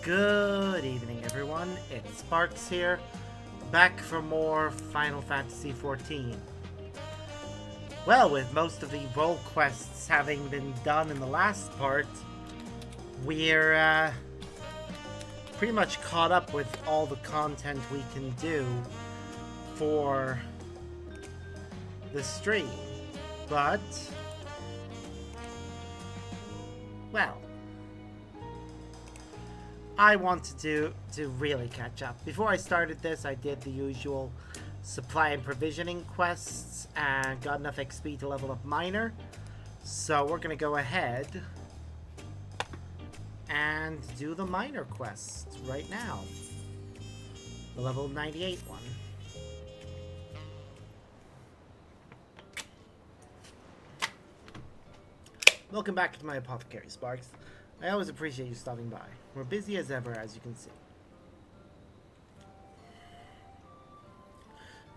Good evening, everyone. It's Sparks here, back for more Final Fantasy XIV. Well, with most of the role quests having been done in the last part, we're pretty much caught up with all the content we can do for the stream. But, well, I wanted to really catch up. Before I started this, I did the usual supply and provisioning quests and got enough XP to level up Minor. So we're going to go ahead and do the Minor quest right now. The level 98 one. Welcome back to my apothecary, Sparks. I always appreciate you stopping by. We're busy as ever, as you can see.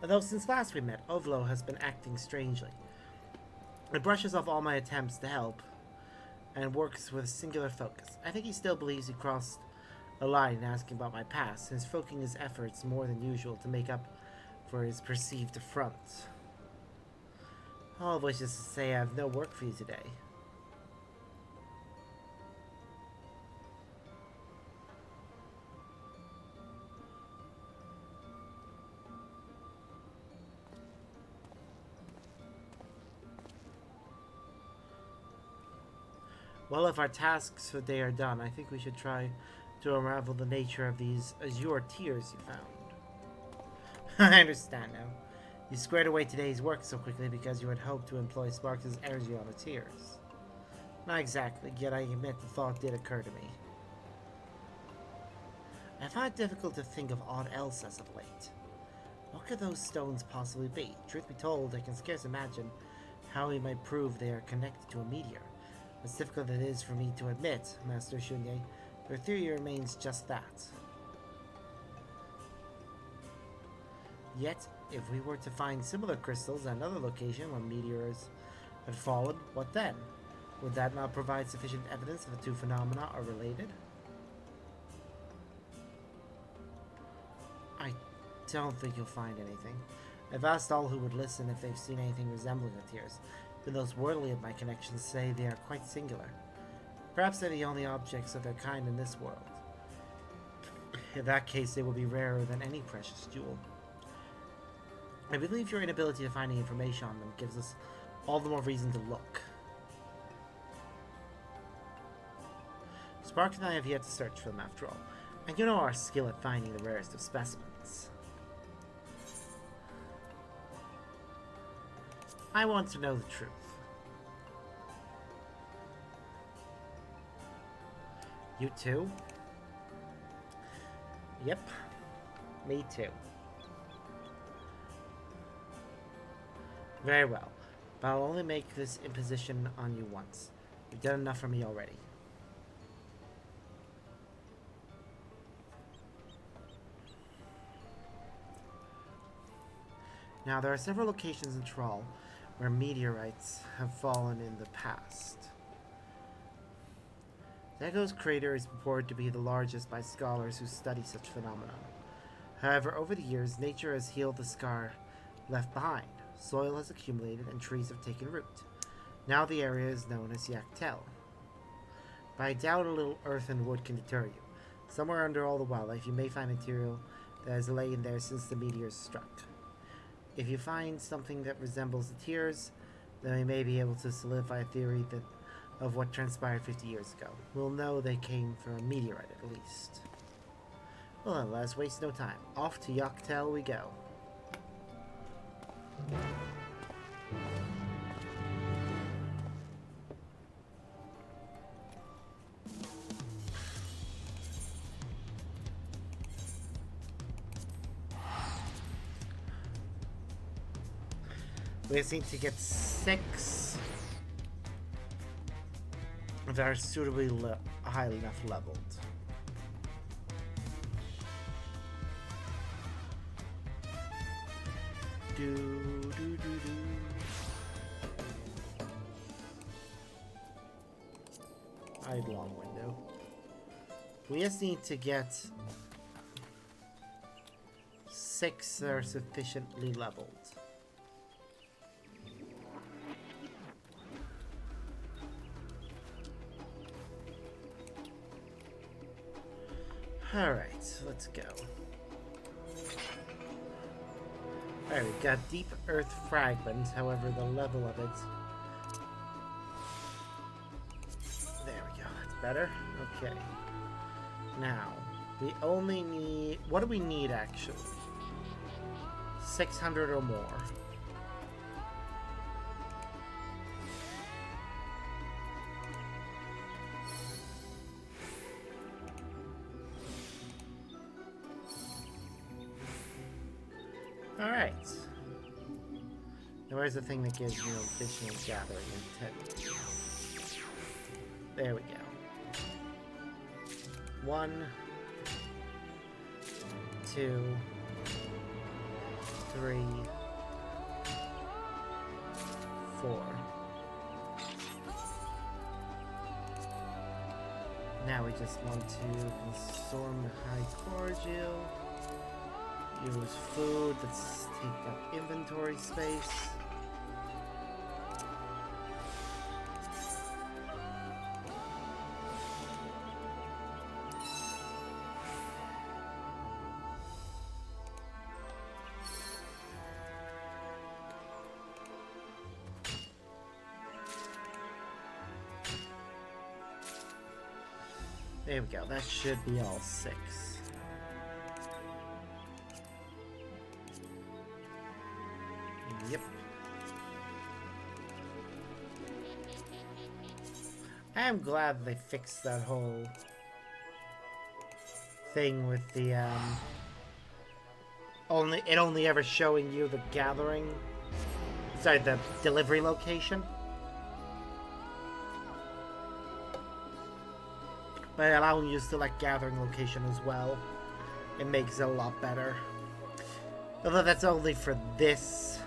Although since last we met, Ovlo has been acting strangely. It brushes off all my attempts to help and works with singular focus. I think he still believes he crossed a line in asking about my past and is focusing his efforts more than usual to make up for his perceived affront. All of which is to say I have no work for you today. Well, if our tasks for the day are done, I think we should try to unravel the nature of these azure tears you found. I understand now. You squared away today's work so quickly because you had hoped to employ Sparks' energy on the tears. Not exactly, yet I admit the thought did occur to me. I find it difficult to think of aught else as of late. What could those stones possibly be? Truth be told, I can scarce imagine how we might prove they are connected to a meteor. As difficult it is for me to admit, Master Shunye, your theory remains just that. Yet, if we were to find similar crystals at another location where meteors had fallen, what then? Would that not provide sufficient evidence that the two phenomena are related? I don't think you'll find anything. I've asked all who would listen if they've seen anything resembling the tears. But those worldly of my connections say they are quite singular. Perhaps they're the only objects of their kind in this world. In that case, they will be rarer than any precious jewel. I believe your inability to find any information on them gives us all the more reason to look. Spark and I have yet to search for them after all, and you know our skill at finding the rarest of specimens. I want to know the truth. You too? Yep. Me too. Very well. But I'll only make this imposition on you once. You've done enough for me already. Now, there are several locations in Thrall where meteorites have fallen in the past. Dago's crater is purported to be the largest by scholars who study such phenomena. However, over the years, nature has healed the scar left behind. Soil has accumulated and trees have taken root. Now the area is known as Yaktel. But I doubt a little earth and wood can deter you. Somewhere under all the wildlife, you may find material that has lain there since the meteors struck. If you find something that resembles the tears, then we may be able to solidify a theory of what transpired 50 years ago. We'll know they came from a meteorite at least. Well then, let us waste no time. Off to Yaktel we go. We just need to get 6 that are suitably highly enough leveled. Hide long window. We just need to get 6 that are sufficiently leveled. Alright, let's go. Alright, we've got Deep Earth Fragment, however the level of it... There we go, that's better. Okay. Now, we only need... What do we need, actually? 600 or more. Alright. Now where's the thing that gives you additional gathering intent? There we go. 1, 2, 3, 4. Now we just want to consume high cordial. Use food that's take up inventory space. There we go, that should be all 6. Yep. I am glad they fixed that whole thing with the only ever showing you the gathering, sorry, the delivery location. But allowing you to select gathering location as well, it makes it a lot better. Although that's only for this,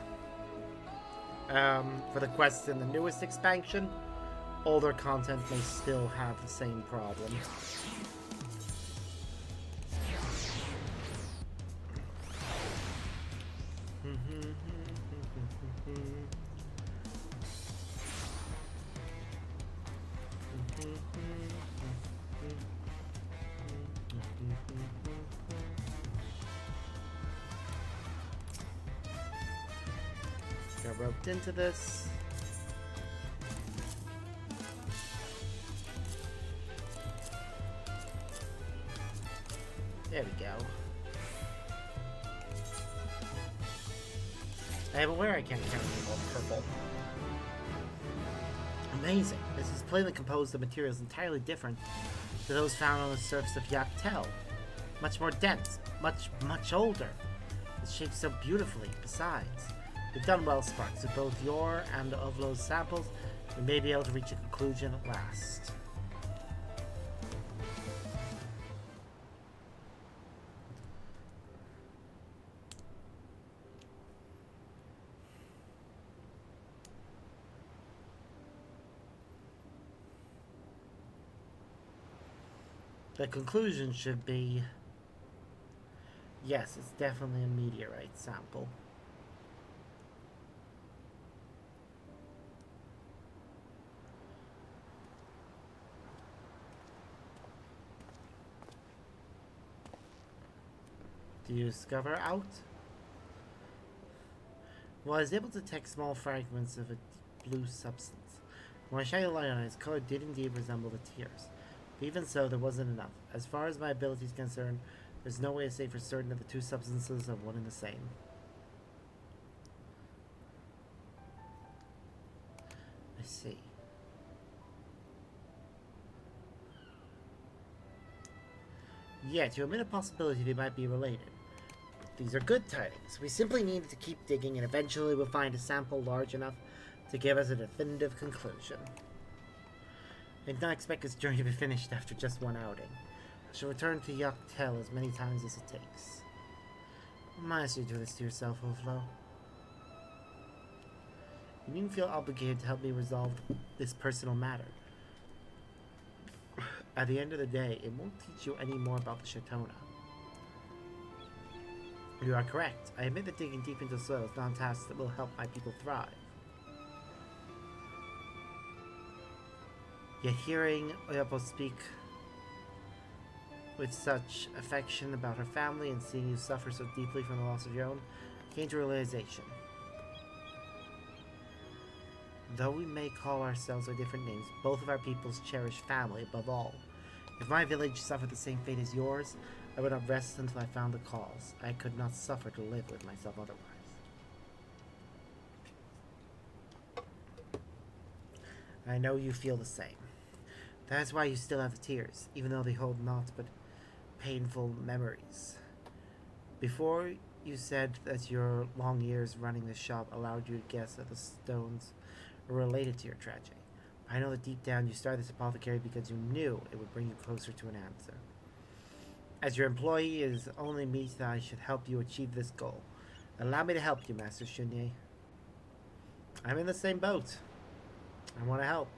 for the quests in the newest expansion. Older content may still have the same problem. Got roped into this. There we go. I am aware I can't count anymore purple. Amazing. This is plainly composed of materials entirely different to those found on the surface of Dawntrail. Much more dense, much older. It's shaped so beautifully. Besides, you've done well, Sparks. With both your and Ovlo's samples, we may be able to reach a conclusion at last. The conclusion should be, yes, it's definitely a meteorite sample. Do you discover out? Well, I was able to detect small fragments of a blue substance. When I shined a light on it, its color did indeed resemble the tears. But even so, there wasn't enough. As far as my ability is concerned, there's no way to say for certain that the two substances are one and the same. I see. Yeah, to admit a possibility they might be related. These are good tidings. We simply need to keep digging, and eventually we'll find a sample large enough to give us a definitive conclusion. I did not expect this journey to be finished after just one outing. I shall return to Dawntrail as many times as it takes. Why must you do this to yourself, Ovlo? You needn't feel obligated to help me resolve this personal matter. At the end of the day, it won't teach you any more about the Shatona. You are correct. I admit that digging deep into the soil is not a task that will help my people thrive. Yet hearing Oyapo speak with such affection about her family and seeing you suffer so deeply from the loss of your own, I came to a realization. Though we may call ourselves by different names, both of our peoples cherish family above all. If my village suffered the same fate as yours, I would not rest until I found the cause. I could not suffer to live with myself otherwise. I know you feel the same. That is why you still have the tears, even though they hold naught but painful memories. Before, you said that your long years running the shop allowed you to guess that the stones were related to your tragedy. I know that deep down you started this apothecary because you knew it would bring you closer to an answer. As your employee, it is only me that I should help you achieve this goal. Allow me to help you, Master Shunye. I'm in the same boat. I want to help.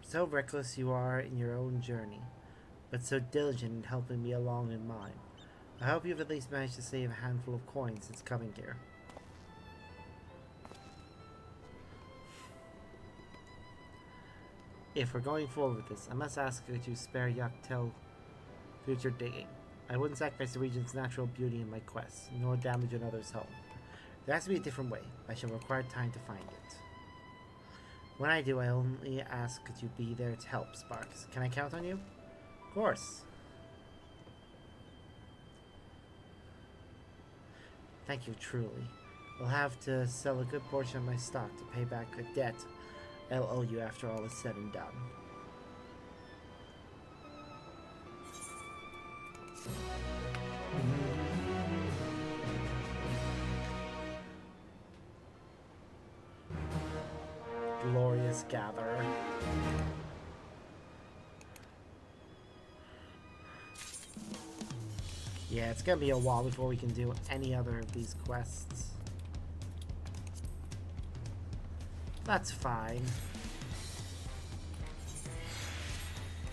So reckless you are in your own journey, but so diligent in helping me along in mine. I hope you've at least managed to save a handful of coins since coming here. If we're going forward with this, I must ask you to spare Yak till future digging. I wouldn't sacrifice the region's natural beauty in my quest, nor damage another's home. There has to be a different way. I shall require time to find it. When I do, I only ask that you be there to help, Sparks. Can I count on you? Of course. Thank you, truly. I'll have to sell a good portion of my stock to pay back the debt I'll owe you after all is said and done. Glorious Gatherer. Yeah, it's gonna be a while before we can do any other of these quests. That's fine.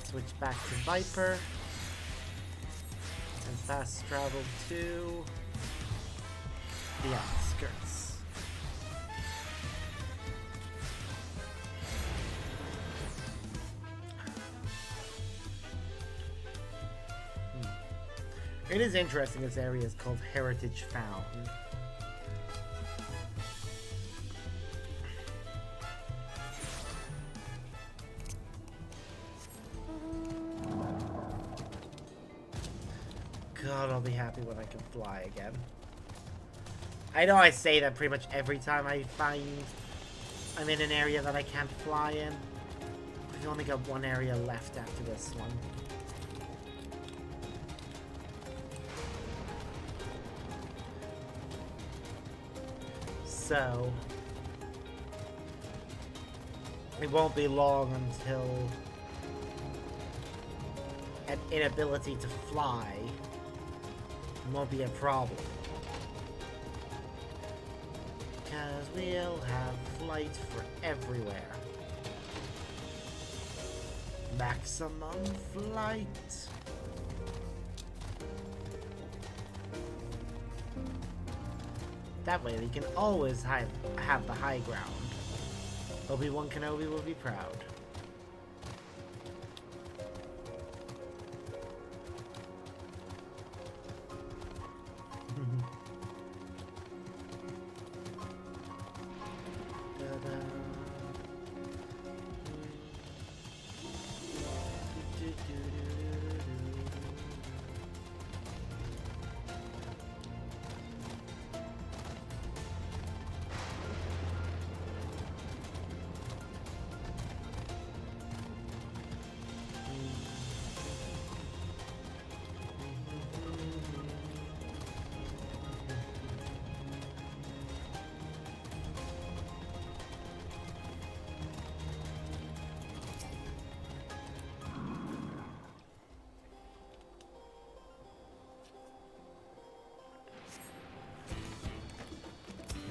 Switch back to Viper. And fast travel to the outskirts. It is interesting this area is called Heritage Found. God, I'll be happy when I can fly again. I know I say that pretty much every time I find I'm in an area that I can't fly in. We've only got one area left after this one. So, it won't be long until an inability to fly won't be a problem. Because we'll have flight for everywhere. Maximum flight. That way we can always have the high ground. Obi-Wan Kenobi will be proud.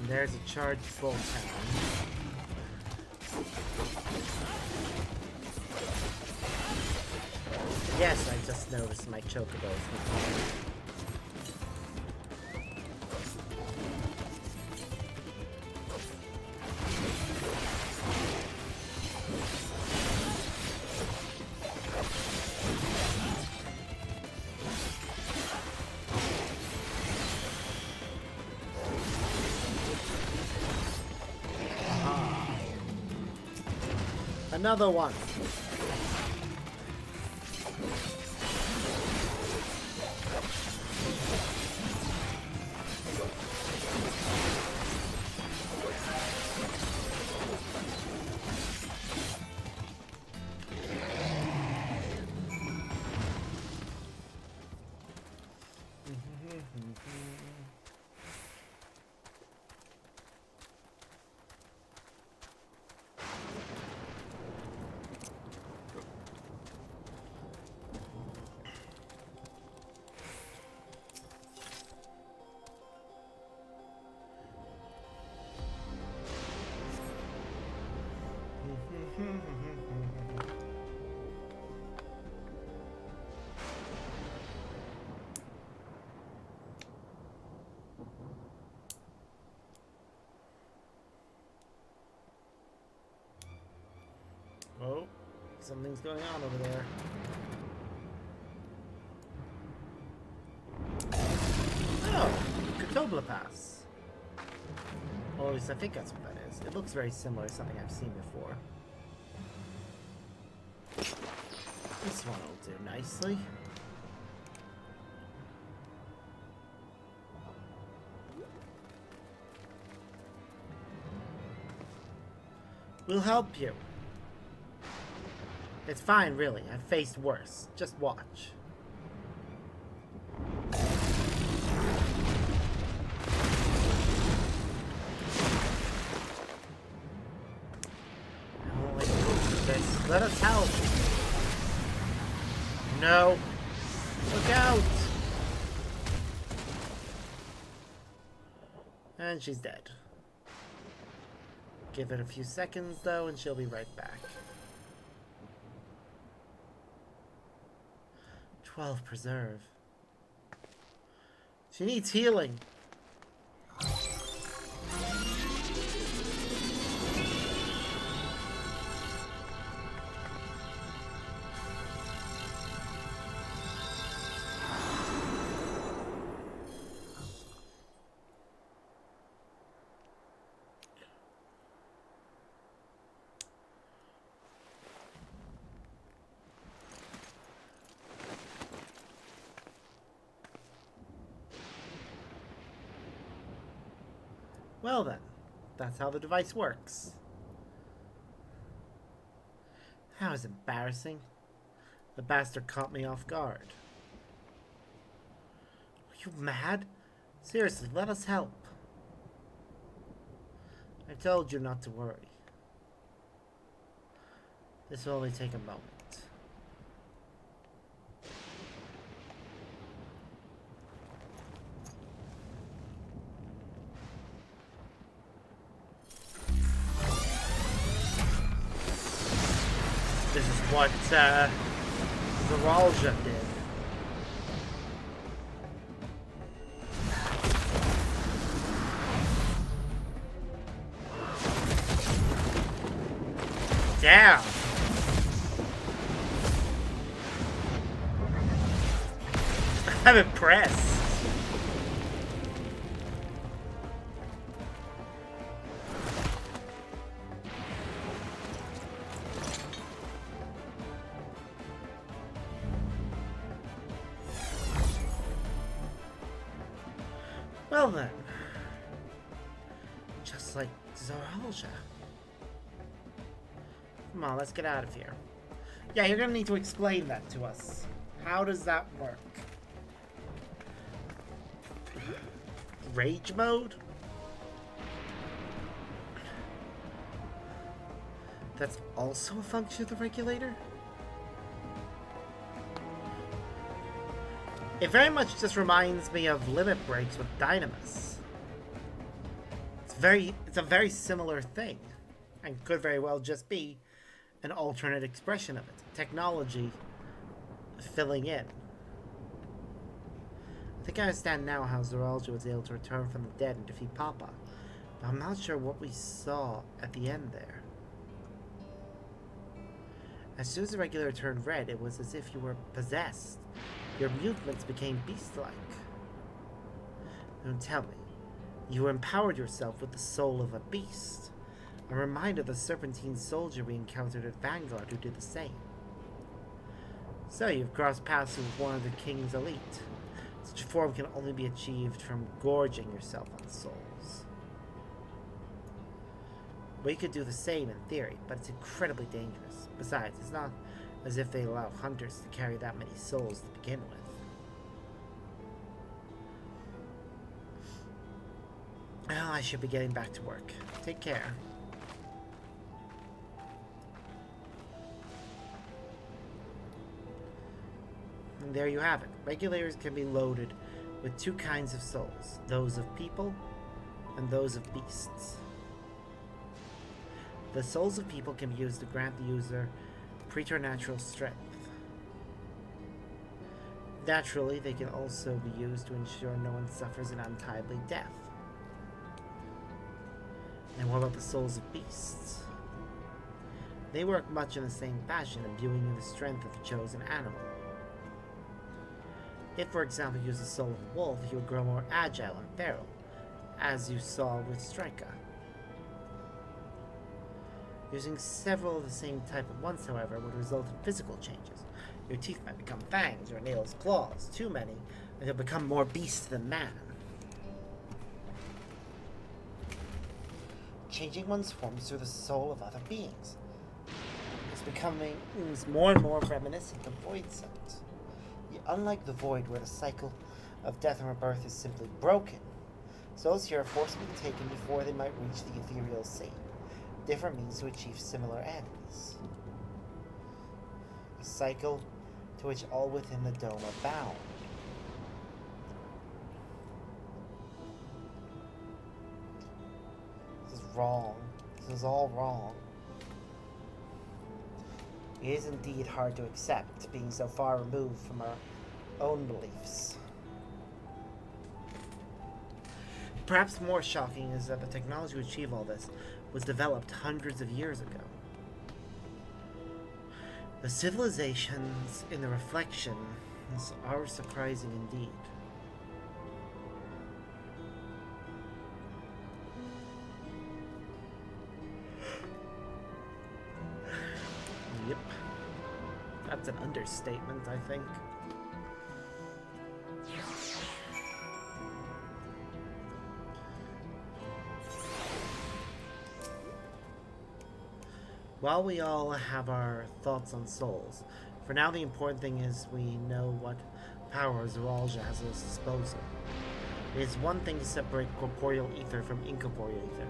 And there's a charged full town. Yes, I just noticed my chocobos. Another one. Oh, something's going on over there. Oh, Katobla Pass. Or at least I think that's what that is. It looks very similar to something I've seen before. This one will do nicely. We'll help you. It's fine, really. I've faced worse. Just watch. Let us help. No. Look out. And she's dead. Give it a few seconds, though, and she'll be right back. 12 preserve. She needs healing. Well then, that's how the device works. That was embarrassing. The bastard caught me off guard. Are you mad? Seriously, let us help. I told you not to worry. This will only take a moment. This is what Viralja did. Damn! I'm impressed. Well then, just like Viralja. Come on, let's get out of here. Yeah, you're gonna need to explain that to us. How does that work? Rage mode? That's also a function of the regulator? It very much just reminds me of limit breaks with Dynamis. It's it's a very similar thing, and could very well just be an alternate expression of it. Technology filling in. I think I understand now how Zoralia was able to return from the dead and defeat Papa, but I'm not sure what we saw at the end there. As soon as the regulator turned red, it was as if you were possessed. Your movements became beast-like. Now tell me, you empowered yourself with the soul of a beast. I'm reminded of the serpentine soldier we encountered at Vanguard who did the same. So you've crossed paths with one of the king's elite. Such a form can only be achieved from gorging yourself on souls. We could do the same in theory, but it's incredibly dangerous. Besides, it's not as if they allow hunters to carry that many souls to begin with. Well, I should be getting back to work. Take care. And there you have it. Regulators can be loaded with two kinds of souls. Those of people and those of beasts. The souls of people can be used to grant the user preternatural strength. Naturally, they can also be used to ensure no one suffers an untimely death. And what about the souls of beasts? They work much in the same fashion, imbuing the strength of the chosen animal. If, for example, you use the soul of a wolf, he would grow more agile and feral, as you saw with Strika. Using several of the same type at once, however, would result in physical changes. Your teeth might become fangs, your nails claws, too many, and you'll become more beast than man. Changing one's forms through the soul of other beings. It's becoming more and more reminiscent of Void Sight. Yet, unlike the Void, where the cycle of death and rebirth is simply broken, souls here are forcibly taken before they might reach the ethereal sea. Different means to achieve similar ends. A cycle to which all within the dome are bound. This is wrong. This is all wrong. It is indeed hard to accept, being so far removed from our own beliefs. Perhaps more shocking is that the technology to achieve all this was developed hundreds of years ago. The civilizations in the reflections are surprising indeed. Yep. That's an understatement, I think. While we all have our thoughts on souls, for now the important thing is we know what power Zoralia has at his disposal. It is one thing to separate corporeal ether from incorporeal ether.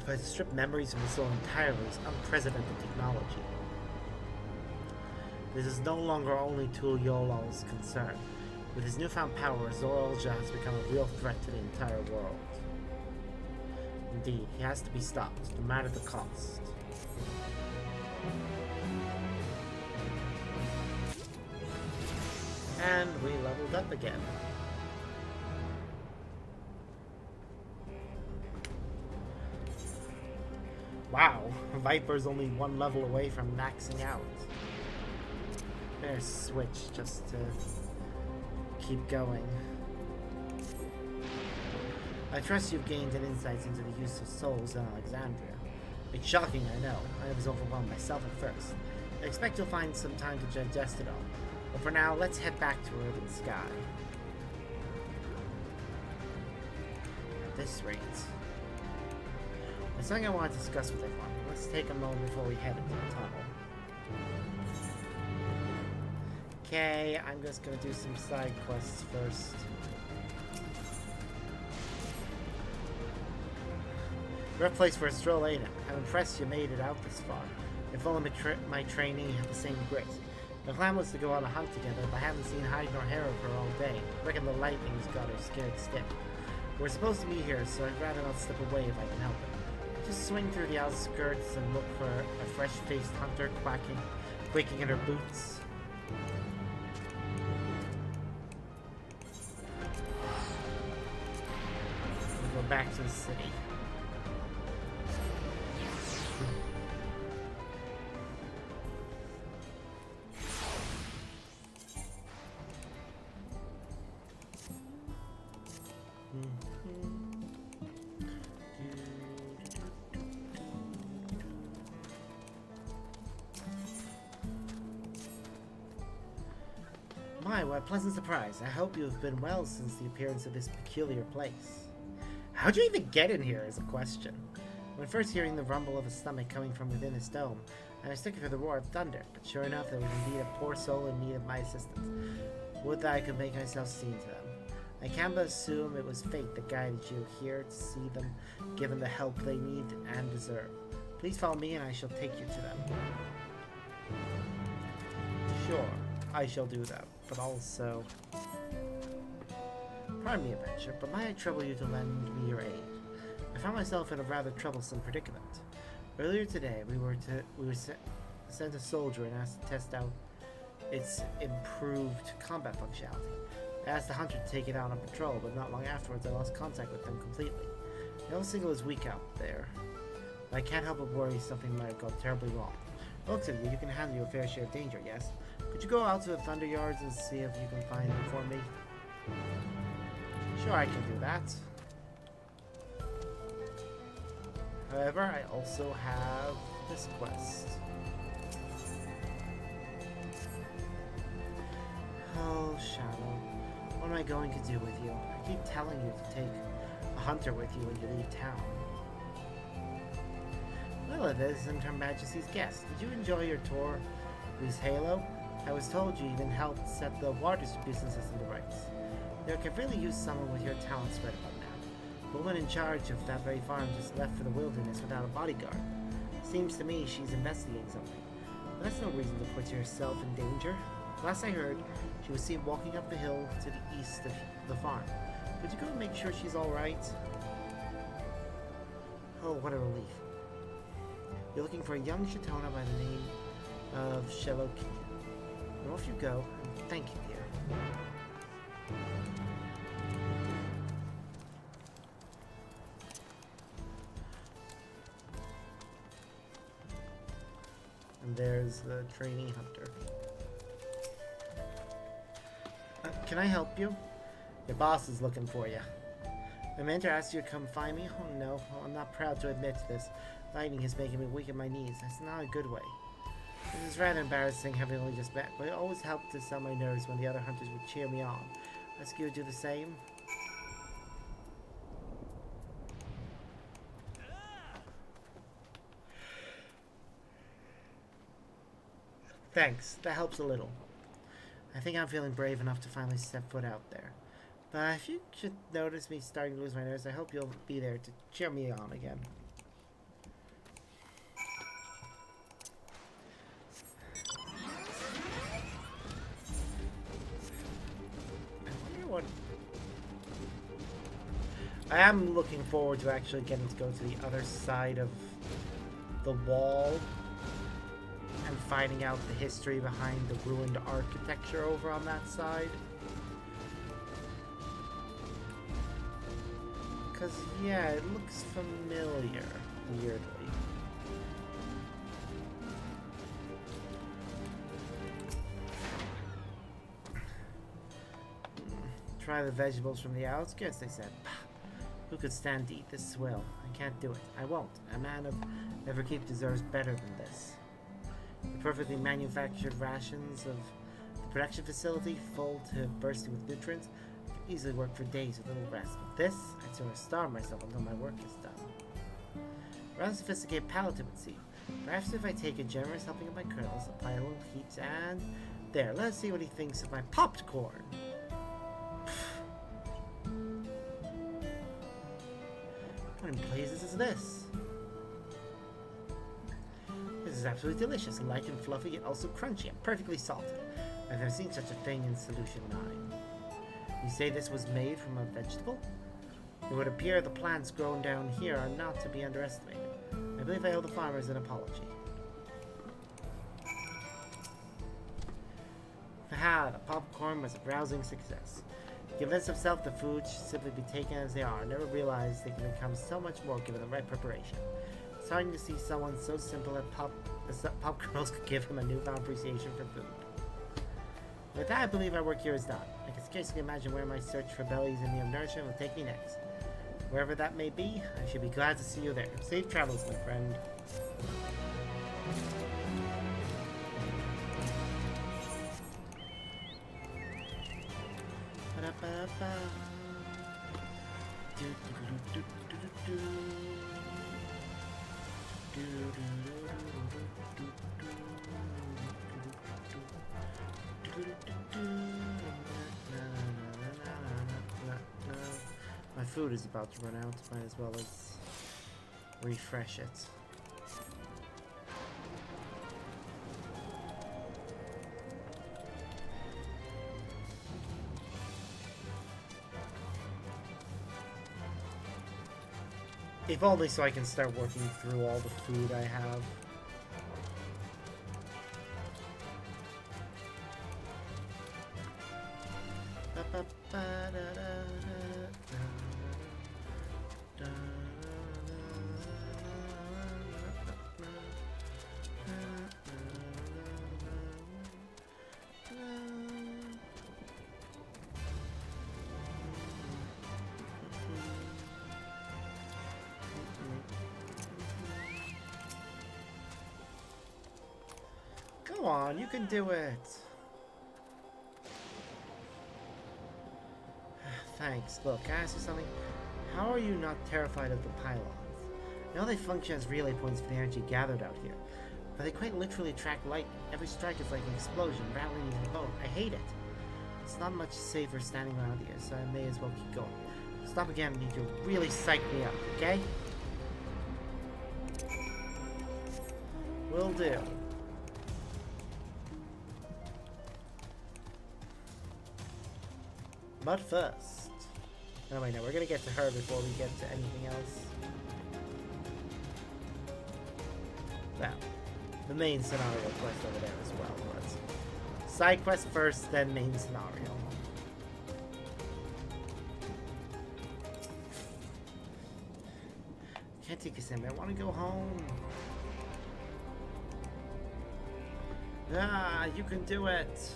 But to strip memories from the soul entirely is unprecedented technology. This is no longer only Tuliola's concern. With his newfound power, Zoralia has become a real threat to the entire world. Indeed, he has to be stopped, no matter the cost. And we leveled up again. Wow, Viper's only one level away from maxing out. There's switch just to keep going. I trust you've gained an insight into the use of souls in Alexandria. It's shocking, I know. I was overwhelmed myself at first. I expect you'll find some time to digest it all. But for now, let's head back to Earth and Sky. At this rate... There's something I want to discuss with everyone. Let's take a moment before we head into the tunnel. Okay, I'm just gonna do some side quests first. Rough place for a stroll, ain't it? I'm impressed you made it out this far. If only my trainee had the same grit. The plan was to go on a hunt together, but I haven't seen hide nor hair of her all day. I reckon the lightning's got her scared stiff. We're supposed to be here, so I'd rather not slip away if I can help it. Just swing through the outskirts and look for a fresh-faced hunter quaking in her boots. We'll go back to the city. My, what a pleasant surprise. I hope you have been well since the appearance of this peculiar place. How'd you even get in here is a question. When first hearing the rumble of a stomach coming from within its dome, I mistook it for the roar of thunder, but sure enough there was indeed a poor soul in need of my assistance. Would that I could make myself seen to them. I can but assume it was fate that guided you here to see them given the help they need and deserve. Please follow me and I shall take you to them. Sure, I shall do that, but also... Pardon me, adventure, but might I trouble you to lend me your aid? I found myself in a rather troublesome predicament. Earlier today, we were sent a soldier and asked to test out its improved combat functionality. I asked the hunter to take it out on patrol, but not long afterwards I lost contact with them completely. No signal is weak out there. I can't help but worry something might have gone terribly wrong. Looks at you, you can handle your fair share of danger, yes? Could you go out to the Thunder Yards and see if you can find them for me? Sure, I can do that. However, I also have this quest. Oh, Shadow. What am I going to do with you? I keep telling you to take a hunter with you when you leave town. Well, it isn't Her Majesty's guest. Did you enjoy your tour of East Halo? I was told you even helped set the water distribution system to rights. You could really use someone with your talents right about now. The woman in charge of that very farm just left for the wilderness without a bodyguard. Seems to me she's investigating something. But that's no reason to put yourself in danger. Last I heard, she was seen walking up the hill to the east of the farm. Could you go and make sure she's alright? Oh, what a relief. You're looking for a young Shatona by the name of Sheloki. And off you go, and thank you, dear. And there's the trainee hunter. Can I help you? Your boss is looking for you. My mentor asked you to come find me? Oh no, I'm not proud to admit this. Lightning is making me weak in my knees. That's not a good way. This is rather embarrassing having only just met, but it always helped to sell my nerves when the other hunters would cheer me on. Ask you to do the same? Thanks, that helps a little. I think I'm feeling brave enough to finally step foot out there. But if you should notice me starting to lose my nerves, I hope you'll be there to cheer me on again. I am looking forward to actually getting to go to the other side of the wall and finding out the history behind the ruined architecture over on that side. Because, yeah, it looks familiar, weirdly. Try the vegetables from the outskirts, they said. Who could stand to eat this swill? I can't do it. I won't. A man of Everkeep deserves better than this. The perfectly manufactured rations of the production facility, full to bursting with nutrients, could easily work for days with little rest. But this, I'd sort of starve myself until my work is done. Rather sophisticated palate, it would seem. Perhaps if I take a generous helping of my kernels, apply a little heat, and... There, let's see what he thinks of my popped corn. What in blazes is this? This is absolutely delicious, light and fluffy, yet also crunchy and perfectly salted. I've never seen such a thing in Solution 9. You say this was made from a vegetable? It would appear the plants grown down here are not to be underestimated. I believe I owe the farmers an apology. Haha, the popcorn was a rousing success. Convinced himself the food should simply be taken as they are, never realized they can become so much more given the right preparation. It's starting to see someone so simple as pop girls could give him a newfound appreciation for food. With that, I believe our work here is done. I can scarcely imagine where my search for bellies in need of nourishment will take me next. Wherever that may be, I should be glad to see you there. Safe travels, my friend. My food is about to run out, might as well as refresh it. If only so I can start working through all the food I have. Go on, you can do it. Thanks. Look, can I ask you something? How are you not terrified of the pylons? I know they function as relay points for the energy gathered out here, but they quite literally attract light. Every strike is like an explosion, rattling into the bone. I hate it. It's not much safer standing around here, so I may as well keep going. Stop again when you can really psych me up, okay? Will do. But first... Oh wait, no, we're gonna get to her before we get to anything else. Well, the main scenario quest over there as well, but... Side quest first, then main scenario. Can't take a sim, I wanna go home. Ah, you can do it!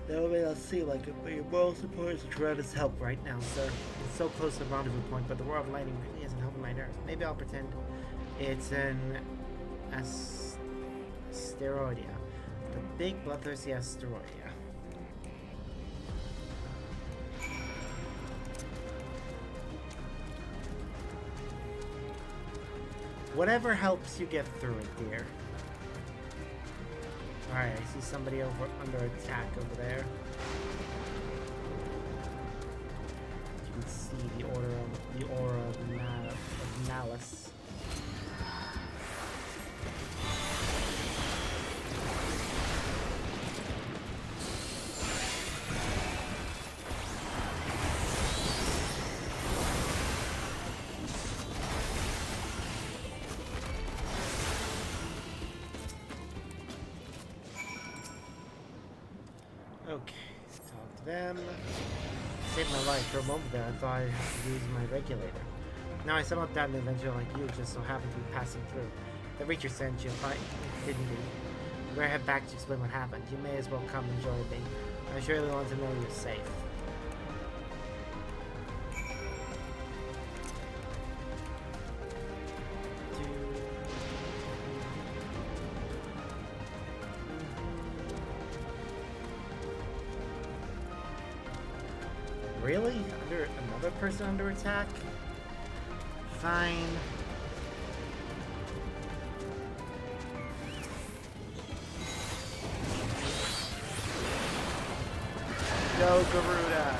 That may not seem like it, but your moral support is a tremendous help right now, sir. It's so close to the rendezvous point, but the War of Lightning really isn't helping my nerves. Maybe I'll pretend it's an asteroidia. The big bloodthirsty asteroidia. Whatever helps you get through it, dear. Alright, I see somebody over under attack over there. You can see the aura of malice. Okay, talk to them. Saved my life for a moment there. I thought I had to use my regulator. Now I somehow doubt an adventurer like you just so happened to be passing through. The Reacher sent you, but didn't he? You better head back to explain what happened. You may as well come and join me. I surely want to know you're safe. Really? Under another person under attack? Fine. Go, Garuda!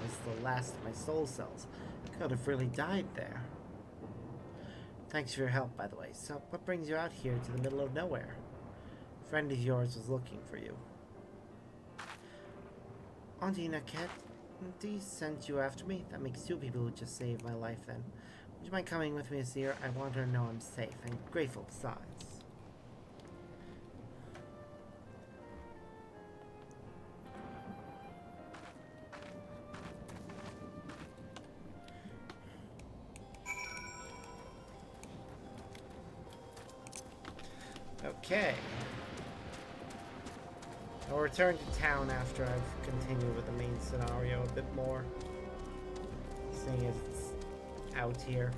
was the last of my soul cells. Could have really died there. Thanks for your help, by the way. So, what brings you out here to the middle of nowhere? A friend of yours was looking for you. Auntie Naquette, Auntie sent you after me? That makes two people who just saved my life then. Would you mind coming with me to see her? I want her to know I'm safe and grateful besides. Okay. I'll return to town after I've continued with the main scenario a bit more. Seeing as it's out here.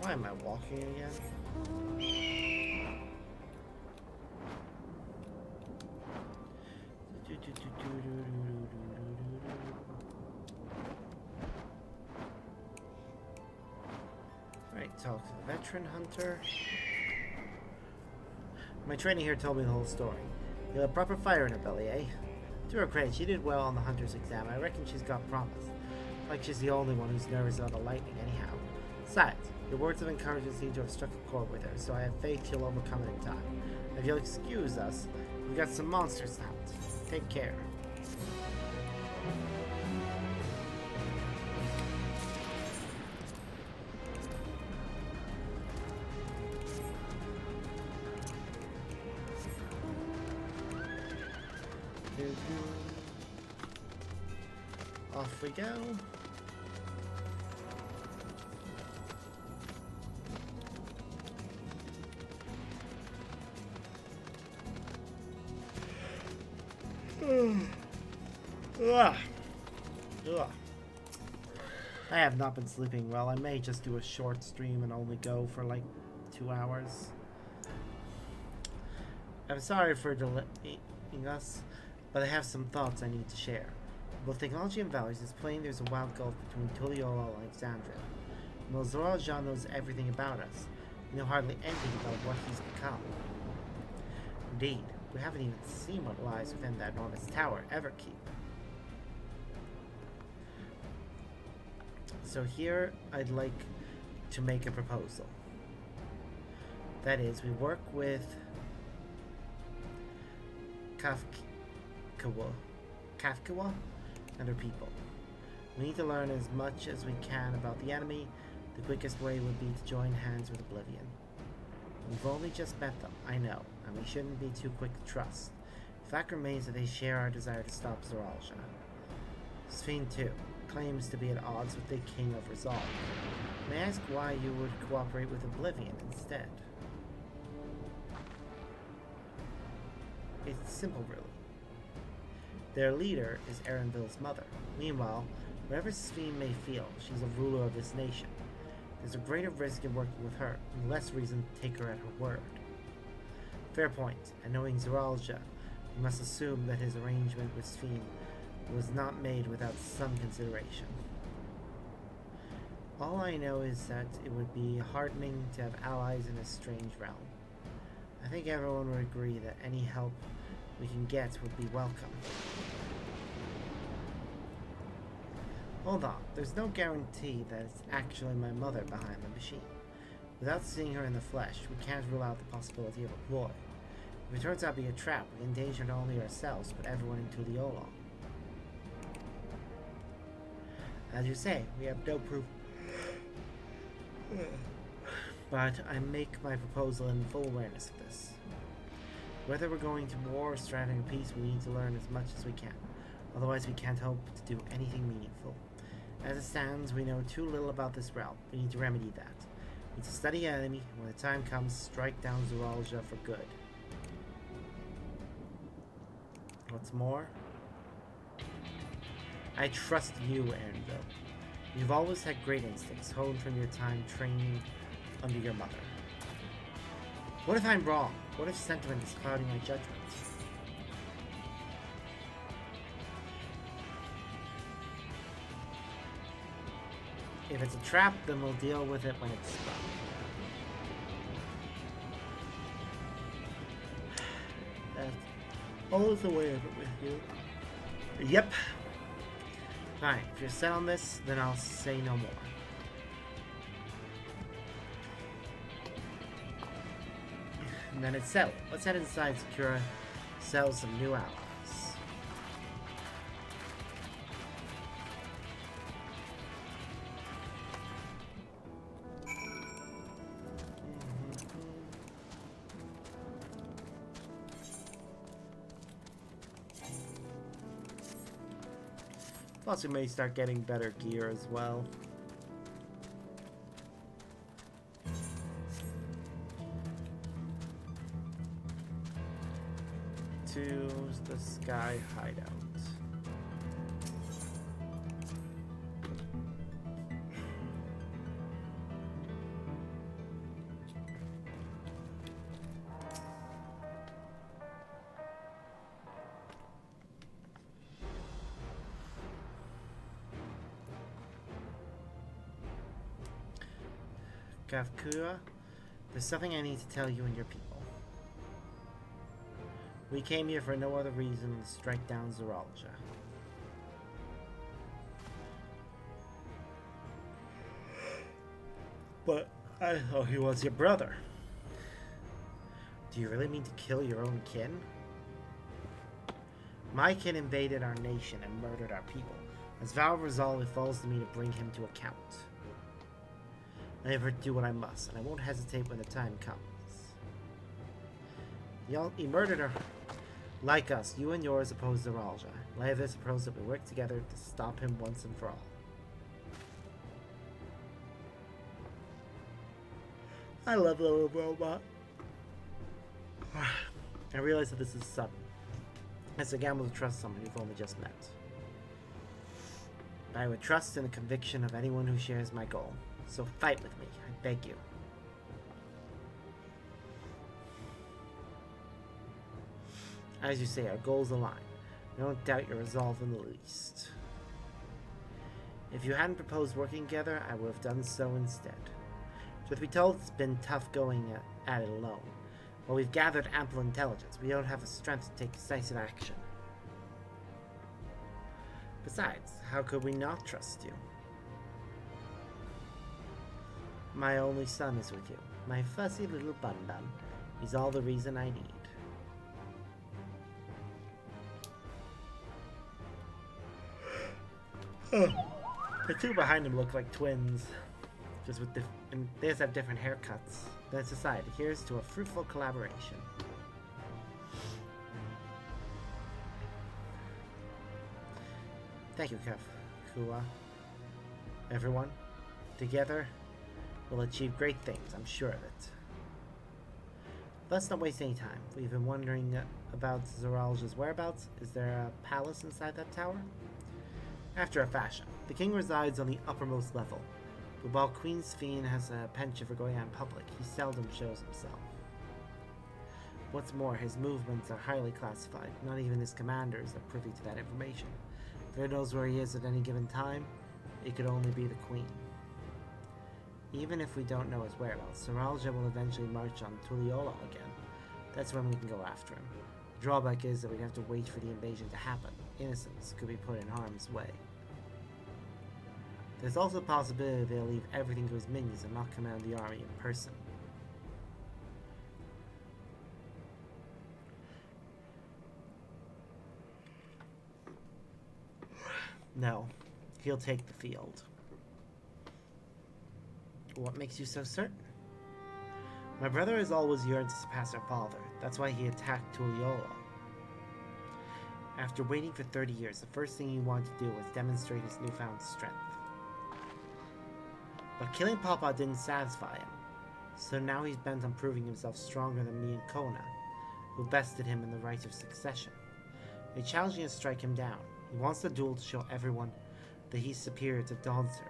Why am I walking again? Right, talk to the veteran hunter. My training here told me the whole story. You have proper fire in her belly, eh? To her credit, she did well on the hunter's exam. I reckon she's got promise. Like she's the only one who's nervous about the lightning anyhow. Besides, your words of encouragement seem to have struck a chord with her, so I have faith she'll overcome it in time. If you'll excuse us, we've got some monsters to hunt. Take care. Off we go. Ugh. I have not been sleeping well. I may just do a short stream and only go for like 2 hours. I'm sorry for delaying us, but I have some thoughts I need to share. Both technology and values, it's plain there's a wild gulf between Tuliolo and Alexandria. While Zoraal knows everything about us, we know hardly anything about what he's become. Indeed, we haven't even seen what lies within that enormous tower Everkeep. So here, I'd like to make a proposal. That is, we work with Kafkawa and her people. We need to learn as much as we can about the enemy. The quickest way would be to join hands with Oblivion. We've only just met them, I know, and we shouldn't be too quick to trust. The fact remains that they share our desire to stop Zoraal. Sphene, too, claims to be at odds with the King of Resolve. May I ask why you would cooperate with Oblivion instead? It's simple, really. Their leader is Erenville's mother. Meanwhile, wherever Sphene may feel, she's a ruler of this nation. There's a greater risk in working with her, and less reason to take her at her word. Fair point, and knowing Zoraal, we must assume that his arrangement with Sphene was not made without some consideration. All I know is that it would be heartening to have allies in a strange realm. I think everyone would agree that any help we can get would be welcome. Hold on, there's no guarantee that it's actually my mother behind the machine. Without seeing her in the flesh, we can't rule out the possibility of a ploy. If it turns out to be a trap, we endanger not only ourselves, but everyone in Tuliolo. As you say, we have no proof. But I make my proposal in full awareness of this. Whether we're going to war or striving for peace, we need to learn as much as we can. Otherwise, we can't hope to do anything meaningful. As it stands, we know too little about this realm. We need to remedy that. We need to study an enemy, and when the time comes, strike down Zoraal for good. What's more, I trust you, Erenville. You've always had great instincts, honed from your time training under your mother. What if I'm wrong? What if sentiment is clouding my judgment? If it's a trap, then we'll deal with it when it's sprung. That's always the way of it with you. Yep. Fine, if you're set on this, then I'll say no more. And then it's settled. Let's head inside Sakura, sell some new allies. Plus, we may start getting better gear as well. To the Sky Hideout. Kafkura, there's something I need to tell you and your people. We came here for no other reason than to strike down Zoraija. But I thought he was your brother. Do you really mean to kill your own kin? My kin invaded our nation and murdered our people. As vow of resolve, it falls to me to bring him to account. I never do what I must, and I won't hesitate when the time comes. He murdered her. Like us, you and yours oppose Zoraija. Leavis proposed that we work together to stop him once and for all. I love the little robot. I realize that this is sudden. It's a gamble to trust someone you've only just met. But I would trust in the conviction of anyone who shares my goal. So fight with me, I beg you. As you say, our goals align. I don't doubt your resolve in the least. If you hadn't proposed working together, I would have done so instead. Truth be told, it's been tough going at it alone. While we've gathered ample intelligence, we don't have the strength to take decisive action. Besides, how could we not trust you? My only son is with you. My fussy little bun-bun. He's all the reason I need. The two behind him look like twins. Just with and they just have different haircuts. That's aside. Here's to a fruitful collaboration. Thank you, Kua. Everyone, together, we'll achieve great things, I'm sure of it. Let's not waste any time. We've been wondering about Zoraija's whereabouts. Is there a palace inside that tower? After a fashion. The king resides on the uppermost level, but while Queen Sphene has a penchant for going out in public, he seldom shows himself. What's more, his movements are highly classified. Not even his commanders are privy to that information. If who knows where he is at any given time, it could only be the Queen. Even if we don't know his whereabouts, Zoraija will eventually march on Tuliyollal again. That's when we can go after him. The drawback is that we'd have to wait for the invasion to happen. Innocents could be put in harm's way. There's also a possibility they'll leave everything to his minions and not command the army in person. No, he'll take the field. What makes you so certain? My brother has always yearned to surpass our father. That's why he attacked Tuliyollal. After waiting for 30 years, the first thing he wanted to do was demonstrate his newfound strength. But killing Papa didn't satisfy him, so now he's bent on proving himself stronger than me and Kona, who bested him in the right of succession. They challenge him to strike him down. He wants the duel to show everyone that he's superior to Dawnservant,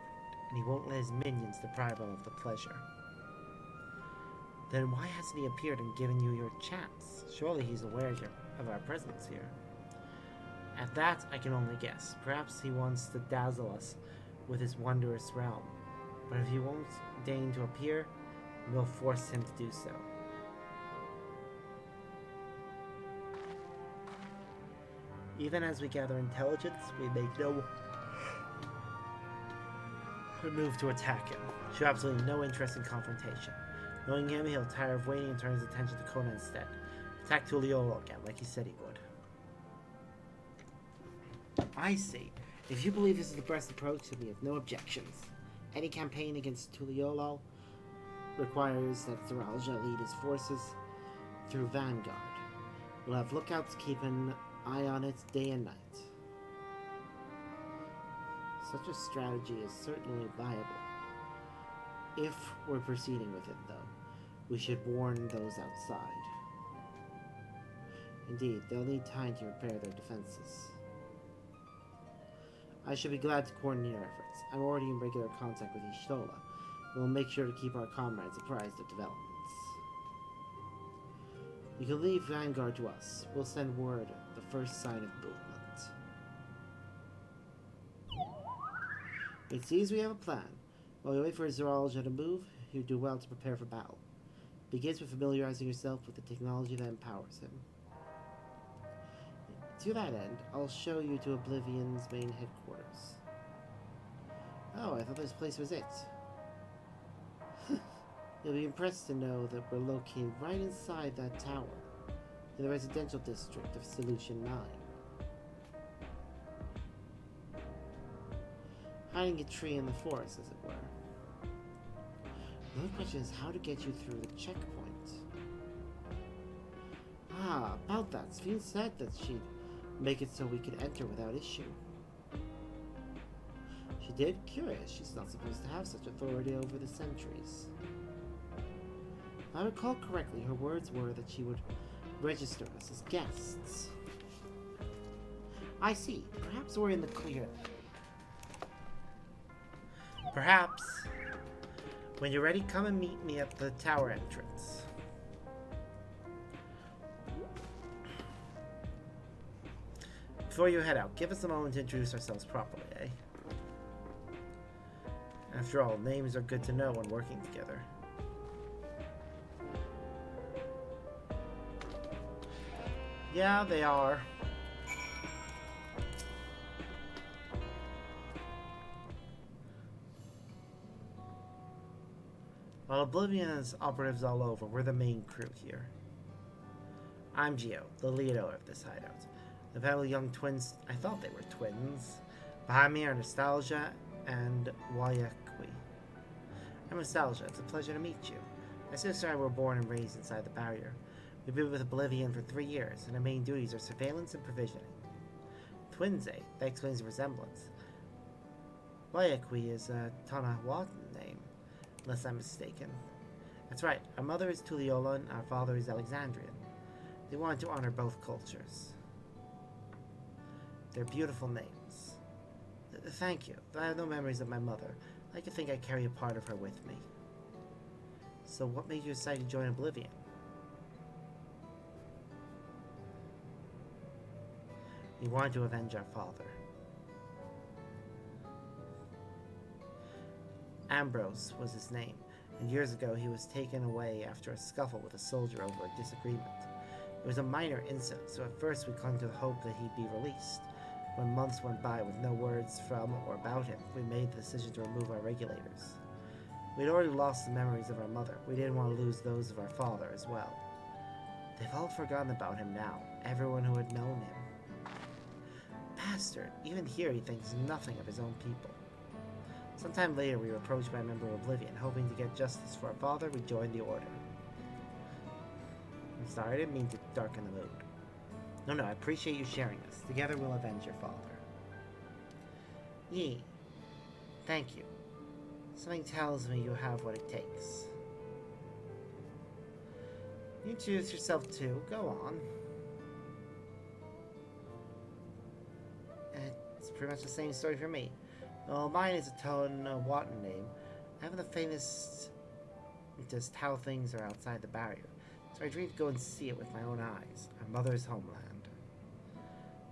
and he won't let his minions deprive him of the pleasure. Then why hasn't he appeared and given you your chance? Surely he's aware of our presence here. At that, I can only guess. Perhaps he wants to dazzle us with his wondrous realm. But if he won't deign to appear, we'll force him to do so. Even as we gather intelligence, we make no move to attack him. Show absolutely no interest in confrontation. Knowing him, he'll tire of waiting and turn his attention to Kona instead. Attack Tuliolo again, like he said he would. I see. If you believe this is the best approach, then we have no objections. Any campaign against Tuliolo requires that Zeralja lead his forces through Vanguard. We'll have lookouts keep an eye on it day and night. Such a strategy is certainly viable. If we're proceeding with it, though, we should warn those outside. Indeed, they'll need time to repair their defenses. I should be glad to coordinate our efforts. I'm already in regular contact with Ishtola. We'll make sure to keep our comrades apprised of developments. You can leave Vanguard to us. We'll send word at the first sign of movement. It seems we have a plan. While we wait for Zeralja to move, you do well to prepare for battle. It begins with familiarizing yourself with the technology that empowers him. To that end, I'll show you to Oblivion's main headquarters. Oh, I thought this place was it. You'll be impressed to know that we're located right inside that tower, in the residential district of Solution 9. Hiding a tree in the forest, as it were. The only question is how to get you through the checkpoint. Ah, about that. Sphene said that she'd make it so we could enter without issue. She did? Curious. She's not supposed to have such authority over the sentries. If I recall correctly, her words were that she would register us as guests. I see. Perhaps we're in the clear. Perhaps. When you're ready, come and meet me at the tower entrance. Before you head out, give us a moment to introduce ourselves properly, eh? After all, names are good to know when working together. Yeah, they are. While Oblivion has operatives all over, we're the main crew here. I'm Geo, the leader of this hideout. The family young twins, I thought they were twins. Behind me are Nostalgia and Wayakwi. I'm Nostalgia, it's a pleasure to meet you. My sister and I were born and raised inside the barrier. We've been with Oblivion for 3 years, and our main duties are surveillance and provisioning. Twins, eh? That explains the resemblance. Wayakwi is a Tanawatan name, unless I'm mistaken. That's right, our mother is Tuliolo and our father is Alexandrian. They wanted to honor both cultures. They're beautiful names. Thank you. I have no memories of my mother. I like to think I carry a part of her with me. So what made you decide to join Oblivion? We wanted to avenge our father. Ambrose was his name, and years ago he was taken away after a scuffle with a soldier over a disagreement. It was a minor incident, so at first we clung to the hope that he'd be released. When months went by with no words from or about him, we made the decision to remove our regulators. We'd already lost the memories of our mother. We didn't want to lose those of our father as well. They've all forgotten about him now, everyone who had known him. Bastard! Even here he thinks nothing of his own people. Sometime later we were approached by a member of Oblivion, hoping to get justice for our father. We joined the Order. I'm sorry, I didn't mean to darken the mood. No, I appreciate you sharing this. Together we'll avenge your father. Yee. Thank you. Something tells me you have what it takes. You introduce yourself too. Go on. It's pretty much the same story for me. Well, mine is a Tanawatan name. I haven't the faintest just how things are outside the barrier. So I dreamed to go and see it with my own eyes. Our mother's homeland.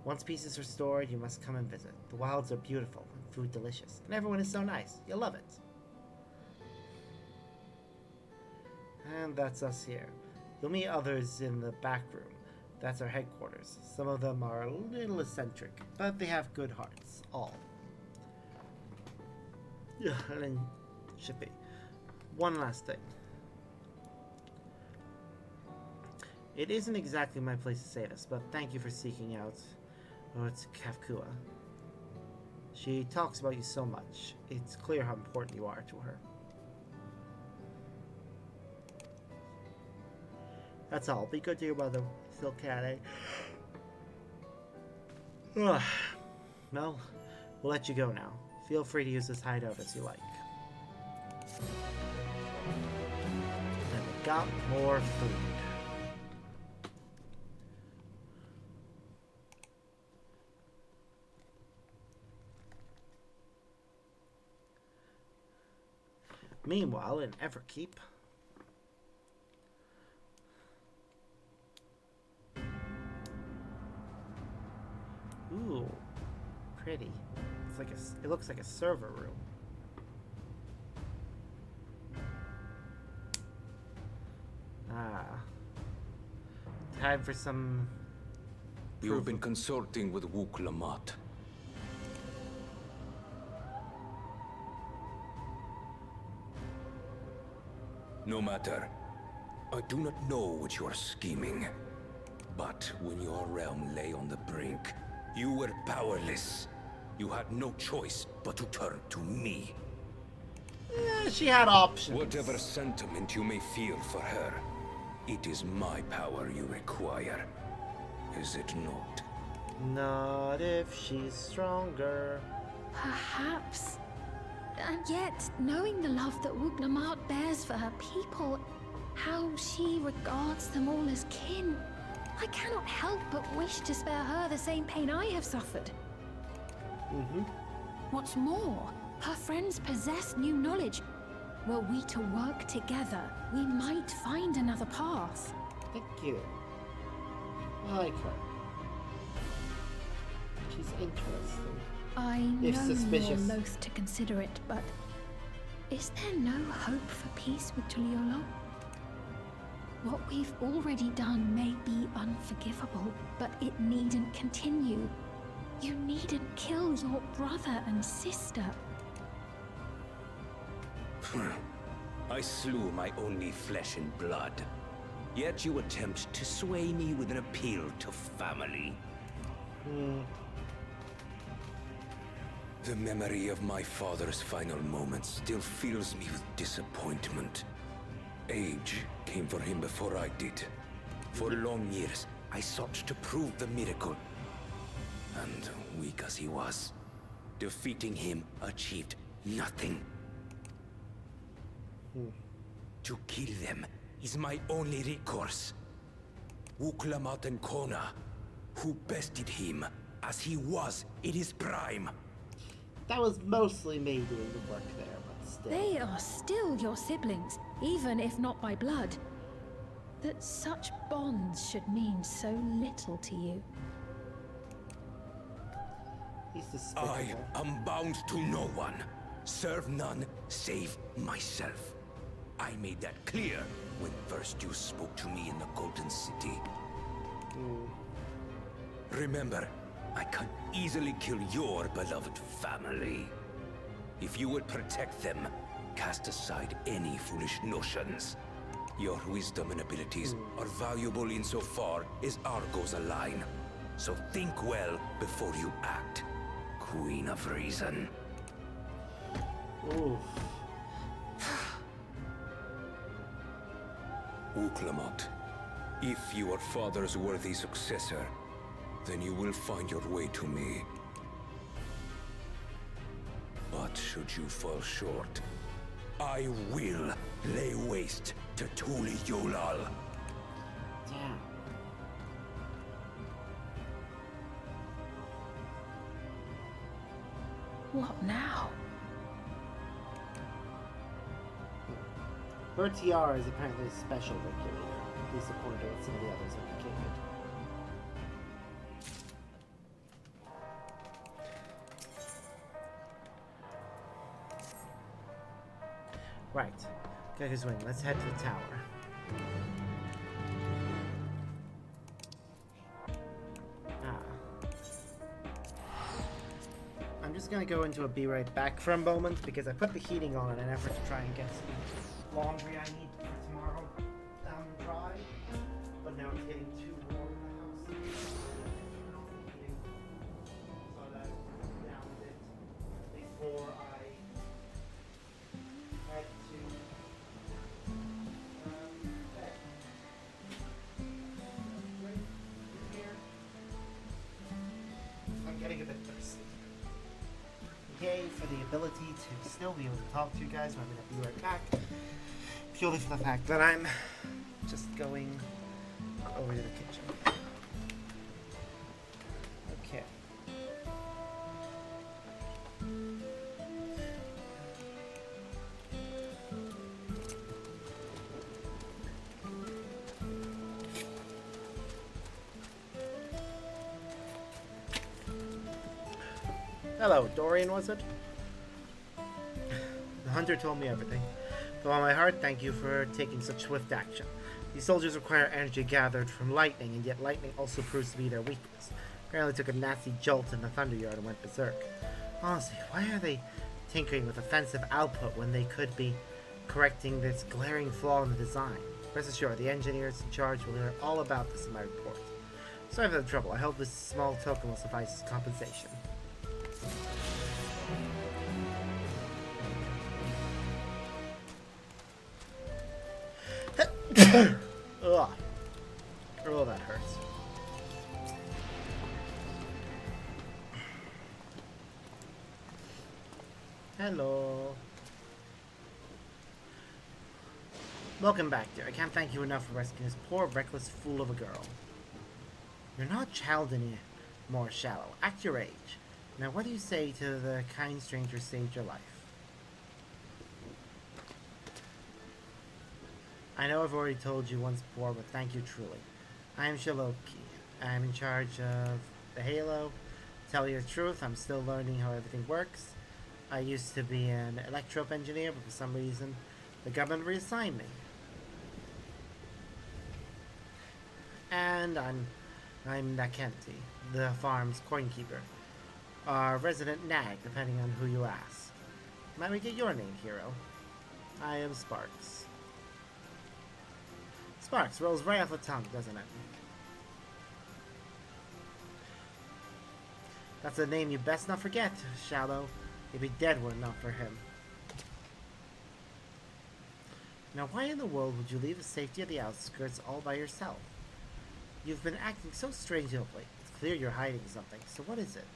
Once peace is restored, you must come and visit. The wilds are beautiful and food delicious, and everyone is so nice. You'll love it. And that's us here. You'll meet others in the back room. That's our headquarters. Some of them are a little eccentric, but they have good hearts. All. Yeah, and then Shippy. One last thing. It isn't exactly my place to say this, but thank you for seeking out it's Kafkua. She talks about you so much. It's clear how important you are to her. That's all. Be good to your mother, Silcane. Well, we'll let you go now. Feel free to use this hideout as you like. And we got more food. Meanwhile, in Everkeep, ooh, pretty. It's like it looks like a server room. Time for some. You've been consulting with Wook Lamont. No matter. I do not know what you are scheming. But when your realm lay on the brink, you were powerless. You had no choice but to turn to me. She had options. Whatever sentiment you may feel for her, it is my power you require. Is it not? Not if she's stronger. Perhaps. And yet, knowing the love that Wook Lamont bears for her people, how she regards them all as kin, I cannot help but wish to spare her the same pain I have suffered. What's more, her friends possess new knowledge. Were we to work together, we might find another path. Thank you. I like her. She's interesting. I If know suspicious. you're loath to consider it, but is there no hope for peace with Tuliolo? What we've already done may be unforgivable, but it needn't continue. You needn't kill your brother and sister. I slew my only flesh and blood. Yet you attempt to sway me with an appeal to family. The memory of my father's final moments still fills me with disappointment. Age came for him before I did. For long years, I sought to prove the miracle. And weak as he was, defeating him achieved nothing. To kill them is my only recourse. Wook Lamont and Kona, who bested him as he was in his prime. That was mostly me doing the work there, but still. They are still your siblings, even if not by blood. That such bonds should mean so little to you. He's despicable. I am bound to no one. Serve none save myself. I made that clear when first you spoke to me in the Golden City. Remember, I can easily kill your beloved family. If you would protect them, cast aside any foolish notions. Your wisdom and abilities are valuable insofar as our goals align. So think well before you act, Queen of Reason. Oof. Wook Lamont, if you are father's worthy successor, then you will find your way to me. But should you fall short, I will lay waste to Tuliolal. Damn. What now? Her TR is apparently a special regulator, at least according to what some of the others have indicated. Right. Geiger's Wing, let's head to the tower. I'm just gonna go into a be right back for a moment because I put the heating on in an effort to try and get some laundry I need for tomorrow down and dry. But now it's getting too warm in the house. Turn off the heating so that I can cool down a bit before I head to bed. Right here. I'm getting a bit thirsty. Yay for the ability to still be able to talk to you guys when I'm going to be right back. Purely for the fact that I'm just going over to the kitchen. Okay. Hello, Dorian, was it? The hunter told me everything. With all my heart, thank you for taking such swift action. These soldiers require energy gathered from lightning, and yet lightning also proves to be their weakness. Apparently took a nasty jolt in the Thunderyard and went berserk. Honestly, why are they tinkering with offensive output when they could be correcting this glaring flaw in the design? Rest assured, the engineers in charge will hear all about this in my report. Sorry for the trouble. I hope this small token will suffice as compensation. Ugh. Oh, that hurts. Hello. Welcome back, dear. I can't thank you enough for rescuing this poor, reckless fool of a girl. You're not child anymore, Shallow. Act your age. Now, what do you say to the kind stranger who saved your life? I know I've already told you once before, but thank you truly. I am Shaloki. I am in charge of the Halo. To tell you the truth, I'm still learning how everything works. I used to be an electro engineer, but for some reason, the government reassigned me. And I'm Nakenti, the farm's coinkeeper. Our resident nag, depending on who you ask. Might we get your name, hero? I am Sparks. Sparks rolls right off the tongue, doesn't it? That's a name you best not forget, Shallow. He'd be dead were it not for him. Now, why in the world would you leave the safety of the outskirts all by yourself? You've been acting so strangely lately. It's clear you're hiding something. So what is it?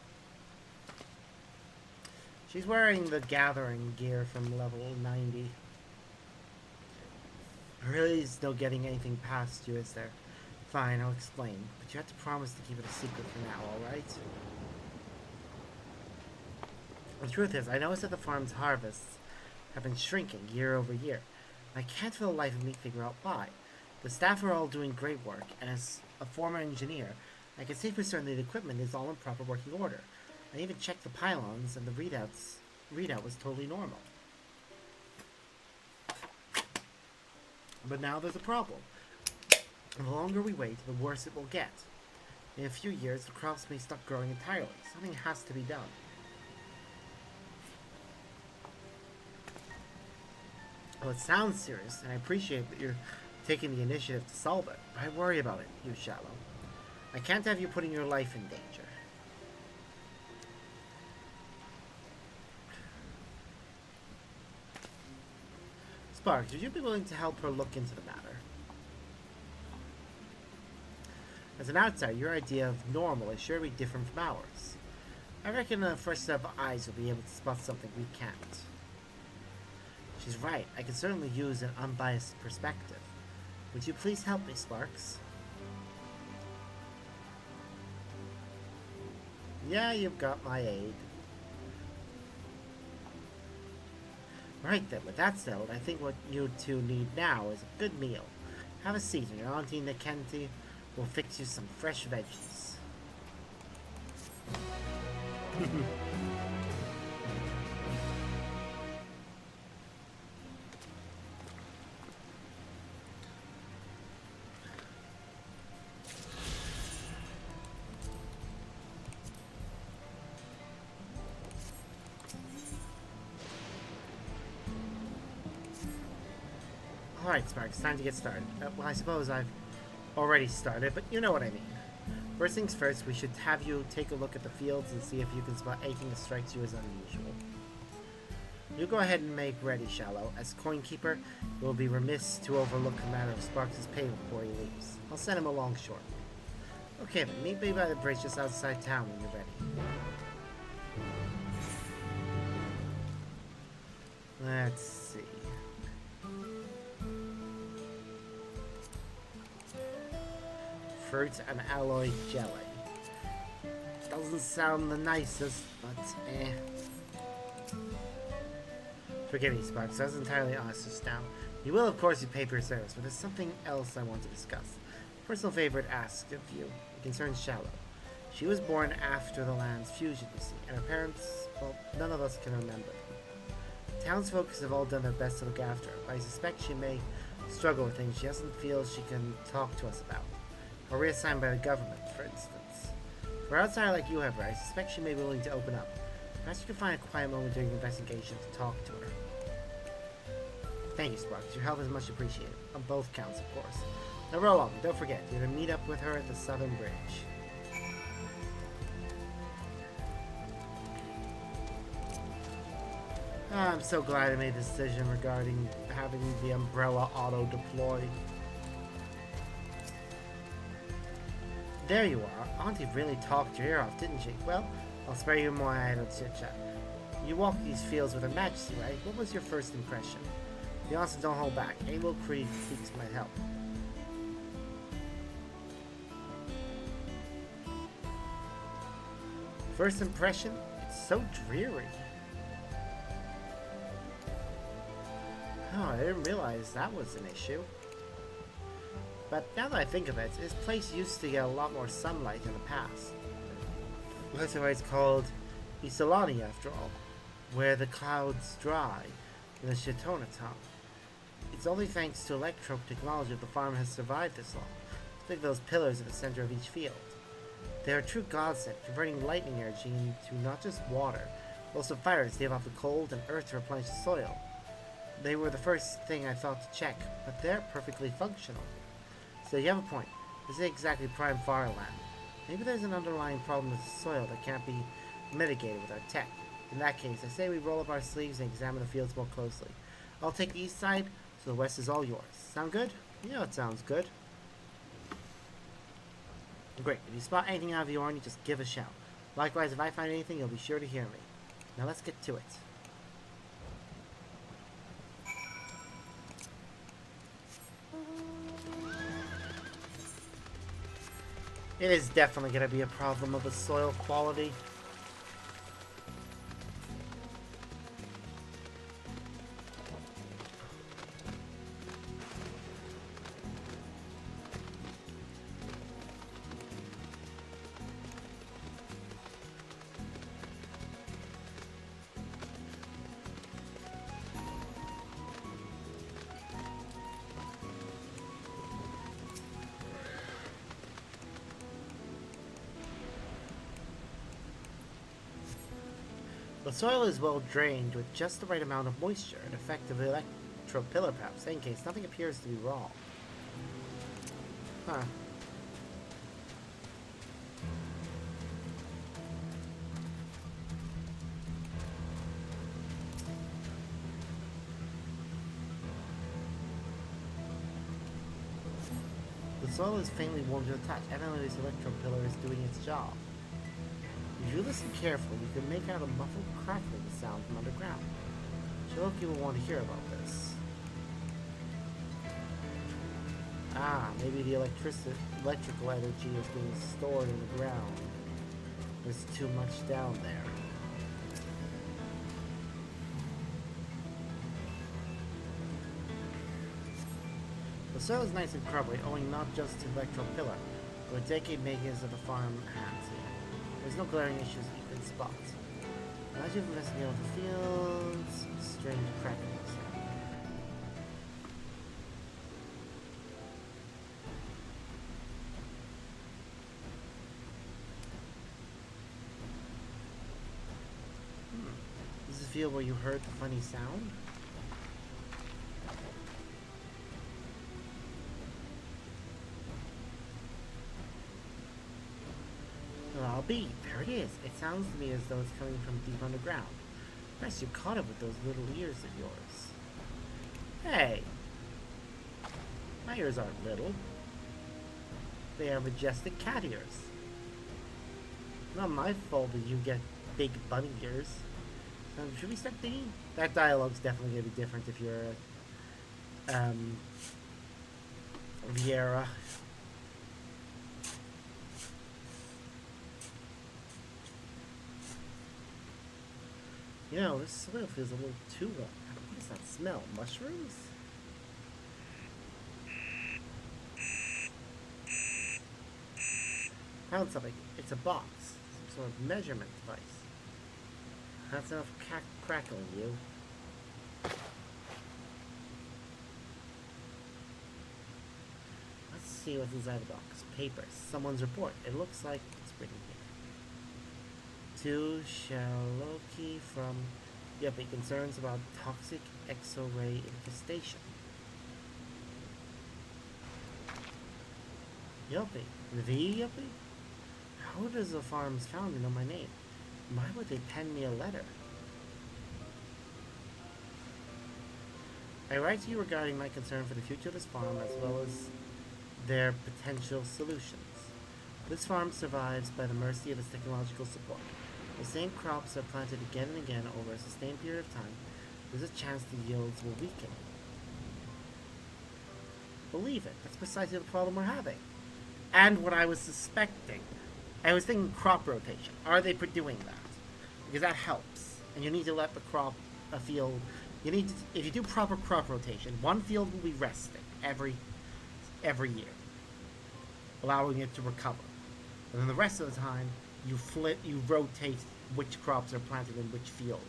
She's wearing the gathering gear from level 90. Really is no getting anything past you, is there? Fine, I'll explain. But you have to promise to keep it a secret for now, alright? The truth is, I noticed that the farm's harvests have been shrinking year over year. I can't for the life of me figure out why. The staff are all doing great work, and as a former engineer, I can say for certain that the equipment is all in proper working order. I even checked the pylons, and the readout was totally normal. But now there's a problem. The longer we wait, the worse it will get. In a few years, the crops may stop growing entirely. Something has to be done. Well, it sounds serious, and I appreciate that you're taking the initiative to solve it, but I worry about it, you Shallow. I can't have you putting your life in danger. Sparks, would you be willing to help her look into the matter? As an outsider, your idea of normal is surely different from ours. I reckon the first set of eyes will be able to spot something we can't. She's right. I can certainly use an unbiased perspective. Would you please help me, Sparks? Yeah, you've got my aid. Right then, with that settled, I think what you two need now is a good meal. Have a seat, and your Auntie Nakenti will fix you some fresh veggies. Alright, Sparks, time to get started. Well, I suppose I've already started, but you know what I mean. First things first, we should have you take a look at the fields and see if you can spot anything that strikes you as unusual. You go ahead and make ready, Shallow. As Coinkeeper, it will be remiss to overlook the matter of Sparks' payment before he leaves. I'll send him along shortly. Okay, then, meet me by the bridge just outside town when you're ready. Let's see. Fruit and alloy jelly. Doesn't sound the nicest, but eh. Forgive me, Sparks, I was entirely honest just now. You will, of course, be paid for your service, but there's something else I want to discuss. Personal favor asked of you. It concerns Shallow. She was born after the land's fusion, you see, and her parents, well, none of us can remember them. Townsfolk have all done their best to look after her, but I suspect she may struggle with things she doesn't feel she can talk to us about, or reassigned by the government, for instance. For an outsider like you, however, I suspect she may be willing to open up. Perhaps you can find a quiet moment during the investigation to talk to her. Thank you, Sparks. Your help is much appreciated. On both counts, of course. Now roll on. Don't forget, you're to meet up with her at the Southern Bridge. I'm so glad I made the decision regarding having the umbrella auto-deploy. There you are. Auntie really talked your ear off, didn't she? Well, I'll spare you more idle chit-chat. You walked these fields with Her Majesty, right? What was your first impression? Be honest and don't hold back. Any little critiques might help. First impression? It's so dreary. Oh, I didn't realize that was an issue. But now that I think of it, this place used to get a lot more sunlight in the past. That's why it's called Isolani, after all, where the clouds dry in the Shitona town. It's only thanks to electro technology that the farm has survived this long. Think of those pillars at the center of each field. They are a true godsend, converting lightning energy into not just water, but also fire to stave off the cold and earth to replenish the soil. They were the first thing I thought to check, but they're perfectly functional. So you have a point. This is exactly prime farmland. Maybe there's an underlying problem with the soil that can't be mitigated with our tech. In that case, I say we roll up our sleeves and examine the fields more closely. I'll take the east side, so the west is all yours. Sound good? Yeah, it sounds good. Great. If you spot anything out of the ordinary, just give a shout. Likewise, if I find anything, you'll be sure to hear me. Now let's get to it. It is definitely going to be a problem of the soil quality. The soil is well drained with just the right amount of moisture, an effective electro-pillar perhaps, in case nothing appears to be wrong. Huh. The soil is faintly warm to the touch. Evidently this electro-pillar is doing its job. If you listen carefully, you can make out a muffled crackling sound from underground. Cherokee will want to hear about this. Ah, maybe the electrical energy is being stored in the ground. There's too much down there. The soil is nice and crumbly, owing not just to the electro-pillar, but a decade makings of the farm hands here. There's no glaring issues that you can spot. As you've investigated the fields, strange cracking sound. This is the field where you heard the funny sound? Yopi, there it is. It sounds to me as though it's coming from deep underground. Nice you caught it with those little ears of yours. Hey! My ears aren't little. They are majestic cat ears. Not my fault that you get big bunny ears. Should we start thinking? That dialogue's definitely going to be different if you're Vieira. You know, this soil feels a little too warm. What does that smell? Mushrooms? Found something. It's a box. Some sort of measurement device. That's enough crackling, you. Let's see what's inside the box. Papers. Someone's report. It looks like it's written here. To Shaloki from Yuppie. Concerns about toxic exo-ray infestation. Yuppie. The Yuppie? How does the farm's founder know my name? Why would they pen me a letter? I write to you regarding my concern for the future of this farm as well as their potential solutions. This farm survives by the mercy of its technological support. The same crops are planted again and again over a sustained period of time. There's a chance the yields will weaken. Believe it, that's precisely the problem we're having. And what I was suspecting. I was thinking crop rotation. Are they doing that? Because that helps. And you need to let the crop, a field, you need to, if you do proper crop rotation, one field will be resting every year, allowing it to recover. And then the rest of the time, you rotate which crops are planted in which field.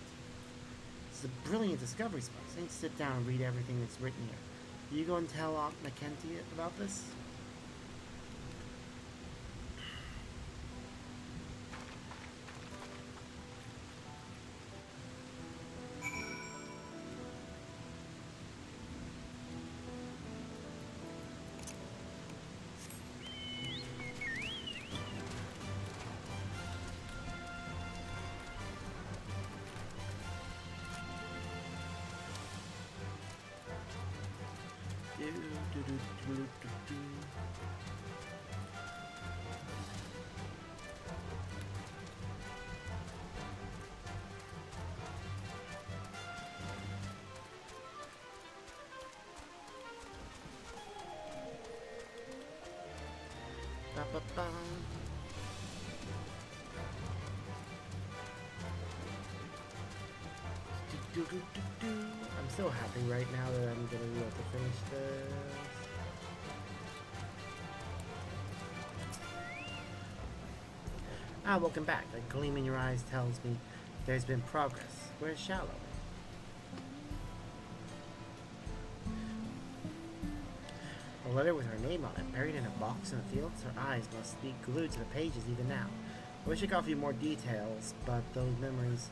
It's a brilliant discovery, Spice. I need to sit down and read everything that's written here. You go and tell Aunt Mackenzie about this? I'm so happy right now that I'm gonna be able to finish this. Welcome back. A gleam in your eyes tells me there's been progress. Where's Shallow? A letter with her name on it, buried in a box in the fields. Her eyes must be glued to the pages even now. I wish I got a few more details, but those memories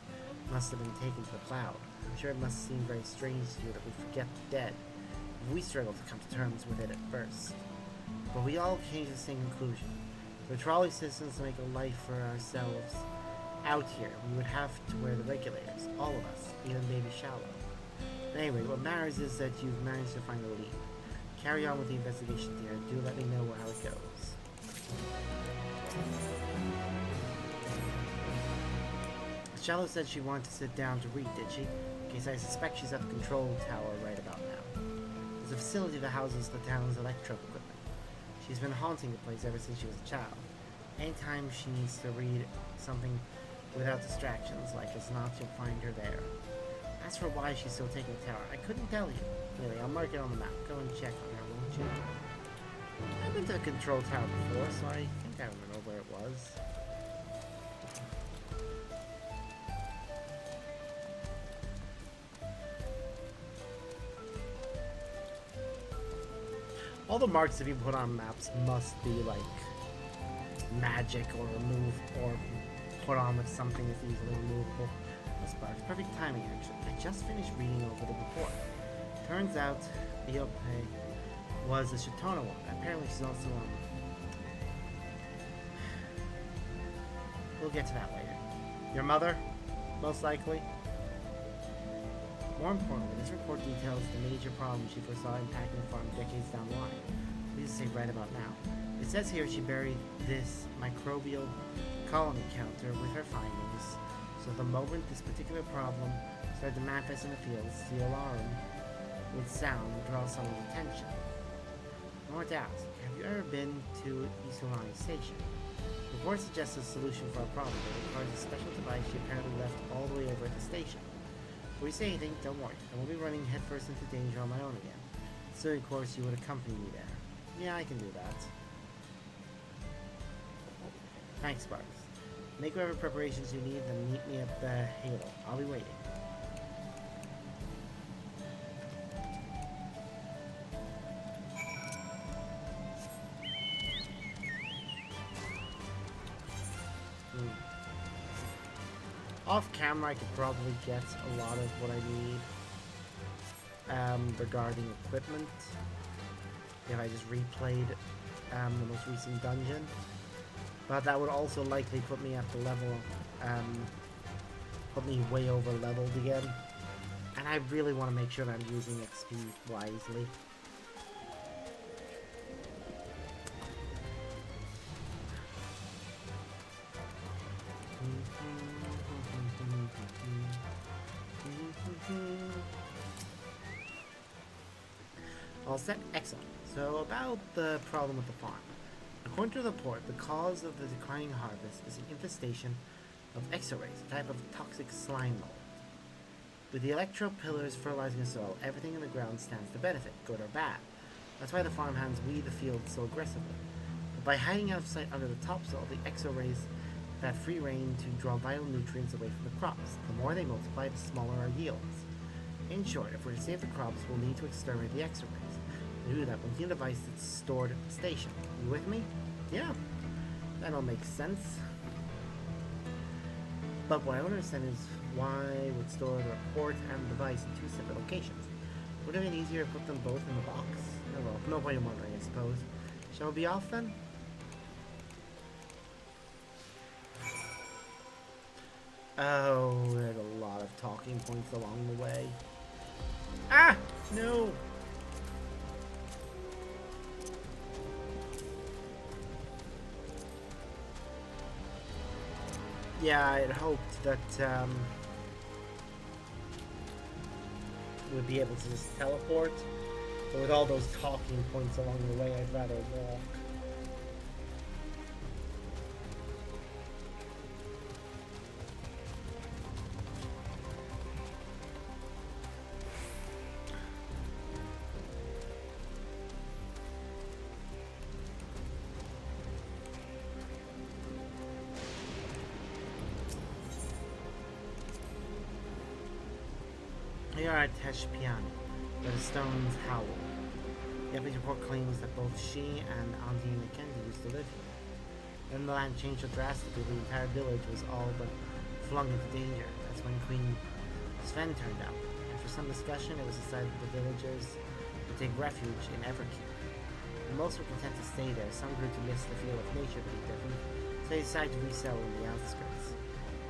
must have been taken to the cloud. I'm sure it must seem very strange to you that we forget the dead. We struggled to come to terms with it at first. But we all came to the same conclusion. For the trolley systems to make a life for ourselves out here, we would have to wear the regulators. All of us, even baby Shallow. Anyway, what matters is that you've managed to find a lead. Carry on with the investigation, dear. Do let me know how it goes. Shallow said she wanted to sit down to read, did she? In case I suspect she's at the control tower right about now. There's a facility that houses the town's electro equipment. She's been haunting the place ever since she was a child. Anytime she needs to read something without distractions like as not, you'll find her there. As for why she's still taking the tower, I couldn't tell you. Really, I'll mark it on the map. Go and check on her, won't you? I've been to the control tower before, so I think I remember where it was. All the marks that you put on maps must be like magic or removed or put on with something that's easily removable. This sparks perfect timing actually. I just finished reading over the report. Turns out Iope was a Shatona woman. Apparently she's also We'll get to that later. Your mother? Most likely. More importantly, this report details the major problems she foresaw impacting the farm decades down the line. Please say right about now. It says here she buried this microbial colony counter with her findings, so the moment this particular problem started to manifest in the fields, the alarm would sound and draw someone's attention. I want to ask, have you ever been to Isurani Station? The report suggests a solution for our problem that requires a special device she apparently left all the way over at the station. Before you say anything, don't worry. I won't be running headfirst into danger on my own again. So, of course, you would accompany me there. Yeah, I can do that. Thanks, Sparks. Make whatever preparations you need, then meet me at the Halo. I'll be waiting. Off camera, I could probably get a lot of what I need regarding equipment if I just replayed the most recent dungeon. But that would also likely put me at the level, put me way over leveled again. And I really want to make sure that I'm using XP wisely. All set, excellent. So about the problem with the farm. According to the report, the cause of the declining harvest is an infestation of exorays, a type of toxic slime mold. With the electro pillars fertilizing the soil, everything in the ground stands to benefit, good or bad. That's why the farmhands weed the fields so aggressively. But by hiding out of sight under the topsoil, the exorays have had free reign to draw vital nutrients away from the crops. The more they multiply, the smaller our yields. In short, if we're to save the crops, we'll need to exterminate the exorays. To do that, we'll need a device that's stored at the station. You with me? Yeah, that all makes sense. But what I don't understand is why would store the report and the device in two separate locations? Would it have been easier to put them both in the box? Oh well, no point in wondering, I suppose. Shall we be off then? Oh, there's a lot of talking points along the way. Ah! No! Yeah, I had hoped that we'd be able to just teleport, but with all those talking points along the way, I'd rather walk. Here are at Tesh Piano, where the stones howl. The epic report claims that both she and Auntie Mackenzie used to live here. Then the land changed so drastically, the entire village was all but flung into danger. That's when Queen Sven turned up. After some discussion, it was decided that the villagers would take refuge in Everkeep. And most were content to stay there. Some grew to miss the feel of nature being different, so they decided to resettle in the outskirts.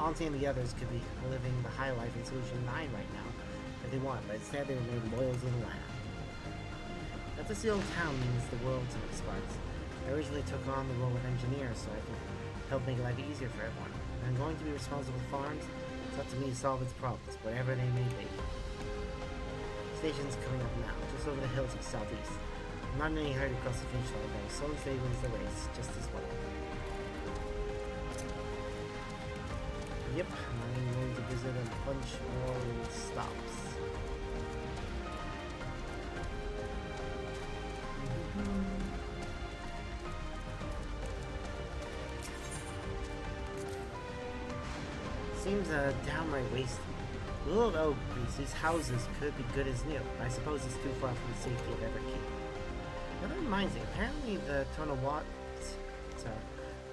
Auntie and the others could be living the high life in Solution 9 right now, if they want, but instead they remain loyal to the land. That this old town means the world to me, Sparks. I originally took on the role of engineer so I could help make life easier for everyone. If I'm going to be responsible for farms, it's up to me to solve its problems, whatever they may be. Station's coming up now, just over the hills to the southeast. I'm not in any hurry to cross the finish line, though. Solon State wins the race just as well. Yep, I'm going to visit a bunch more stops. Seems a downright waste. Little though, these houses could be good as new, but I suppose it's too far from the safety of Everkeep. That reminds me, apparently the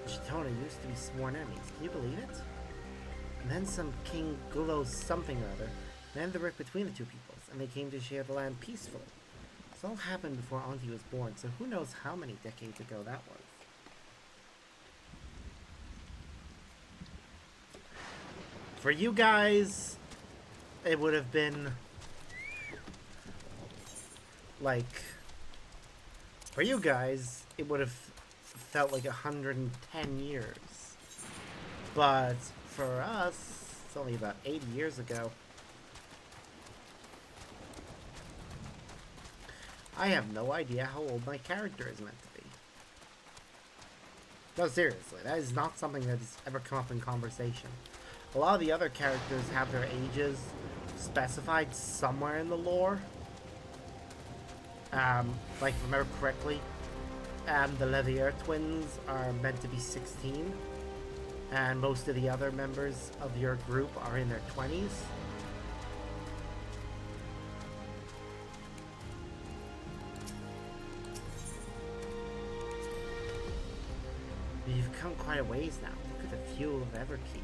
Chitona used to be sworn enemies. Can you believe it? And then some King Gulo something or other mended the rift between the two peoples, and they came to share the land peacefully. This all happened before Auntie was born, so who knows how many decades ago that was. For you guys, it would have been like, for you guys, it would have felt like 110 years. But for us, it's only about 80 years ago. I have no idea how old my character is meant to be. No, seriously, that is not something that has ever come up in conversation. A lot of the other characters have their ages specified somewhere in the lore. Like, if I remember correctly, the Levier twins are meant to be 16. And most of the other members of your group are in their 20s. You've come quite a ways now. Look at the view of Everkeep.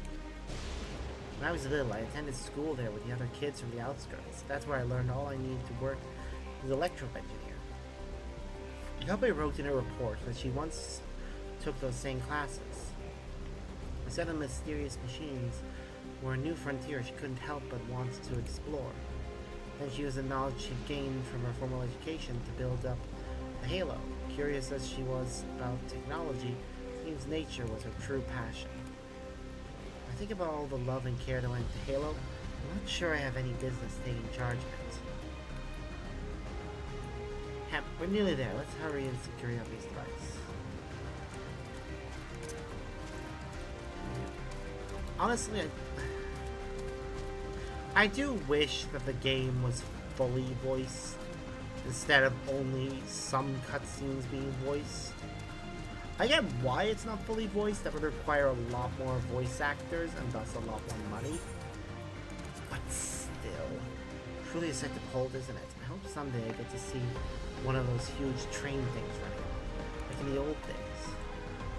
When I was little, I attended school there with the other kids from the outskirts. That's where I learned all I needed to work as an electrical engineer. The company wrote in a report that she once took those same classes. A set of mysterious machines were a new frontier she couldn't help but want to explore. Then she used the knowledge she gained from her formal education to build up the Halo. Curious as she was about technology, it seems nature was her true passion. I think about all the love and care that went into Halo. I'm not sure I have any business taking charge of it. Hemp, we're nearly there. Let's hurry and secure Yuppie's device. Honestly, I do wish that the game was fully voiced instead of only some cutscenes being voiced. I get why it's not fully voiced. That would require a lot more voice actors and thus a lot more money. But still, truly a sight to behold, isn't it? I hope someday I get to see one of those huge train things running on, like in the old days.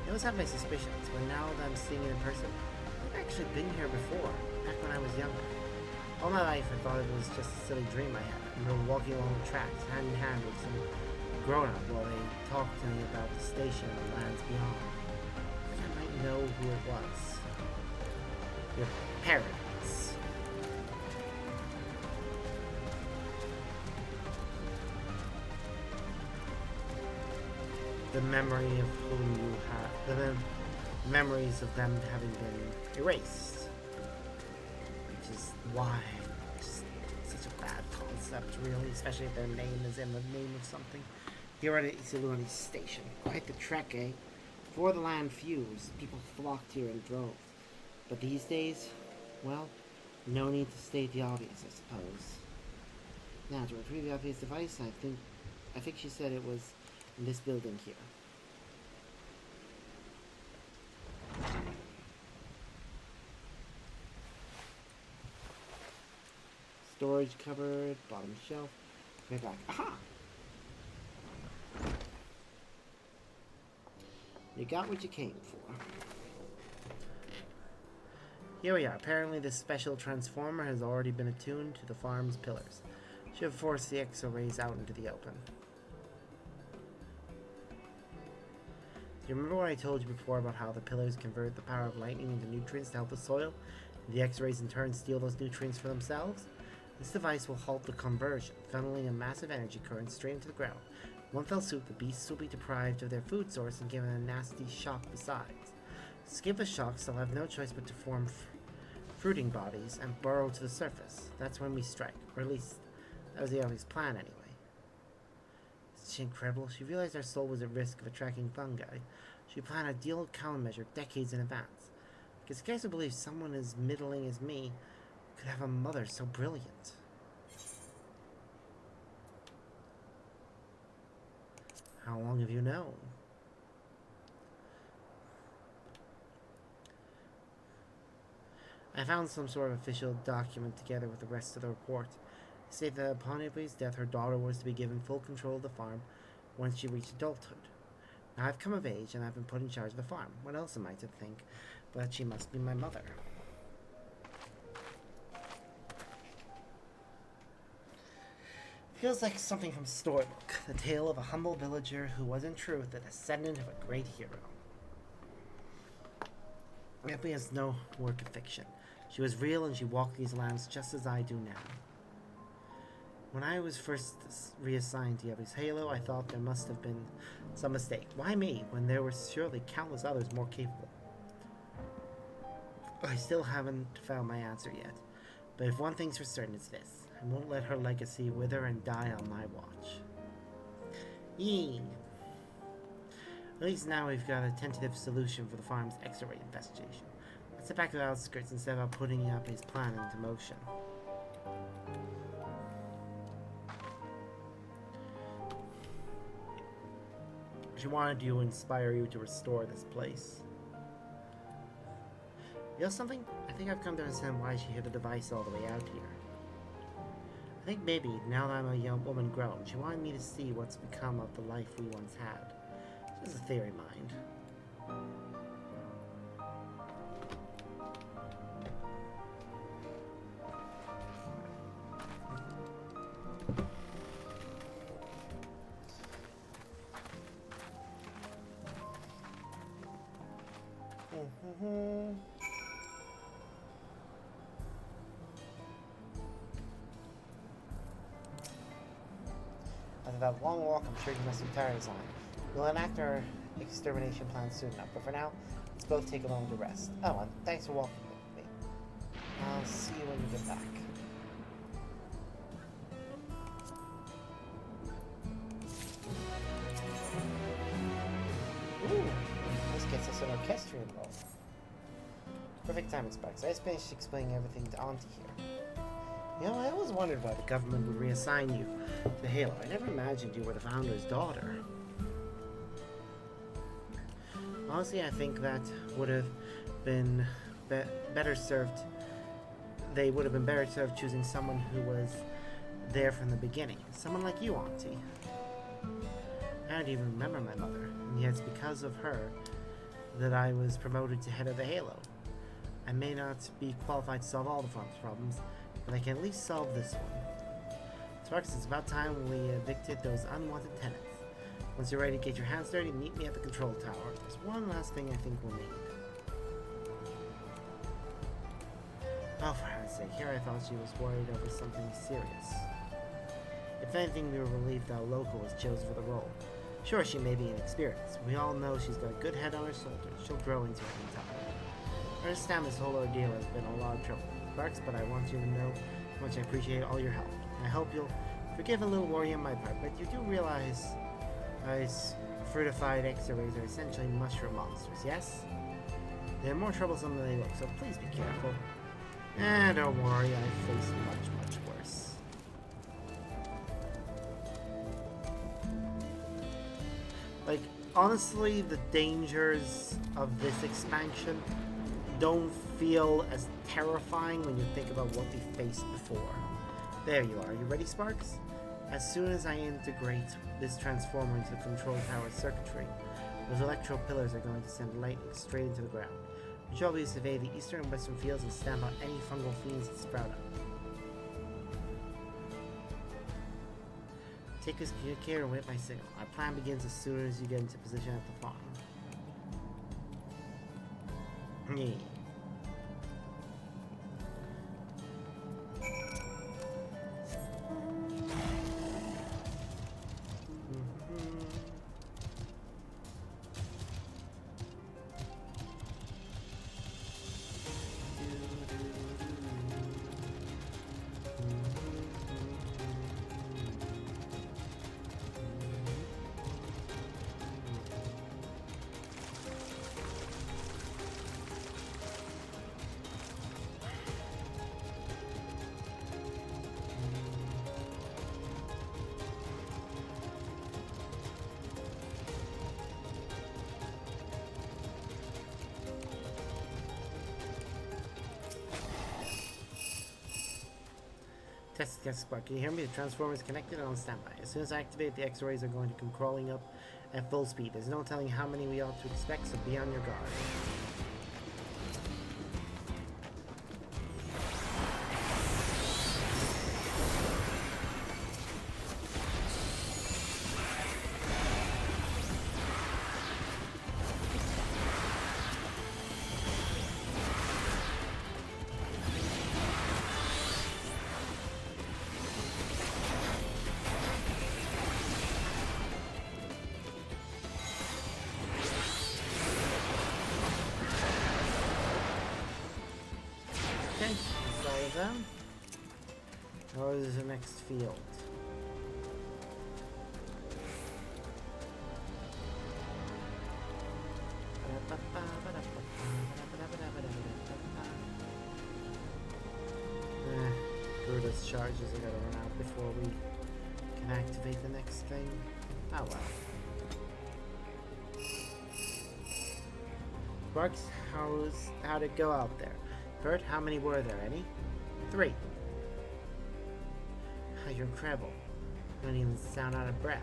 I always have my suspicions, but now that I'm seeing it in person, I've actually been here before, back when I was younger. All my life I thought it was just a silly dream I had. I remember walking along the tracks, hand in hand with some grown-up while they talked to me about the station and the lands beyond. I might know who it was. Your parents. The memory of whom you have, the memories of them having been erased. Which is why it's such a bad concept, really, especially if their name is in the name of something. Here at Isiluni Station. Quite the trek, eh? Before the land fused, people flocked here in droves. But these days, well, no need to state the obvious, I suppose. Now, to retrieve the obvious device, I think she said it was in this building here. Storage cupboard, bottom shelf. Way back. Aha! You got what you came for. Here we are. Apparently this special transformer has already been attuned to the farm's pillars. Should have forced the exo-rays out into the open. Do you remember what I told you before about how the pillars convert the power of lightning into nutrients to help the soil? And the X-rays in turn steal those nutrients for themselves? This device will halt the conversion, funneling a massive energy current straight into the ground. One fell swoop, the beasts will be deprived of their food source and given a nasty shock besides. To skip the shocks, they'll have no choice but to form fruiting bodies and burrow to the surface. That's when we strike, or at least that was the obvious plan anyway. Isn't she incredible? She realized our soul was at risk of attracting fungi. She planned a deal countermeasure decades in advance. I can scarcely believe someone as middling as me could have a mother so brilliant. How long have you known? I found some sort of official document together with the rest of the report. It stated that upon Ibri's death, her daughter was to be given full control of the farm once she reached adulthood. Now I've come of age and I've been put in charge of the farm. What else am I to think? But she must be my mother. Feels like something from Storybook, the tale of a humble villager who was in truth a descendant of a great hero. Ripley has no work of fiction. She was real and she walked these lands just as I do now. When I was first reassigned to Yevi's Halo, I thought there must have been some mistake. Why me, when there were surely countless others more capable? I still haven't found my answer yet. But if one thing's for certain, it's this. I won't let her legacy wither and die on my watch. Yee. At least now we've got a tentative solution for the farm's X-ray investigation. Let's head back to the outskirts instead of putting up his plan into motion. She wanted to inspire you to restore this place. You know something? I think I've come to understand why she hid a device all the way out here. I think maybe, now that I'm a young woman grown, she wanted me to see what's become of the life we once had. It's just a theory, mind. After that long walk, I'm sure you must be tired as I am. We'll enact our extermination plan soon enough, but for now, let's both take a moment to rest. Oh, and thanks for walking with me. I'll see you when you get back. Ooh, this gets us an orchestrion role. Perfect timing, Sparks. I just finished explaining everything to Auntie here. You know, I always wondered why the government would reassign you to Halo. I never imagined you were the founder's daughter. Honestly, I think that would have been better served. They would have been better served choosing someone who was there from the beginning. Someone like you, Auntie. I don't even remember my mother, and yet it's because of her that I was promoted to head of the Halo. I may not be qualified to solve all the farm's problems, but I can at least solve this one. Sparks, it's about time we evicted those unwanted tenants. Once you're ready to get your hands dirty, meet me at the control tower. There's one last thing I think we'll need. Oh, for heaven's sake, here I thought she was worried over something serious. If anything, we were relieved that a local was chosen for the role. Sure, she may be inexperienced. We all know she's got a good head on her shoulders. She'll grow into it in time. I understand this whole ordeal has been a lot of trouble, Sparks, but I want you to know how much I appreciate all your help. I hope you'll forgive a little worry on my part, but you do realize these fruitified X-rays are essentially mushroom monsters, yes? They're more troublesome than they look, so please be careful. Don't worry, I've faced much worse. Like, honestly, the dangers of this expansion don't feel as terrifying when you think about what we faced before. There you are. You ready, Sparks? As soon as I integrate this transformer into the control tower circuitry, those electro pillars are going to send lightning straight into the ground. Your job is to survey the eastern and western fields and stamp out any fungal fiends that sprout up. Take this care and wait my signal. Our plan begins as soon as you get into position at the farm. Yeah. Test Spark. Can you hear me? The transformer is connected and on standby. As soon as I activate, the X-rays are going to come crawling up at full speed. There's no telling how many we ought to expect, so be on your guard. them? Or is the next field? Brutus charges are gonna run out before we can activate the next thing. Oh well. Sparks, how'd it go out there? Bert, how many were there? Any? 3. You're incredible. You don't even sound out of breath.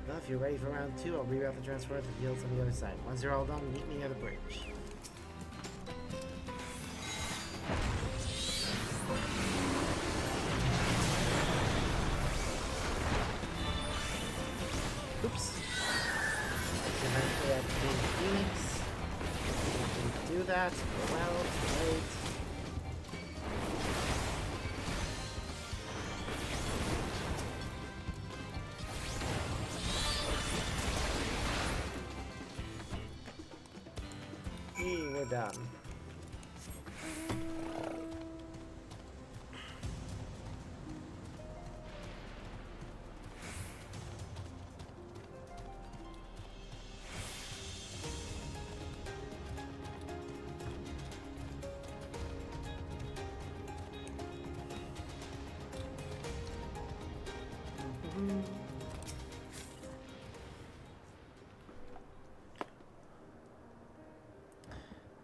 Well, if you're ready for round 2, I'll reroute the transfer to the fields on the other side. Once you're all done, meet me near the bridge. Oops. Eventually I became Phoenix. Didn't do that. Well, wait. We're done.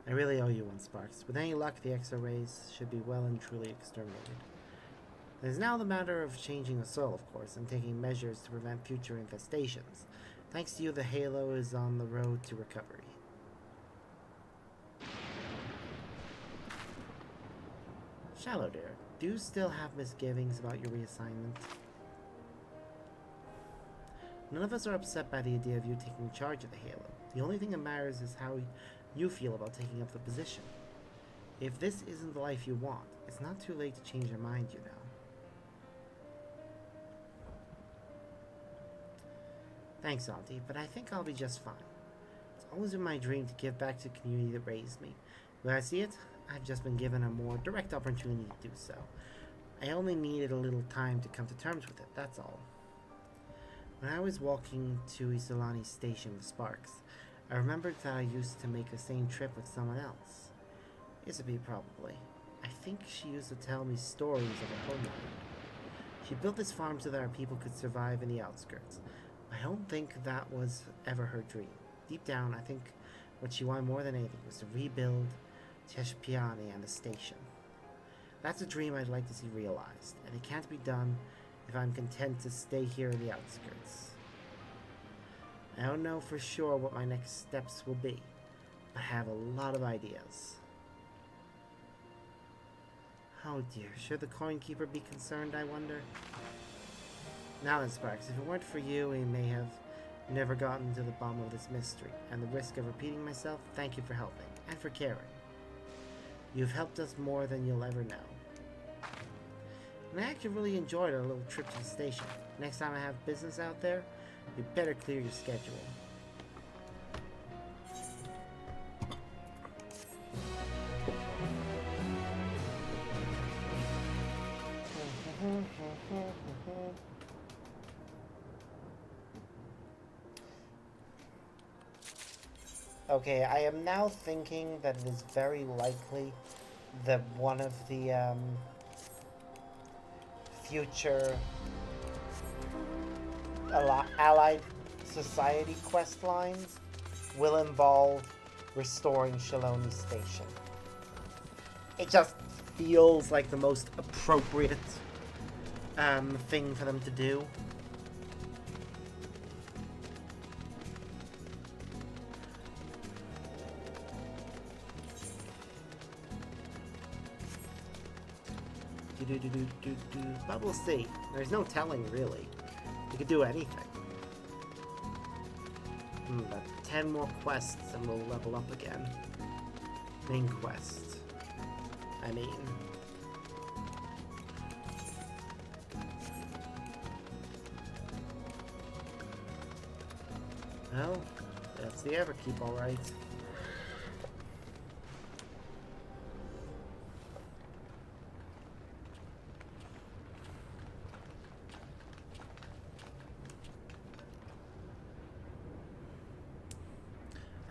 I really owe you one, Sparks. With any luck, the Exo rays should be well and truly exterminated. It is now the matter of changing the soil, of course, and taking measures to prevent future infestations. Thanks to you, the Halo is on the road to recovery. Shallow, dear, do you still have misgivings about your reassignment? None of us are upset by the idea of you taking charge of the Halo. The only thing that matters is how you feel about taking up the position. If this isn't the life you want, it's not too late to change your mind, you know. Thanks, Auntie, but I think I'll be just fine. It's always been my dream to give back to the community that raised me. When I see it, I've just been given a more direct opportunity to do so. I only needed a little time to come to terms with it, that's all. When I was walking to Isolani's station with Sparks, I remembered that I used to make the same trip with someone else. Isabelle, probably. I think she used to tell me stories of her homeland. She built this farm so that our people could survive in the outskirts. I don't think that was ever her dream. Deep down, I think what she wanted more than anything was to rebuild Teshpiani and the station. That's a dream I'd like to see realized, and it can't be done if I'm content to stay here in the outskirts. I don't know for sure what my next steps will be, but I have a lot of ideas. Oh dear, should the coin keeper be concerned, I wonder? Now then, Sparks, if it weren't for you, we may have never gotten to the bottom of this mystery, and the risk of repeating myself, thank you for helping, and for caring. You've helped us more than you'll ever know. And I actually really enjoyed our little trip to the station. Next time I have business out there, you better clear your schedule. Okay, I am now thinking that it is very likely that one of the future Allied Society quest lines will involve restoring Shaloni Station. It just feels like the most appropriate thing for them to do. But we'll see. There's no telling, really. You could do anything. But 10 more quests and we'll level up again. Main quest. I mean... Well, that's the Everkeep, alright.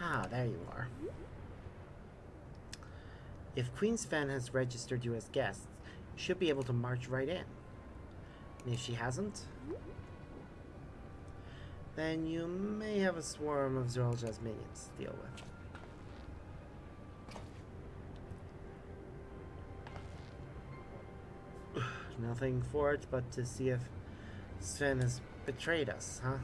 Ah, there you are. If Queen Sven has registered you as guests, you should be able to march right in. And if she hasn't, then you may have a swarm of Zeralja's minions to deal with. Nothing for it but to see if Sven has betrayed us, huh?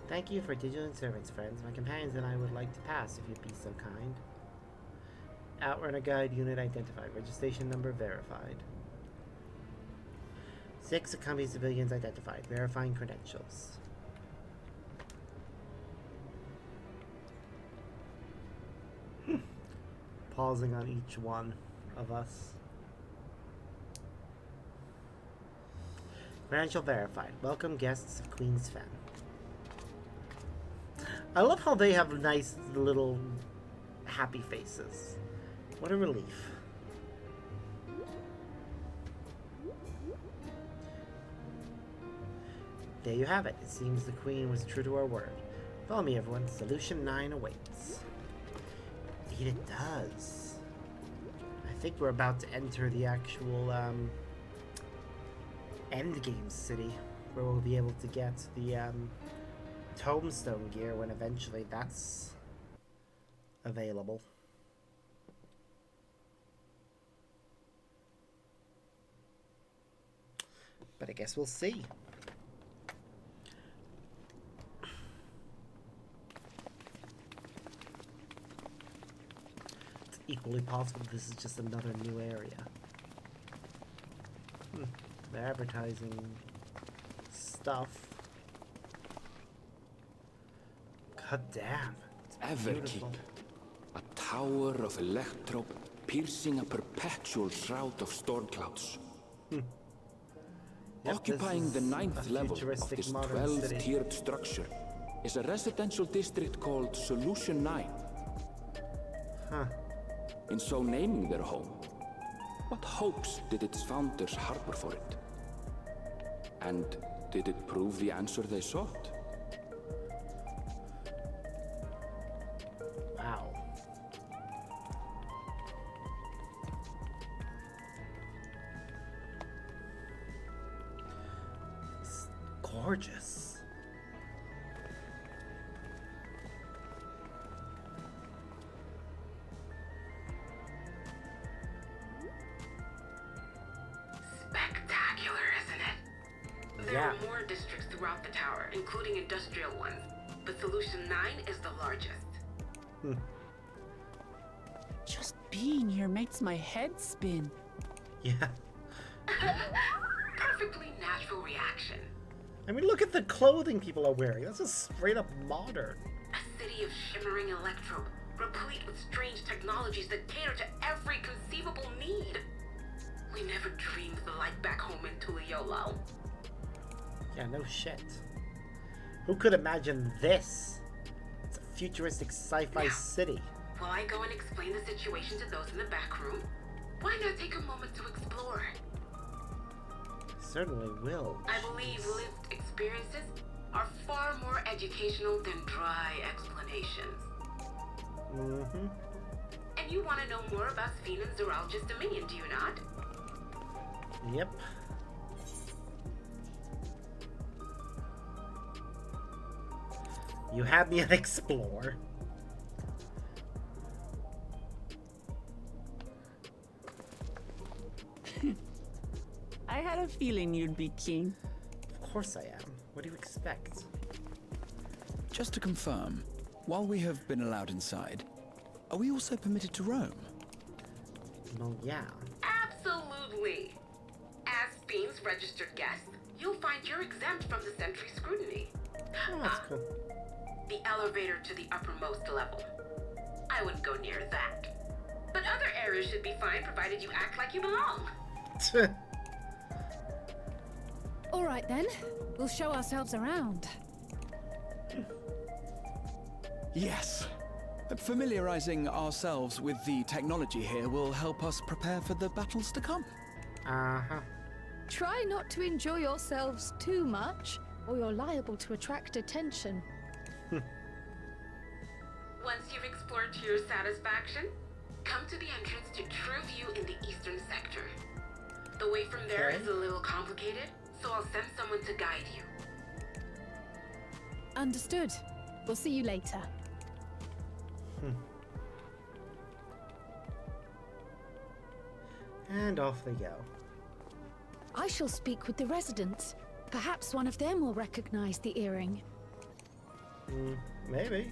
Thank you for digital servants, friends. My companions and I would like to pass, if you'd be so kind. Outrunner guide unit identified. Registration number verified. 6 accompanying civilians identified. Verifying credentials. Pausing on each one of us. Credential verified. Welcome guests of Queen Sven. I love how they have nice little happy faces. What a relief. There you have it. It seems the Queen was true to her word. Follow me, everyone. Solution 9 awaits. Indeed it does. I think we're about to enter the actual endgame city, where we'll be able to get the tombstone gear when eventually that's available. But I guess we'll see. It's equally possible this is just another new area. They're advertising stuff. God damn. It's beautiful. Everkeep. A tower of electrope piercing a perpetual shroud of storm clouds. Yep, Occupying the 9th level of this 12-tiered structure is a residential district called Solution 9. Huh. In so naming their home, what hopes did its founders harbor for it? And did it prove the answer they sought? Wow. It's gorgeous. Spectacular, isn't it? There Yeah. are more districts throughout the tower, including industrial ones, but Solution 9 is the largest. Just being here makes my head spin. Yeah. Perfectly natural reaction. I mean, look at the clothing people are wearing. That's just straight up modern. A city of shimmering electrope, replete with strange technologies that cater to every conceivable need. We never dreamed of the life back home in Tuliolo. Yeah, no shit. Who could imagine this? It's a futuristic sci-fi city. While I go and explain the situation to those in the back room, why not take a moment to explore? Certainly will. I believe lived experiences are far more educational than dry explanations. Mm-hmm. And you want to know more about Sven and Zeralja's dominion, do you not? Yep. You had me at explore. I had a feeling you'd be keen. Of course I am. What do you expect? Just to confirm, while we have been allowed inside, are we also permitted to roam? Well, yeah. Absolutely. As Sven's registered guest, you'll find you're exempt from the sentry scrutiny. Oh, that's cool. The elevator to the uppermost level. I wouldn't go near that. But other areas should be fine provided you act like you belong. All right then, we'll show ourselves around. Yes. Familiarizing ourselves with the technology here will help us prepare for the battles to come. Uh-huh. Try not to enjoy yourselves too much, or you're liable to attract attention. Once you've explored to your satisfaction, come to the entrance to True View in the eastern sector. The way from there Okay. is a little complicated, so I'll send someone to guide you. Understood. We'll see you later. And off they go. I shall speak with the residents. Perhaps one of them will recognize the earring. Maybe.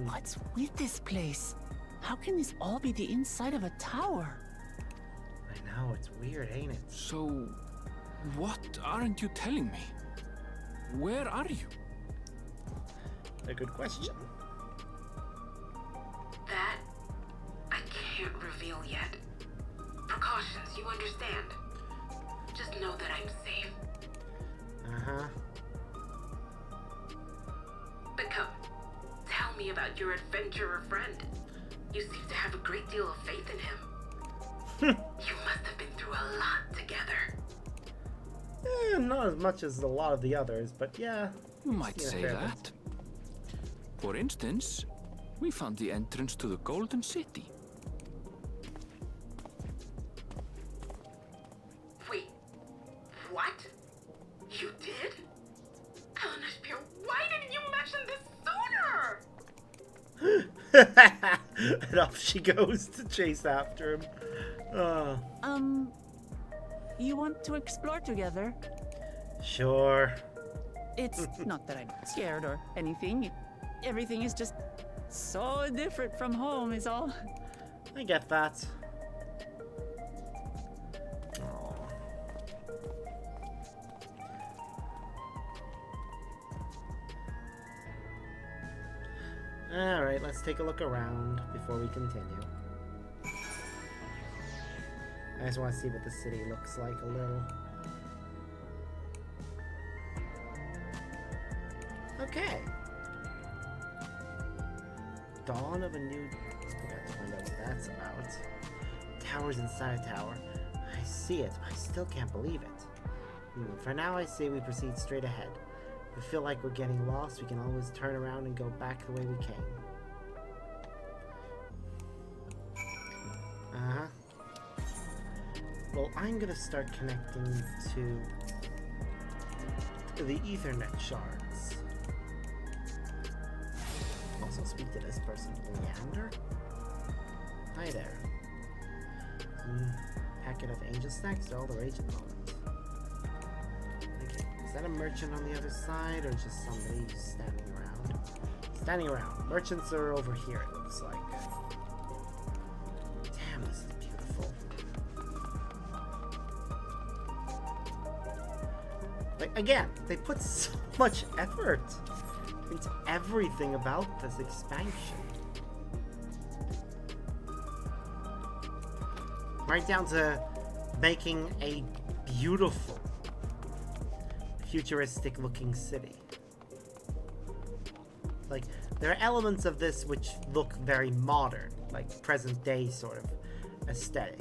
What's with this place? How can this all be the inside of a tower? I know, it's weird, ain't it? So, what aren't you telling me? Where are you? A good question. That I can't reveal yet. Precautions, you understand. Just know that I'm safe. Uh-huh. But come, tell me about your adventurer friend. You seem to have a great deal of faith in him. You must have been through a lot together. Not as much as a lot of the others, but yeah. You might seen a say fair that. For instance, we found the entrance to the Golden City. Wait, what? You did? Eleanor, why didn't you mention this sooner? And off she goes to chase after him. You want to explore together? Sure. It's not that I'm scared or anything. Everything is just so different from home is all. I get that. Aw. Alright, let's take a look around before we continue. I just want to see what the city looks like a little. Okay. Dawn of a new... I got to find out what that's about. Towers inside a tower. I see it, but I still can't believe it. For now, I say we proceed straight ahead. If we feel like we're getting lost, we can always turn around and go back the way we came. Uh-huh. Well, I'm gonna start connecting to the Ethernet shards. Also speak to this person, Leander. Hi there. Packet of angel snacks are all the rage at the moment. Okay, is that a merchant on the other side or just somebody who's standing around? Standing around. Merchants are over here, it looks like. Damn, this is beautiful. Like, again, they put so much effort into everything about this expansion. Right down to making a beautiful, futuristic looking city. Like, there are elements of this which look very modern, like present day sort of aesthetic.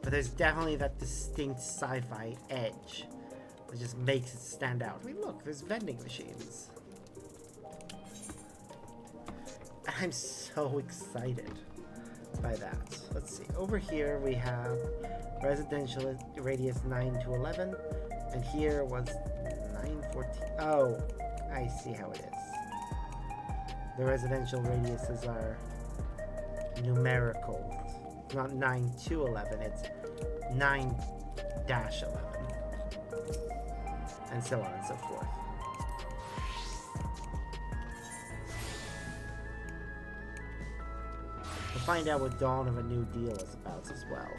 But there's definitely that distinct sci-fi edge that just makes it stand out. I mean, look, there's vending machines. I'm so excited by that. Let's see. Over here we have residential radius 9 to 11, and here was 914. Oh, I see how it is. The residential radiuses are numerical. It's not 9 to 11, it's 9-11. And so on and so forth. We'll find out what Dawn of a New Deal is about as well.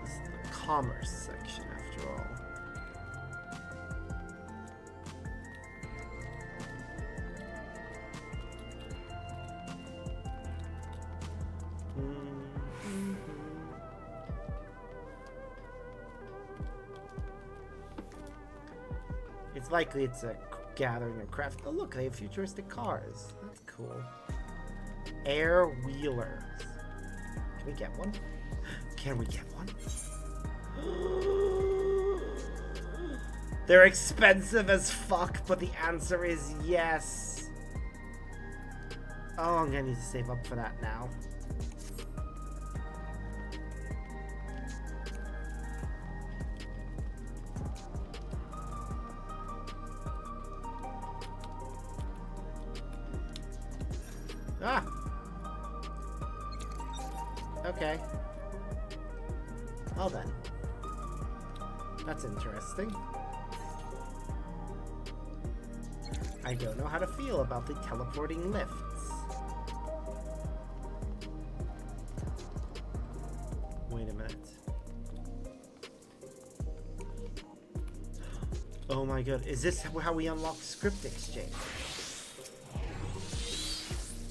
This is the commerce section after all. It's likely it's a gathering of craft. Oh look, they have futuristic cars. That's cool. Air wheelers. Can we get one? Can we get one? They're expensive as fuck, but the answer is yes. Oh, I'm gonna need to save up for that now. Ah! Okay. Well then. That's interesting. I don't know how to feel about the teleporting lifts. Wait a minute. Oh my god, is this how we unlock script exchange?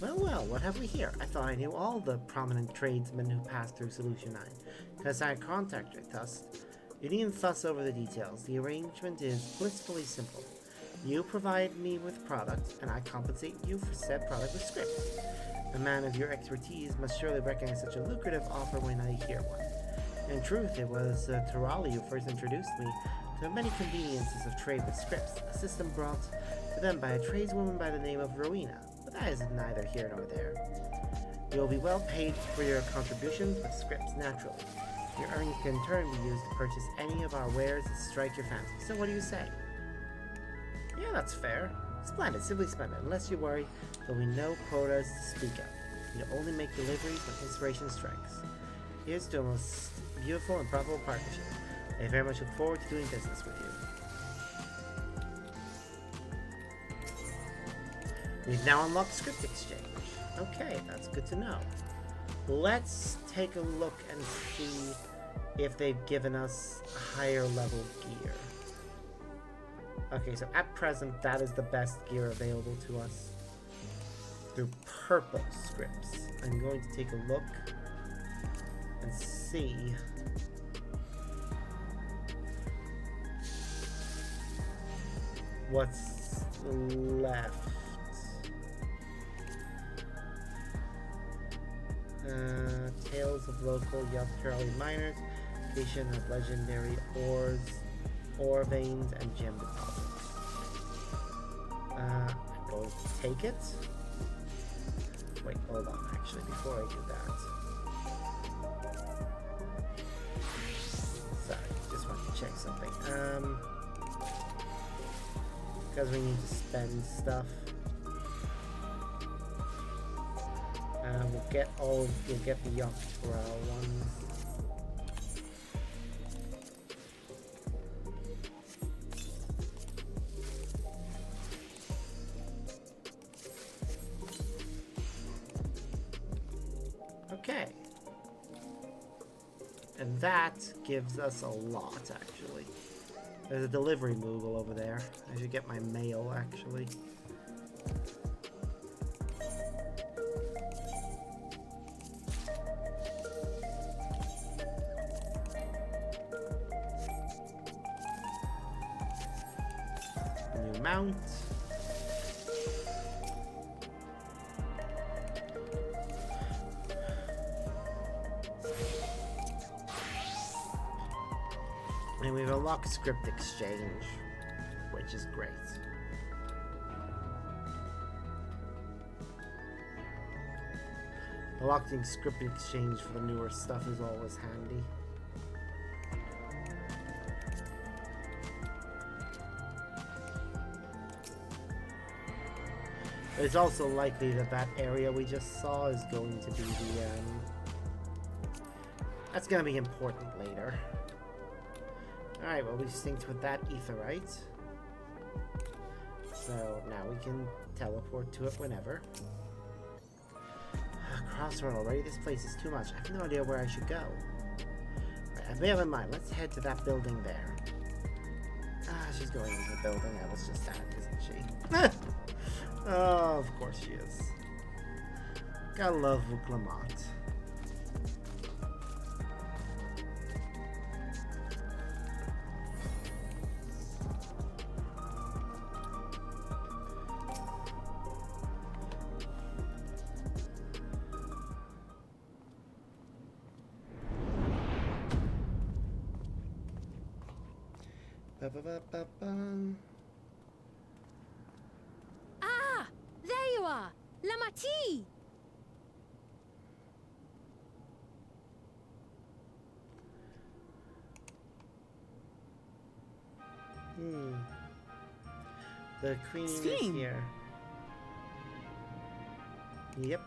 Well, what have we here? I thought I knew all the prominent tradesmen who passed through Solution 9. Because I contacted Thus. You needn't fuss over the details. The arrangement is blissfully simple. You provide me with product, and I compensate you for said product with script. A man of your expertise must surely recognize such a lucrative offer when I hear one. In truth, it was Terali who first introduced me to the many conveniences of trade with scripts, a system brought to them by a tradeswoman by the name of Rowena. But that is neither here nor there. You will be well paid for your contributions with scripts, naturally. Your earnings can in turn be used to purchase any of our wares that strike your fancy. So what do you say? Yeah, that's fair. Splendid, simply splendid. Unless you worry, there'll be no quotas to speak of. You only make deliveries when inspiration strikes. Here's to a most beautiful and profitable partnership. I very much look forward to doing business with you. We've now unlocked script exchange. Okay, that's good to know. Let's take a look and see if they've given us higher level gear. Okay, so at present, that is the best gear available to us through purple scripts. I'm going to take a look and see what's left. Tales of local Dawntrail miners, creation of legendary ores, ore veins, and gem deposits. I'm going to take it. Wait, hold on, actually, before I do that. Sorry, just want to check something. Because we need to spend stuff. We'll get the Dawntrail ones. Okay. And that gives us a lot, actually. There's a delivery Moogle over there. I should get my mail, actually. New mount. And we have a lock script exchange, which is great. Unlocking script exchange for the newer stuff is always handy. But it's also likely that that area we just saw is going to be the, that's going to be important later. Alright, well, we synced with that aetherite. So now we can teleport to it whenever. Crossroad already? This place is too much. I have no idea where I should go. Right, I have in mind. Let's head to that building there. Ah, she's going into the building I was just at, isn't she? Oh, of course she is. Gotta love Glamout. Ba-ba-ba-ba-bum. Ah! There you are! Lamati! The queen is XIV. here. Yep.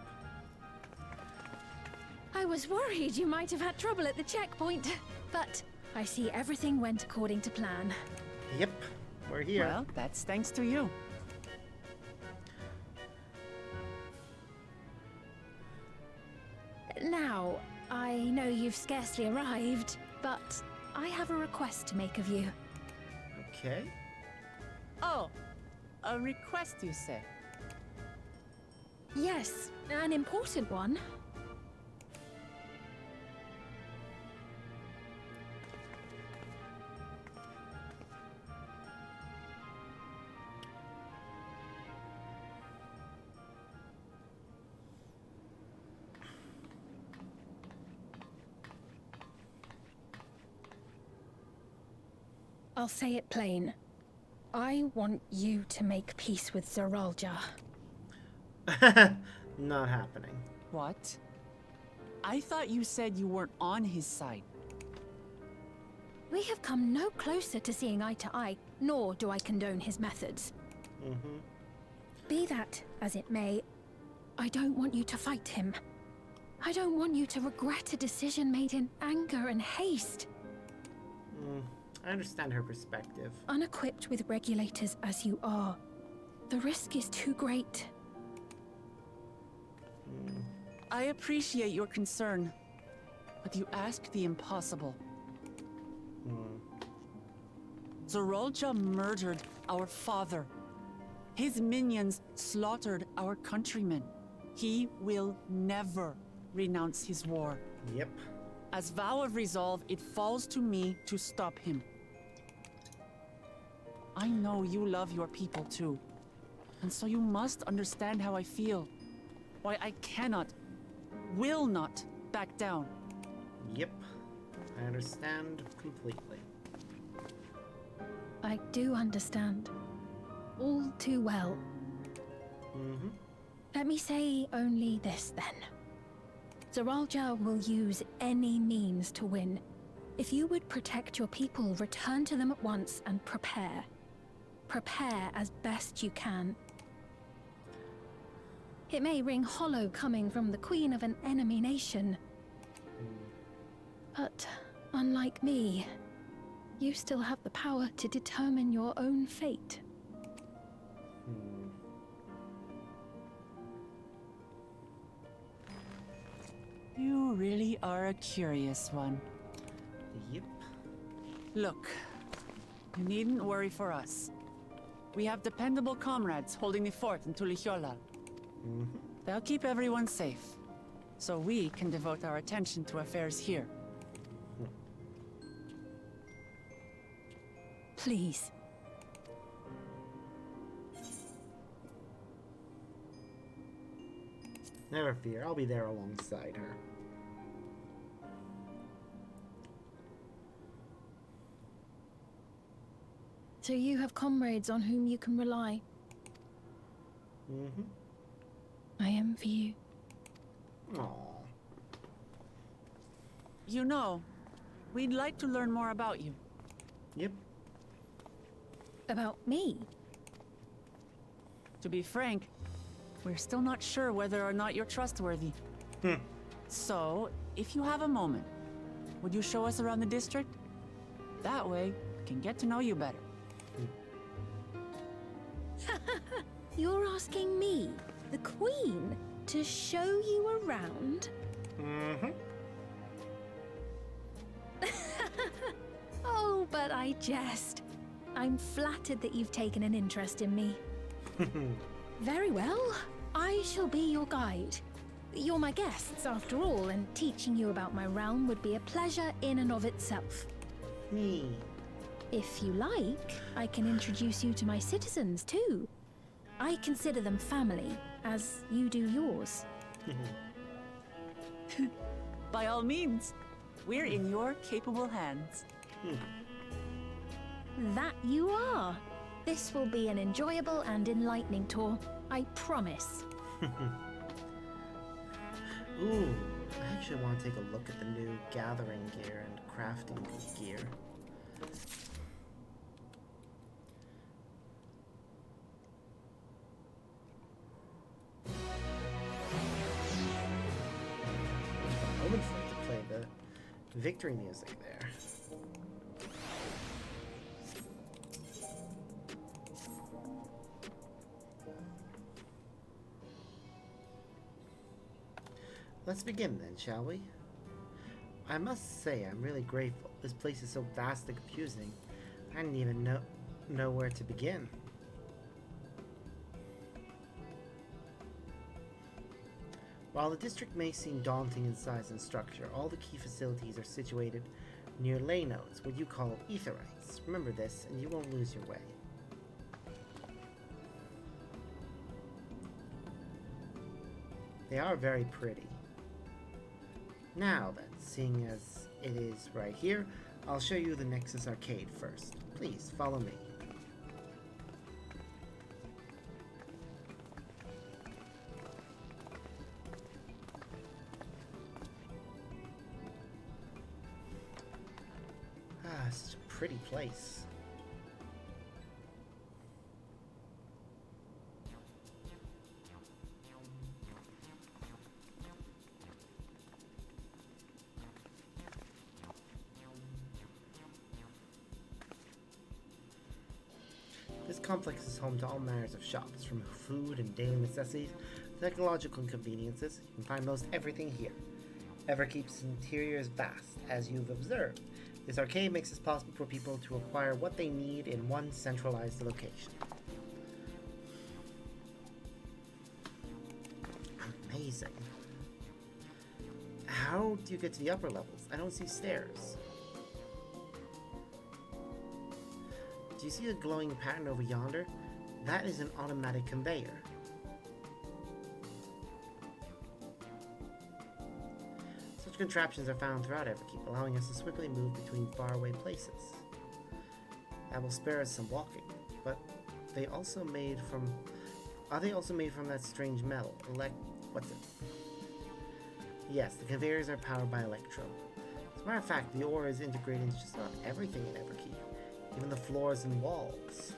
I was worried you might have had trouble at the checkpoint, but I see everything went according to plan. Yep. We're here. Well, that's thanks to you. Now, I know you've scarcely arrived, but I have a request to make of you. Okay. Oh, a request, you say? Yes, an important one. I'll say it plain. I want you to make peace with Zeralja. Not happening. What? I thought you said you weren't on his side. We have come no closer to seeing eye to eye, nor do I condone his methods. Be that as it may, I don't want you to fight him. I don't want you to regret a decision made in anger and haste. I understand her perspective. Unequipped with regulators as you are, the risk is too great. I appreciate your concern, but you ask the impossible. Zeralja murdered our father. His minions slaughtered our countrymen. He will never renounce his war. Yep. As vow of resolve, it falls to me to stop him. I know you love your people too, and so you must understand how I feel. Why I cannot, will not back down. Yep. I understand completely. I do understand. All too well. Let me say only this then. Zeralja will use any means to win. If you would protect your people, return to them at once and prepare. Prepare as best you can. It may ring hollow coming from the queen of an enemy nation. But unlike me, you still have the power to determine your own fate. You really are a curious one. Yep. Look, you needn't worry for us. We have dependable comrades holding the fort in Tulihiola. They'll keep everyone safe, so we can devote our attention to affairs here. Please. Never fear, I'll be there alongside her. So you have comrades on whom you can rely. I envy you. Aww. You know, we'd like to learn more about you. Yep. About me? To be frank, we're still not sure whether or not you're trustworthy. So, if you have a moment, would you show us around the district? That way, we can get to know you better. You're asking me, the Queen, to show you around? Oh, but I jest. I'm flattered that you've taken an interest in me. Very well. I shall be your guide. You're my guests, after all, and teaching you about my realm would be a pleasure in and of itself. If you like, I can introduce you to my citizens, too. I consider them family, as you do yours. By all means, we're in your capable hands. That you are. This will be an enjoyable and enlightening tour. I promise. Ooh, I actually want to take a look at the new gathering gear and crafting gear. I'm hoping for it to play the victory music there. Let's begin then, shall we? I must say I'm really grateful. This place is so vast and confusing. I didn't even know where to begin. While the district may seem daunting in size and structure, all the key facilities are situated near ley nodes, what you call aetherites. Remember this, and you won't lose your way. They are very pretty. Now then, seeing as it is right here, I'll show you the Nexus Arcade first. Please, follow me. Ah, such a pretty place. This complex is home to all manners of shops, from food and daily necessities to technological conveniences. You can find most everything here. Everkeep's interior is vast, as you've observed. This arcade makes it possible for people to acquire what they need in one centralized location. Amazing. How do you get to the upper levels? I don't see stairs. Do you see a glowing pattern over yonder? That is an automatic conveyor. Such contraptions are found throughout Everkeep, allowing us to swiftly move between faraway places. That will spare us some walking, but are they also made from that strange metal? What's it? Yes, the conveyors are powered by electro. As a matter of fact, the ore is integrated into just about everything in Everkeep. Even the floors and walls.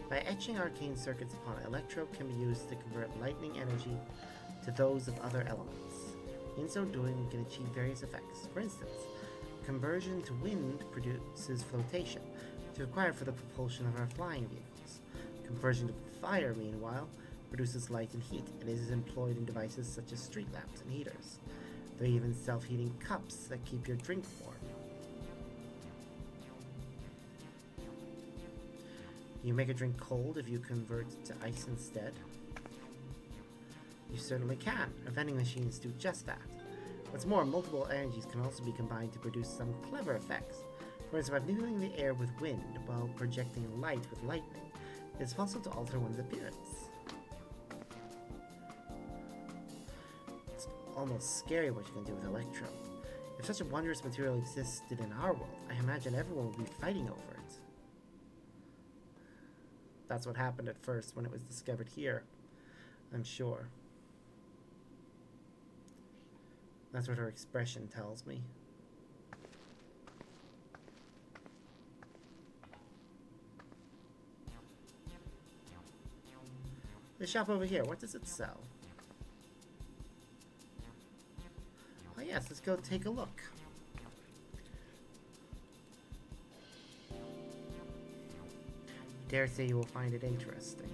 By etching arcane circuits upon it, electro can be used to convert lightning energy to those of other elements. In so doing, we can achieve various effects. For instance, conversion to wind produces flotation, which is required for the propulsion of our flying vehicles. Conversion to fire, meanwhile, produces light and heat, and is employed in devices such as street lamps and heaters. There are even self-heating cups that keep your drink warm. You make a drink cold if you convert to ice instead. You certainly can. Our vending machines do just that. What's more, multiple energies can also be combined to produce some clever effects. For instance, by manipulating the air with wind while projecting light with lightning, it's possible to alter one's appearance. Almost scary what you can do with electro. If such a wondrous material existed in our world, I imagine everyone would be fighting over it. That's what happened at first when it was discovered here, I'm sure. That's what her expression tells me. The shop over here, what does it sell? Oh yes, let's go take a look. Dare say you will find it interesting.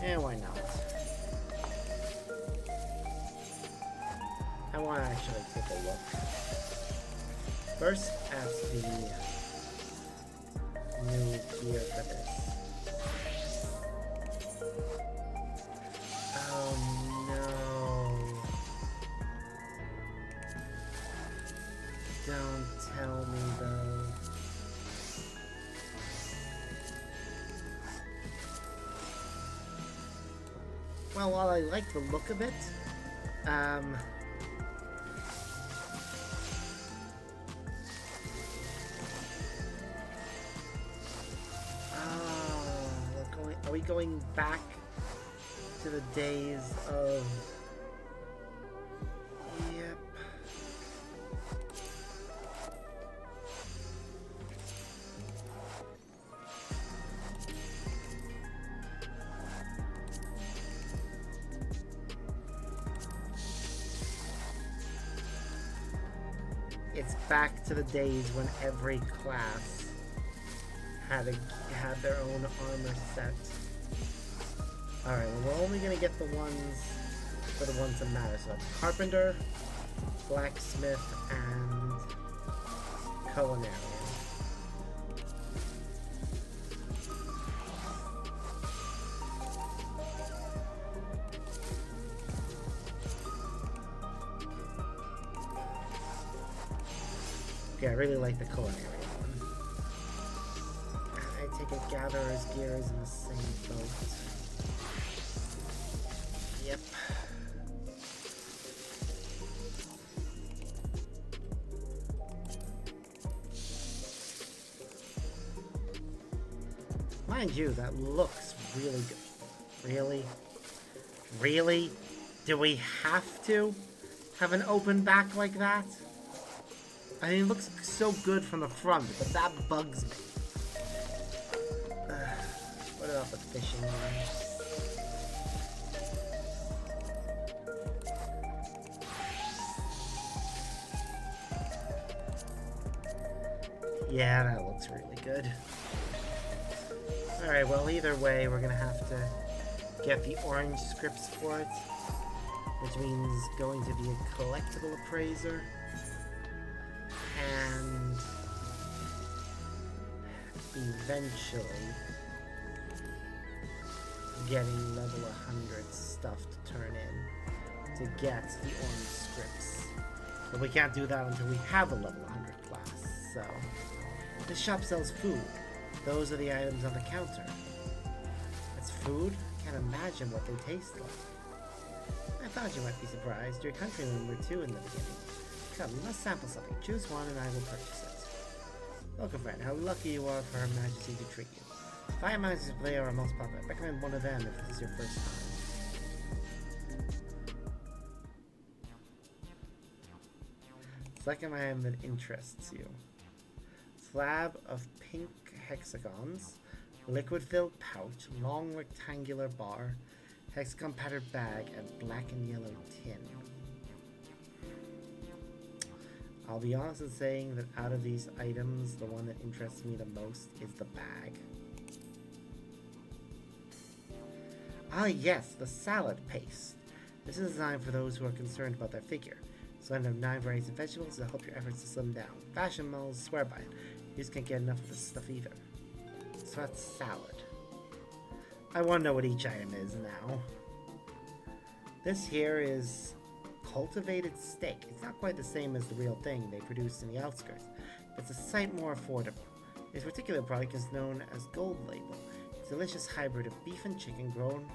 Yeah, why not? I want to actually take a look. First at the new gear for this. well, while I like the look of it, are we going back to the days of... Yep. It's back to the days when every class had their own armor set. Alright, well, we're only gonna get the ones for the ones that matter. So that's Carpenter, Blacksmith, and Culinarian. Okay, I really like the Culinarian one. I take it Gatherer's gear is in the same boat. Yep. Mind you, that looks really good. Really? Really? Do we have to have an open back like that? I mean, it looks so good from the front, but that bugs me. What about the fishing line? Yeah, that looks really good. Alright, well, either way, we're gonna have to get the orange scripts for it, which means going to be a collectible appraiser. And eventually getting level 100 stuff to turn in to get the orange scripts. But we can't do that until we have a level 100 class, so... This shop sells food. Those are the items on the counter. That's food? I can't imagine what they taste like. I thought you might be surprised. Your countrymen were too in the beginning. Come, let's sample something. Choose one and I will purchase it. Welcome, friend. How lucky you are for Her Majesty to treat you. Fire Majesty's Play are our most popular. Recommend one of them if this is your first time. Second item that interests you. Slab of pink hexagons, liquid-filled pouch, long rectangular bar, hexagon patterned bag, and black and yellow tin. I'll be honest in saying that out of these items, the one that interests me the most is the bag. Ah yes, the salad paste. This is designed for those who are concerned about their figure. Blend of 9 varieties of vegetables to help your efforts to slim down. Fashion models swear by it. You just can't get enough of this stuff either. So that's salad. I want to know what each item is now. This here is cultivated steak. It's not quite the same as the real thing they produce in the outskirts. It's a sight more affordable. This particular product is known as Gold Label. It's a delicious hybrid of beef and chicken grown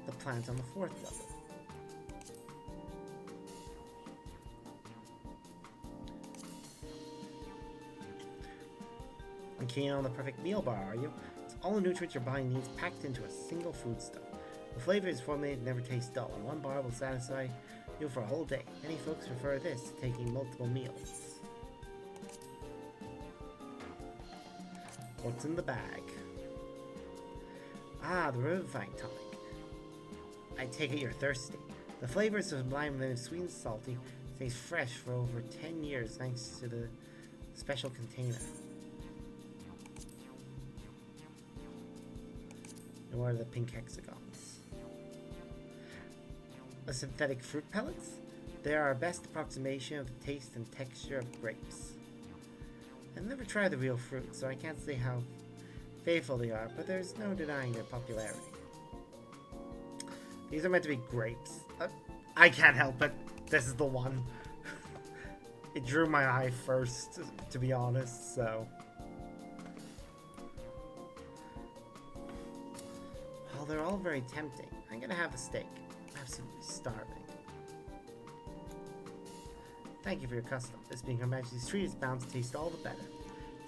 the plant on the 4th level. I'm keen on the perfect meal bar, are you? It's all the nutrients your body needs packed into a single foodstuff. The flavor is formulated to never taste dull, and one bar will satisfy you for a whole day. Many folks prefer this to taking multiple meals. What's in the bag? Ah, the revivifying tonic. I take it you're thirsty. The flavor is sublime and sweet and salty. Stays fresh for over 10 years thanks to the special container. And what are the pink hexagons? The synthetic fruit pellets? They are our best approximation of the taste and texture of grapes. I've never tried the real fruit, so I can't say how faithful they are, but there's no denying their popularity. These are meant to be grapes. I can't help it. This is the one. It drew my eye first, to be honest, so... Well, they're all very tempting. I'm gonna have the steak. absolutely starving. Thank you for your custom. This being Her Majesty's treat is bound to taste all the better.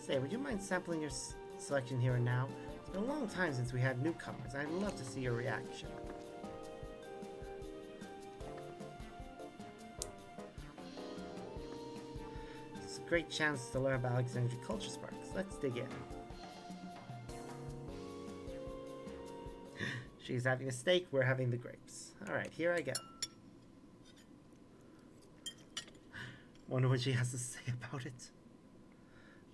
Say, would you mind sampling your selection here and now? It's been a long time since we had newcomers. I'd love to see your reaction. It's a great chance to learn about Alexandria culture sparks. Let's dig in. She's having a steak, we're having the grapes. Alright, here I go. Wonder what she has to say about it.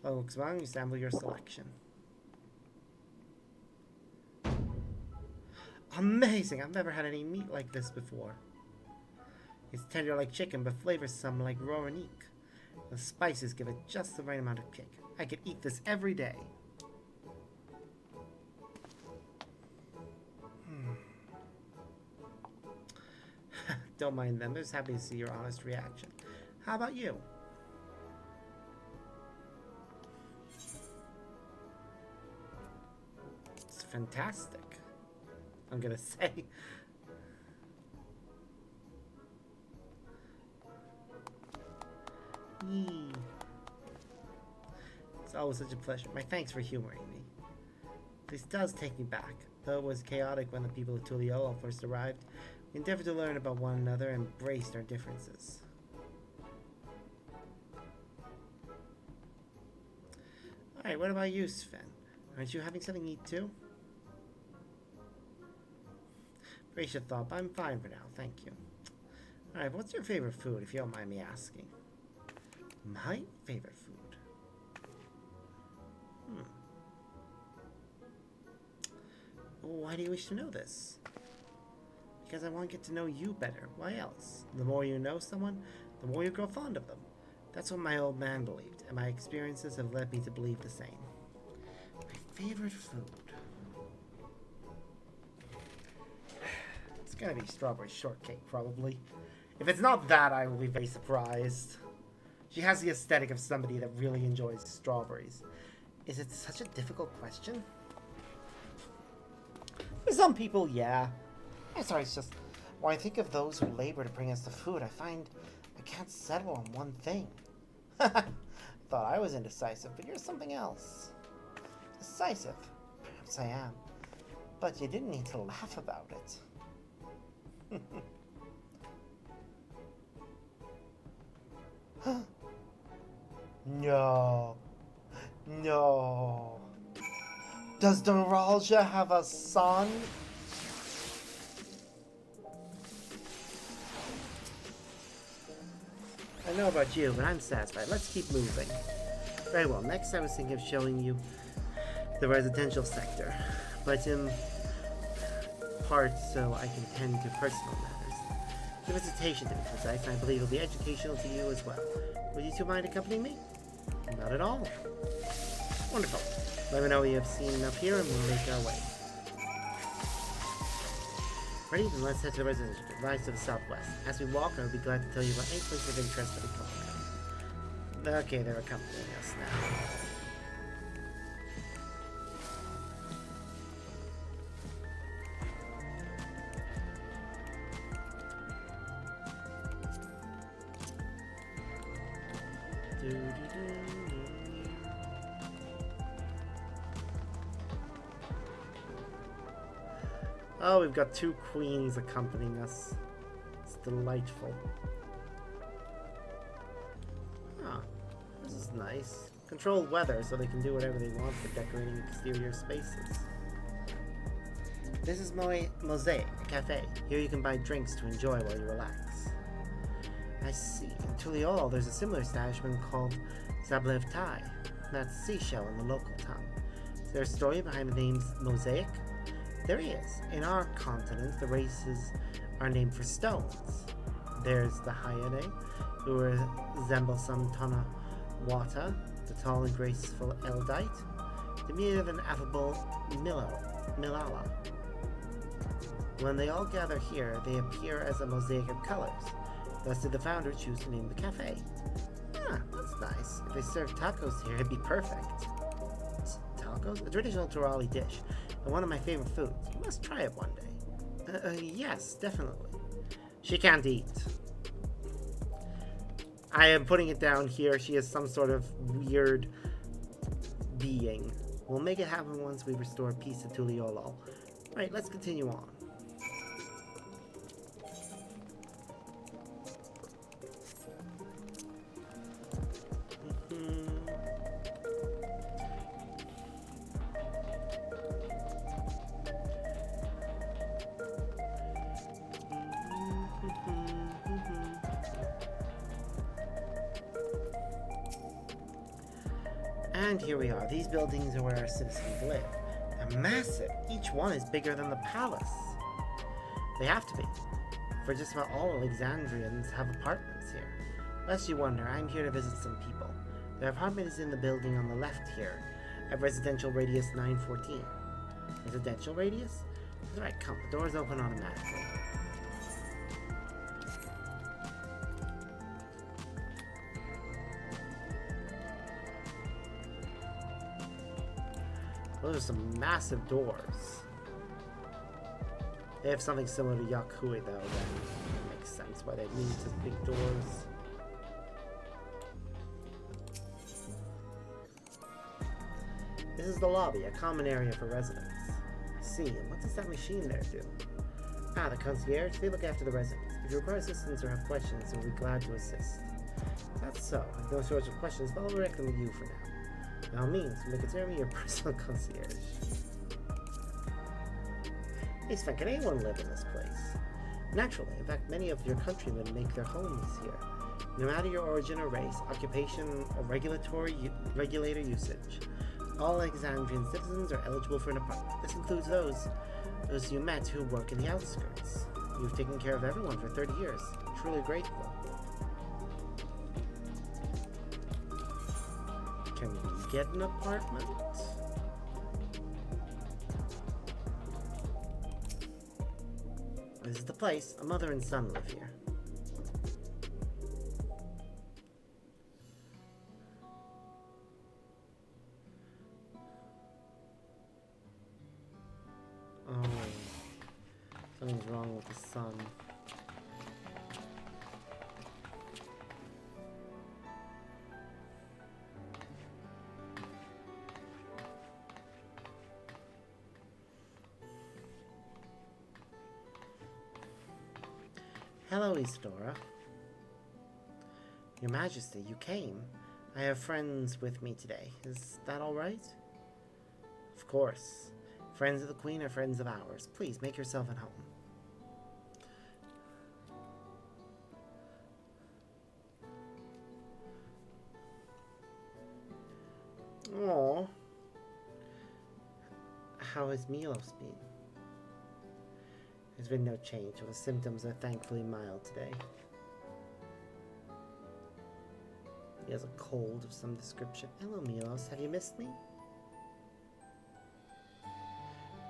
Oh, come on, you sample your selection. Amazing! I've never had any meat like this before. It's tender like chicken, but flavors some like raw and eek. The spices give it just the right amount of kick. I could eat this every day. Don't mind them, they're just happy to see your honest reaction. How about you? It's fantastic, I'm gonna say. Yee. It's always such a pleasure. My thanks for humoring me. This does take me back. Though it was chaotic when the people of Tuliolo first arrived, we endeavored to learn about one another and embraced our differences. Alright, what about you, Sven? Aren't you having something to eat too? Gracious thought, but I'm fine for now, thank you. Alright, what's your favorite food, if you don't mind me asking? My favorite food? Why do you wish to know this? Because I want to get to know you better. Why else? The more you know someone, the more you grow fond of them. That's what my old man believed, and my experiences have led me to believe the same. My favorite food. It's gonna be strawberry shortcake, probably. If it's not that, I will be very surprised. She has the aesthetic of somebody that really enjoys strawberries. Is it such a difficult question? For some people, yeah. I'm sorry, it's just when I think of those who labor to bring us the food, I find I can't settle on one thing. Thought I was indecisive, but you're something else. Decisive. Perhaps I am. But you didn't need to laugh about it. No. No. Does Doralja have a son? I know about you, but I'm satisfied. Let's keep moving. Very well, next I was thinking of showing you the residential sector, but in part so I can tend to personal matters. The visitation to be precise, and I believe it'll be educational to you as well. Would you two mind accompanying me? Not at all. Wonderful. Let me know what you have seen enough here and we'll make our way. Ready? Then let's head to the residential district, lies to the southwest. As we walk, I would be glad to tell you about any place of interest that we come across. Okay, they're accompanying us now. Oh, we've got two queens accompanying us. It's delightful. Ah, this is nice. Controlled weather so they can do whatever they want for decorating exterior spaces. This is Mosaic, a cafe. Here you can buy drinks to enjoy while you relax. I see. In Tuliolo, there's a similar establishment called Zablev Tai. That's seashell in the local tongue. Is there a story behind the name's Mosaic? There is. In our continent, the races are named for stones. There's the Hyade, who resemble some Tana Wata, the tall and graceful Eldite, the mute and affable Milala. When they all gather here, they appear as a mosaic of colors. Thus did the founder choose to name the cafe. Ah, that's nice. If they served tacos here, it'd be perfect. Tacos? A traditional Turali dish, and one of my favorite foods. You must try it one day. Yes, definitely. She can't eat. I am putting it down here. She is some sort of weird being. We'll make it happen once we restore peace to Tuliolo. Alright, let's continue on. And here we are. These buildings are where our citizens live. They're massive. Each one is bigger than the palace. They have to be, for just about all Alexandrians have apartments here. Lest you wonder, I'm here to visit some people. Their apartment is in the building on the left here, at residential radius 914. Residential radius? That's right, come. The doors open automatically. Those are some massive doors. They have something similar to Yakui though, that makes sense why they need such big doors. This is the lobby, a common area for residents. I see, and what does that machine there do? Ah, the concierge, they look after the residents. If you require assistance or have questions, they'll be glad to assist. That's so. I have no shortage of questions, but I'll direct them to you for now. By all means, may consider me your personal concierge. Hey Sven, can anyone live in this place? Naturally, in fact, many of your countrymen make their homes here. No matter your origin or race, occupation, or regulator usage, all Alexandrian citizens are eligible for an apartment. This includes those you met who work in the outskirts. You've taken care of everyone for 30 years. Truly grateful. Can we get an apartment? This is the place. A mother and son live here. Oh, something's wrong with the son. Hello, Isadora. Your Majesty, you came. I have friends with me today. Is that all right? Of course. Friends of the Queen are friends of ours. Please, make yourself at home. Aww. How has Milos been? There's been no change, the symptoms are thankfully mild today. He has a cold of some description. Hello, Milos. Have you missed me?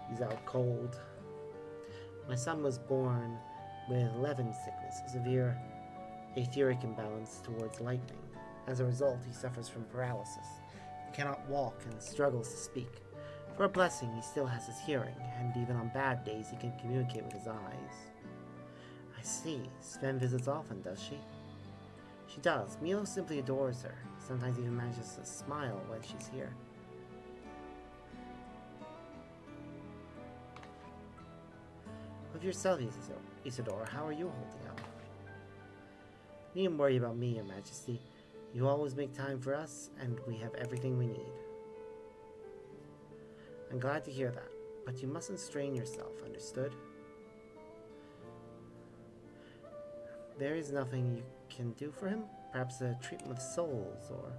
He's out cold. My son was born with Levin sickness, a severe etheric imbalance towards lightning. As a result, he suffers from paralysis. He cannot walk and struggles to speak. For a blessing, he still has his hearing, and even on bad days he can communicate with his eyes. I see. Sven visits often, does she? She does. Milo simply adores her. Sometimes even manages to smile when she's here. With yourself, Isadora, how are you holding up? You needn't worry about me, Your Majesty. You always make time for us, and we have everything we need. I'm glad to hear that, but you mustn't strain yourself, understood? There is nothing you can do for him? Perhaps a treatment with souls, or...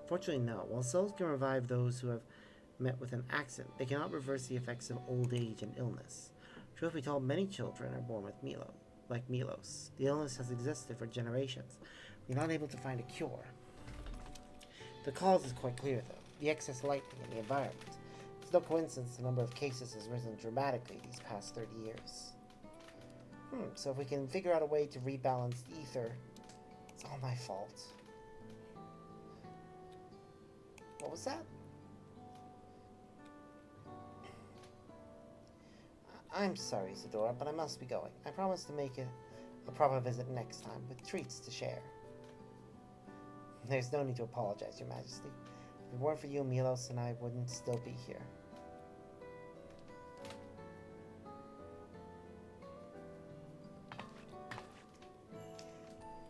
Fortunately, no. While souls can revive those who have met with an accident, they cannot reverse the effects of old age and illness. Truth be told, many children are born with like Milos. The illness has existed for generations. We're not able to find a cure. The cause is quite clear, though. The excess lightning in the environment. It's no coincidence the number of cases has risen dramatically these past 30 years. So if we can figure out a way to rebalance the ether, it's all my fault. What was that? I'm sorry, Isadora, but I must be going. I promised to make I'll probably visit next time with treats to share. There's no need to apologize, Your Majesty. If it weren't for you, Milos and I wouldn't still be here.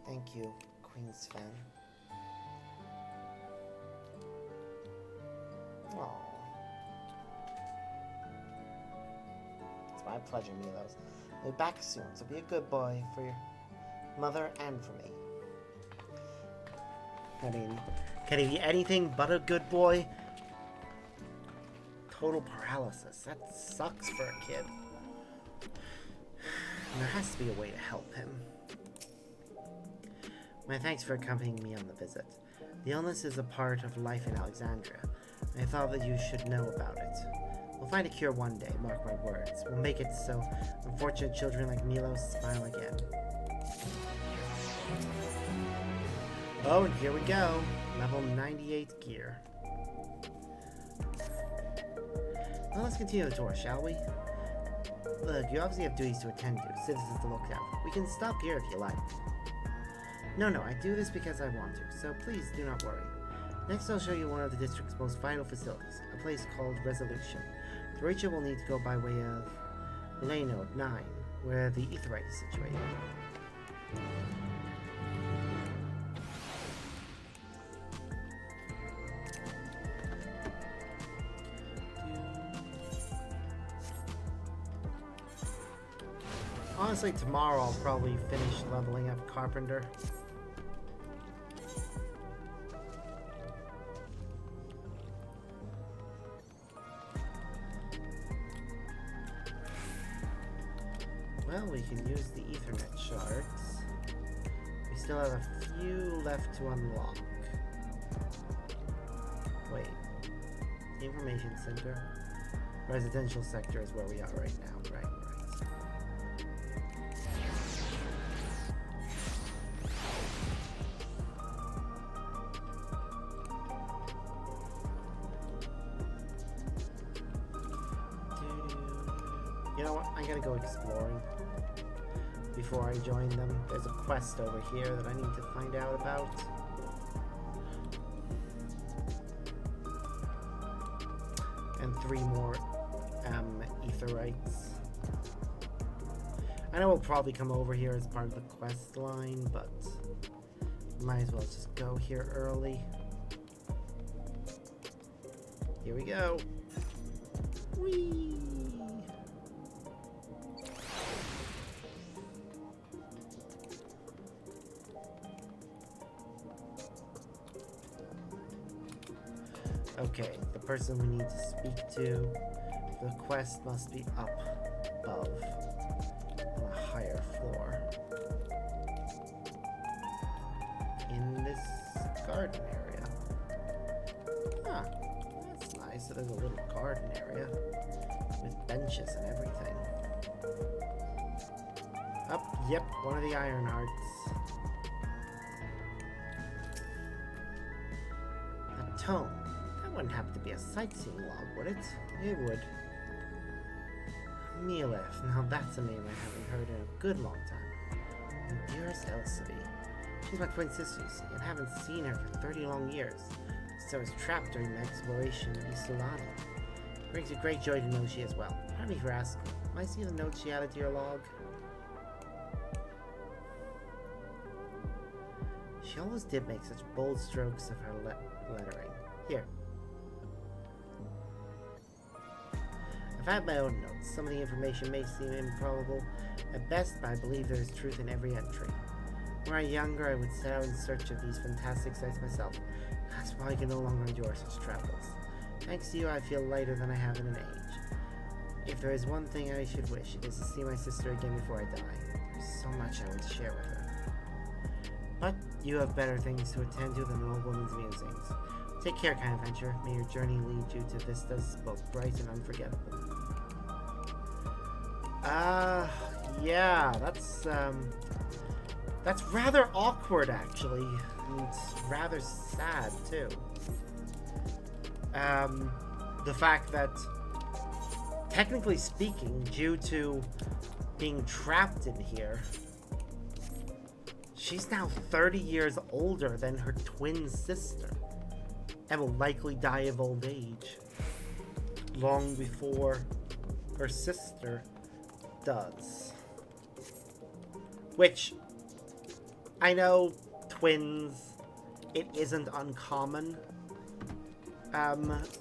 Thank you, Queen Sven. Aww. It's my pleasure, Milos. I'll be back soon, so be a good boy for your mother and for me. I mean, can he be anything but a good boy? Total paralysis. That sucks for a kid. And there has to be a way to help him. My thanks for accompanying me on the visit. The illness is a part of life in Alexandria. I thought that you should know about it. We'll find a cure one day, mark my words. We'll make it so unfortunate children like Milos smile again. Oh, and here we go. Level 98 gear. Well, let's continue the tour, shall we? Look, you obviously have duties to attend to, citizens to look after. We can stop here if you like. No, I do this because I want to, so please do not worry. Next, I'll show you one of the district's most vital facilities, a place called Resolution. To reach it, we'll need to go by way of Laynode 9, where the Aetheryte is situated. Honestly, tomorrow I'll probably finish leveling up Carpenter. Well, we can use the Ethernet shards. We still have a few left to unlock. Wait. Information Center. Residential sector is where we are right now. Right. You know what? I gotta go exploring before I join them. There's a quest over here that I need to find out about. And 3 more Aetherites. I know we'll probably come over here as part of the quest line, but might as well just go here early. Here we go. Whee! Okay, the person we need to speak to, the quest must be up above, on a higher floor. In this garden area. Ah, that's nice. So there's a little garden area with benches and everything. Yep, one of the Iron Hearts. A tome. Wouldn't happen to be a sightseeing log, would it? It would. Milef, now that's a name I haven't heard in a good long time. And dearest Elsabe. She's my twin sister, you see, and haven't seen her for 30 long years. So I was trapped during my exploration of Isolani. It brings me great joy to know she is well. Pardon me for asking. Can I see the note she added to your log? She always did make such bold strokes of her lettering. Here. I've had my own notes. Some of the information may seem improbable at best, but I believe there is truth in every entry. When I was younger, I would set out in search of these fantastic sights myself. That's why I can no longer endure such travels. Thanks to you, I feel lighter than I have in an age. If there is one thing I should wish, it is to see my sister again before I die. There's so much I would share with her. But you have better things to attend to than an old woman's musings. Take care, kind adventure. May your journey lead you to vistas both bright and unforgettable. Yeah, that's rather awkward, actually. And it's rather sad, too. The fact that, technically speaking, due to being trapped in here, She's now 30 years older than her twin sister and will likely die of old age long before her sister does. Which, I know twins, it isn't uncommon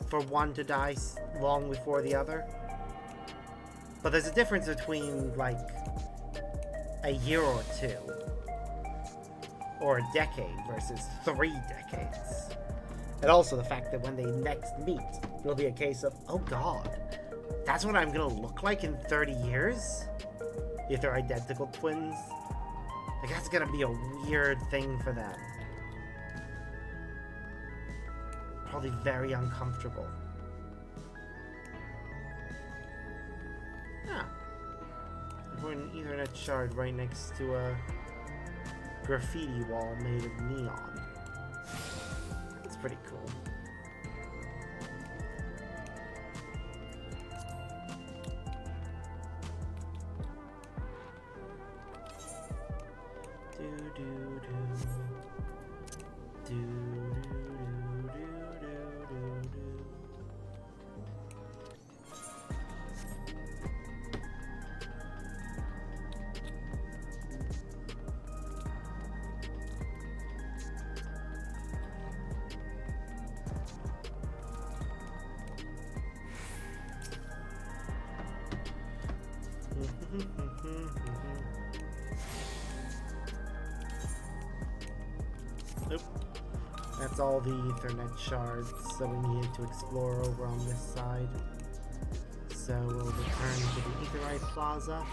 for one to die long before the other. But there's a difference between, like, a year or two, or a decade versus 3 decades. And also the fact that when they next meet, it'll be a case of, oh god, that's what I'm gonna look like in 30 years? If they're identical twins? Like, that's gonna be a weird thing for them. Probably very uncomfortable. Ah. Important Ethernet shard right next to a graffiti wall made of neon. It's pretty cool. Nope. That's all the Ethernet shards, so we needed to explore over on this side. So we'll return to the Aetheryte Plaza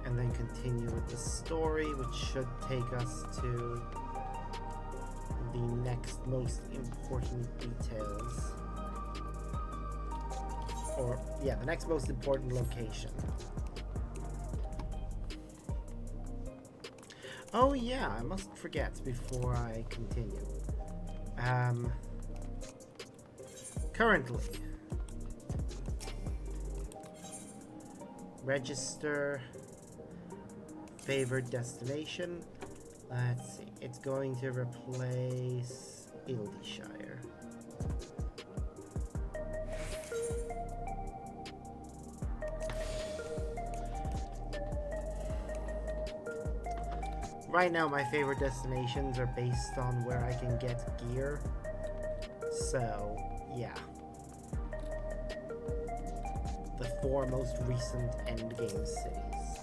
and then continue with the story, which should take us to the next most important details. Or, yeah, the next most important location. Oh yeah, I must forget before I continue. Currently, register favored destination. Let's see, it's going to replace Ildishire. Right now, my favorite destinations are based on where I can get gear. So, yeah. The 4 most recent endgame cities.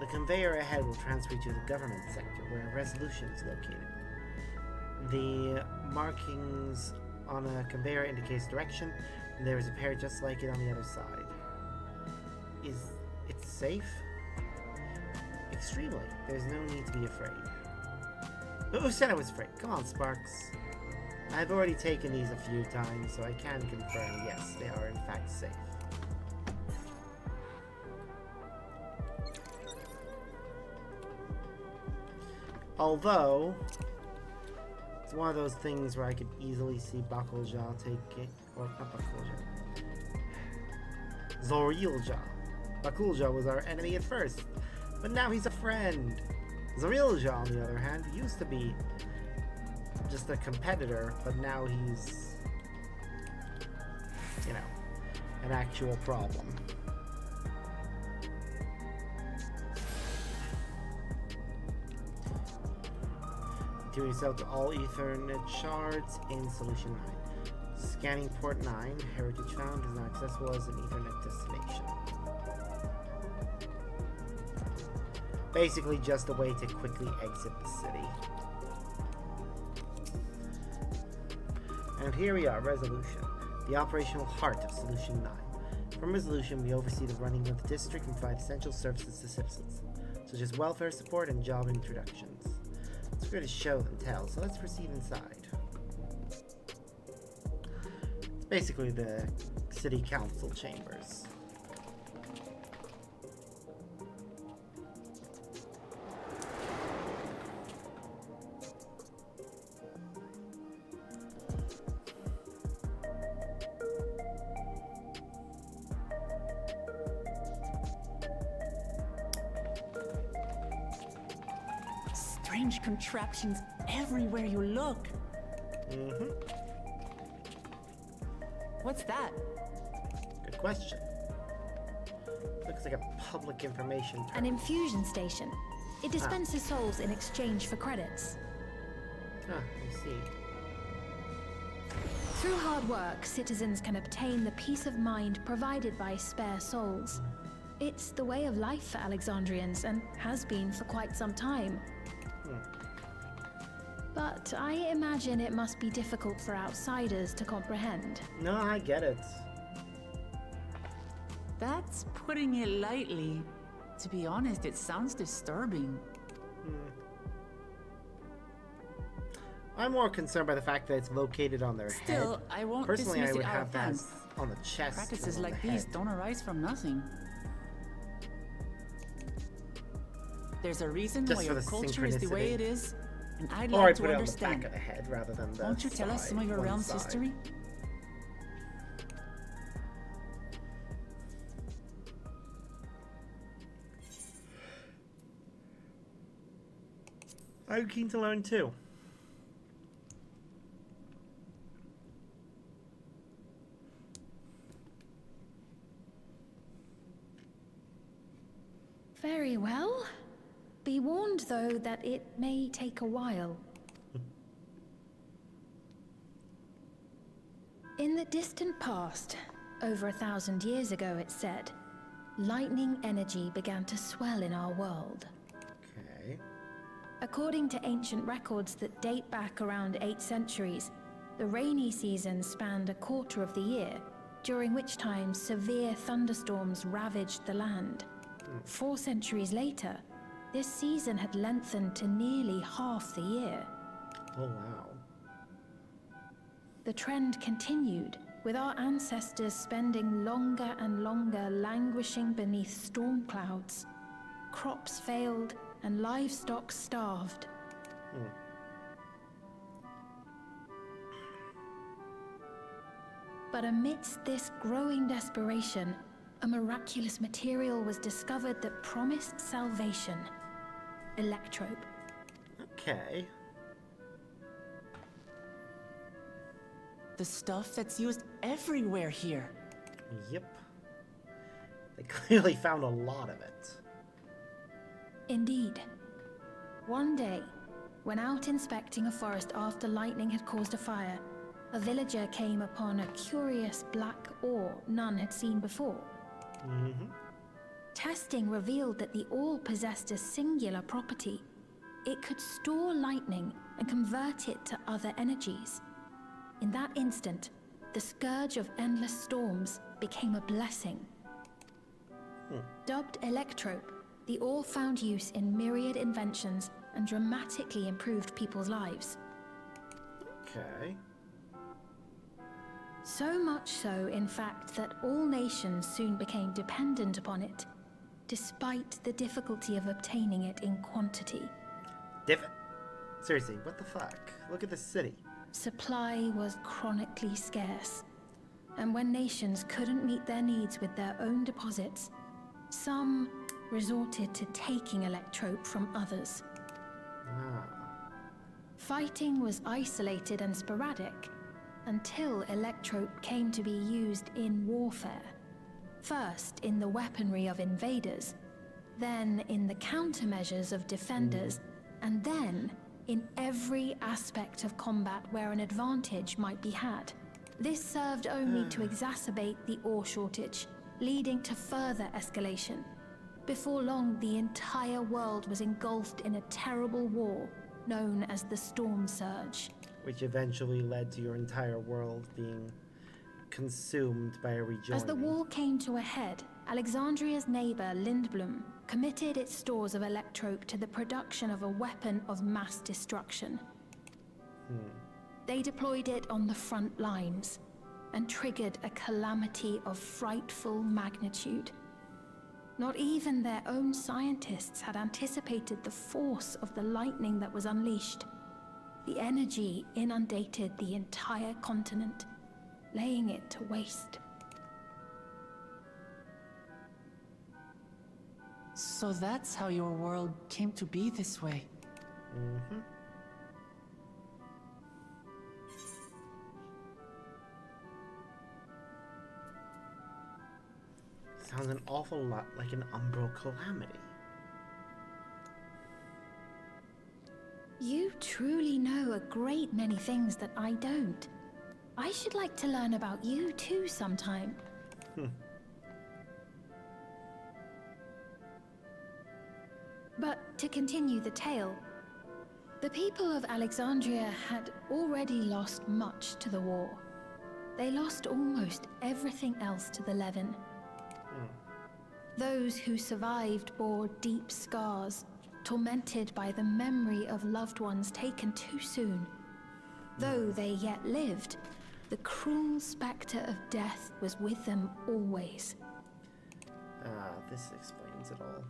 The conveyor ahead will transfer you to the government sector, where a resolution is located. The markings on a conveyor indicates direction, and there is a pair just like it on the other side. Is it safe? Extremely. There's no need to be afraid. But who said I was afraid? Come on, Sparks. I've already taken these a few times, so I can confirm, yes, they are in fact safe. Although, it's one of those things where I could easily see Bakulja take it, or not Bakulja, Zorilja. Bakulja was our enemy at first, but now he's a friend. Zorilja, on the other hand, used to be just a competitor, but now he's, you know, an actual problem. Tune yourself to all Ethernet shards in Solution 9. Scanning Port 9, Heritage found, is now accessible as an Ethernet destination. Basically just a way to quickly exit the city. And here we are, Resolution, the operational heart of Solution 9. From Resolution, we oversee the running of the district and provide essential services to citizens, such as welfare support and job introductions. It's good to show and tell, so let's proceed inside. It's basically the city council chambers. strange contraptions everywhere you look. Mm-hmm. What's that? Good question. Looks like a public information An terminal. infusion station. It dispenses souls in exchange for credits. Ah, I see. Through hard work, citizens can obtain the peace of mind provided by spare souls. It's the way of life for Alexandrians and has been for quite some time. But I imagine it must be difficult for outsiders to comprehend. No, I get it. That's putting it lightly. To be honest, it sounds disturbing. I'm more concerned by the fact that it's located on their Still, head. I won't Personally, dismiss I would it out have of that hand. on the chest. Practices than on like the these head. don't arise from nothing. There's a reason Just why for your the culture is the way synchronicity. it is, and I'd Or like I'd to put it on the understand. back of the head rather than the Won't you tell us some of your one realm's side. history? I'm keen to learn too. Very well. Be warned, though, that it may take a while. In the distant past, over 1,000 years ago, it's said, lightning energy began to swell in our world. Okay. According to ancient records that date back around 8 centuries, the rainy season spanned a quarter of the year, during which time severe thunderstorms ravaged the land. 4 centuries later, this season had lengthened to nearly half the year. Oh, wow. The trend continued, with our ancestors spending longer and longer languishing beneath storm clouds. Crops failed and livestock starved. But amidst this growing desperation, a miraculous material was discovered that promised salvation. Electrope. Okay. The stuff that's used everywhere here. Yep. They clearly found a lot of it. Indeed. One day, when out inspecting a forest after lightning had caused a fire, a villager came upon a curious black ore none had seen before. Testing revealed that the ore possessed a singular property. It could store lightning and convert it to other energies. In that instant, the scourge of endless storms became a blessing. Dubbed Electrope, the ore found use in myriad inventions and dramatically improved people's lives. Okay. So much so, in fact, that all nations soon became dependent upon it, despite the difficulty of obtaining it in quantity. Seriously, what the fuck? Look at this city. Supply was chronically scarce, and when nations couldn't meet their needs with their own deposits, some resorted to taking Electrope from others. Ah. Fighting was isolated and sporadic until Electrope came to be used in warfare. First in the weaponry of invaders, then in the countermeasures of defenders, and then in every aspect of combat where an advantage might be had. This served only to exacerbate the ore shortage, leading to further escalation. Before long, the entire world was engulfed in a terrible war known as the Storm Surge. Which eventually led to your entire world being consumed by a rejoining. As the war came to a head, Alexandria's neighbor Lindblom committed its stores of Electrope to the production of a weapon of mass destruction. They deployed it on the front lines and triggered a calamity of frightful magnitude. Not even their own scientists had anticipated the force of the lightning that was unleashed. The energy inundated the entire continent, laying it to waste. So that's how your world came to be this way. Mm-hmm. Sounds an awful lot like an umbral calamity. You truly know a great many things that I don't. I should like to learn about you too sometime. But to continue the tale, the people of Alexandria had already lost much to the war. They lost almost everything else to the Levin. Those who survived bore deep scars, tormented by the memory of loved ones taken too soon. Though they yet lived, the cruel spectre of death was with them always. This explains it all.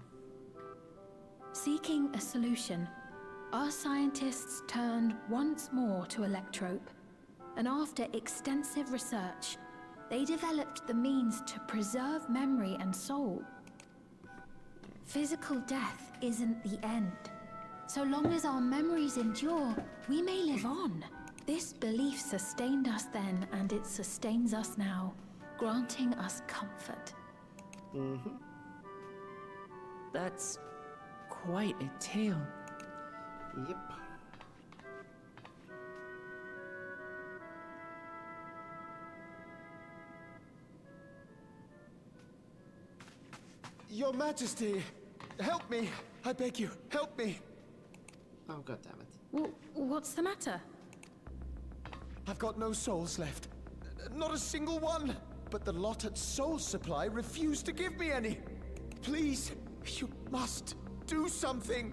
Seeking a solution, our scientists turned once more to Electrope, and after extensive research, they developed the means to preserve memory and soul. Physical death isn't the end. So long as our memories endure, we may live on. This belief sustained us then, and it sustains us now, granting us comfort. Mm-hmm. That's quite a tale. Yep. Your Majesty, help me! I beg you, help me! Oh, goddammit. Well, what's the matter? I've got no souls left. Not a single one! But the lot at Soul Supply refused to give me any! Please, you must do something!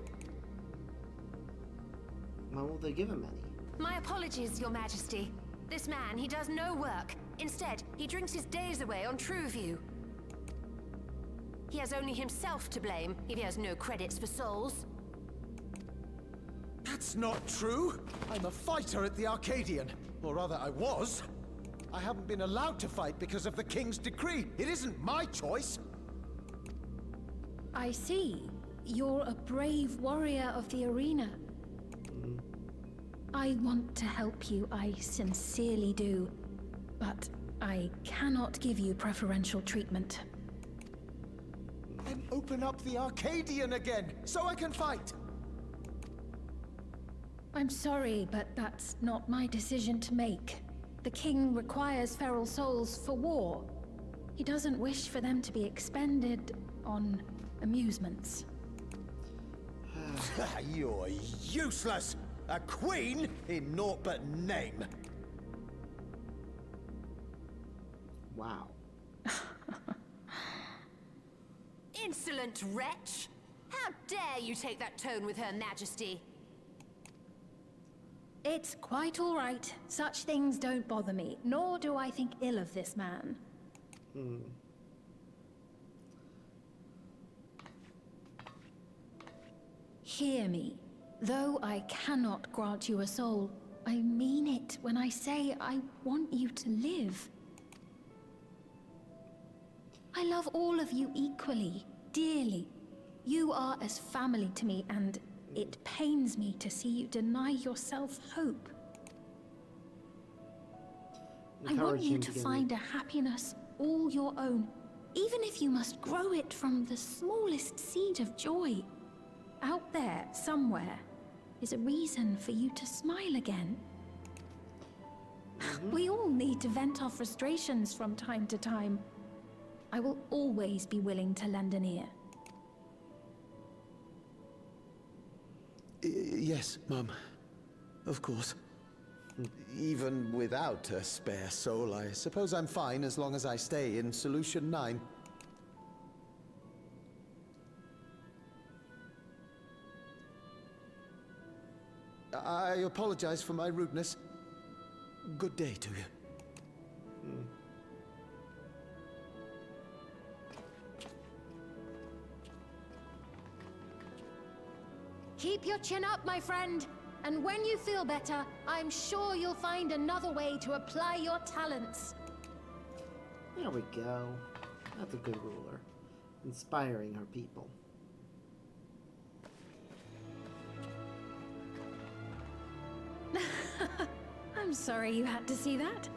Why won't they give him any? My apologies, Your Majesty. This man, he does no work. Instead, he drinks his days away on Trueview. He has only himself to blame if he has no credits for souls. That's not true! I'm a fighter at the Arcadian. Or rather, I was. I haven't been allowed to fight because of the King's decree. It isn't my choice. I see. You're a brave warrior of the arena. I want to help you, I sincerely do. But I cannot give you preferential treatment. Then open up the Arcadian again, so I can fight! I'm sorry, but that's not my decision to make. The king requires feral souls for war. He doesn't wish for them to be expended on amusements. You're useless! A queen in naught but name! Wow. Insolent wretch! How dare you take that tone with Her Majesty? It's quite all right. Such things don't bother me, nor do I think ill of this man. Hear me. Though I cannot grant you a soul, I mean it when I say I want you to live. I love all of you equally, dearly. You are as family to me, and it pains me to see you deny yourself hope. I want you to find a happiness all your own, even if you must grow it from the smallest seed of joy. Out there, somewhere, is a reason for you to smile again. We all need to vent our frustrations from time to time. I will always be willing to lend an ear. Yes, Mum. Of course. Even without a spare soul, I suppose I'm fine as long as I stay in Solution 9. I apologize for my rudeness. Good day to you. Keep your chin up, my friend. And when you feel better, I'm sure you'll find another way to apply your talents. There we go. That's a good ruler. Inspiring her people. I'm sorry you had to see that.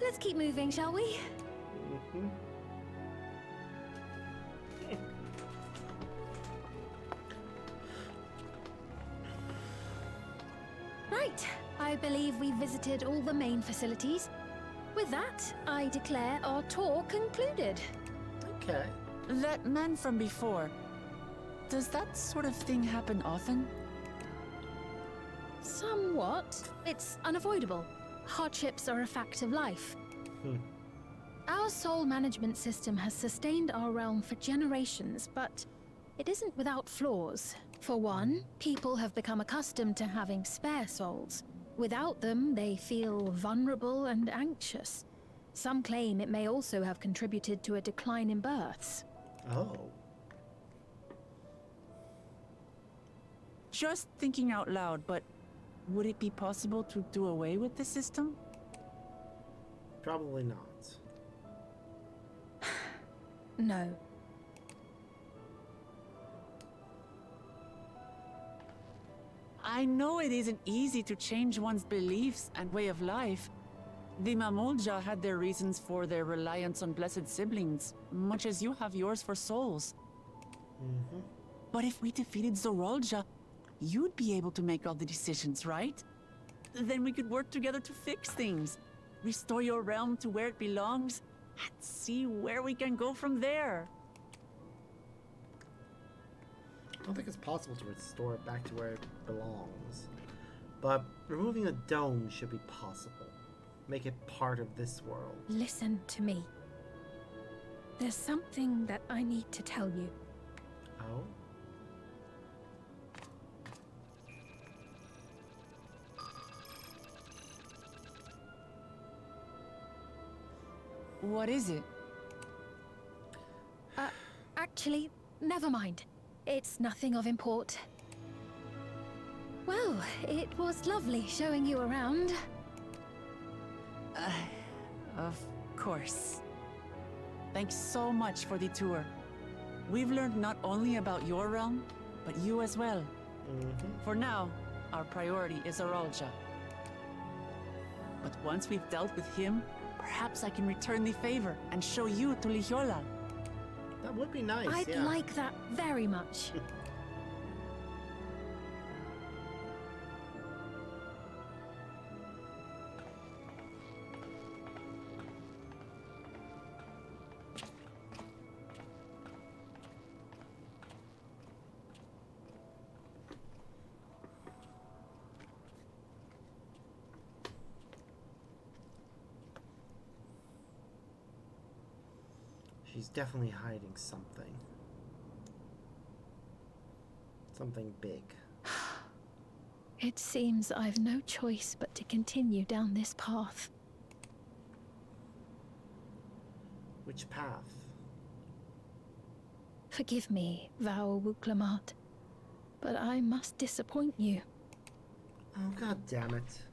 Let's keep moving, shall we? Right. I believe we visited all the main facilities. With that, I declare our tour concluded. Okay. That man from before, does that sort of thing happen often? Somewhat. It's unavoidable. Hardships are a fact of life. Our soul management system has sustained our realm for generations, but it isn't without flaws. For one, people have become accustomed to having spare souls. Without them, they feel vulnerable and anxious. Some claim it may also have contributed to a decline in births. Oh. Just thinking out loud, but would it be possible to do away with the system? Probably not. No. I know it isn't easy to change one's beliefs and way of life. The Mamolja had their reasons for their reliance on blessed siblings, much as you have yours for souls. But if we defeated Zorolja, you'd be able to make all the decisions, right? Then we could work together to fix things, restore your realm to where it belongs, and see where we can go from there. I don't think it's possible to restore it back to where it belongs. But removing the dome should be possible. Make it part of this world. Listen to me. There's something that I need to tell you. Oh? What is it? Actually, never mind. It's nothing of import. Well, it was lovely showing you around. Of course. Thanks so much for the tour. We've learned not only about your realm, but you as well. For now, our priority is Zorolja. But once we've dealt with him, perhaps I can return the favor and show you to Lihiola. That would be nice, I'd yeah. like that very much. She's definitely hiding something. Something big. It seems I've no choice but to continue down this path. Which path? Forgive me, Val Wuklamat, but I must disappoint you. Oh, god damn it.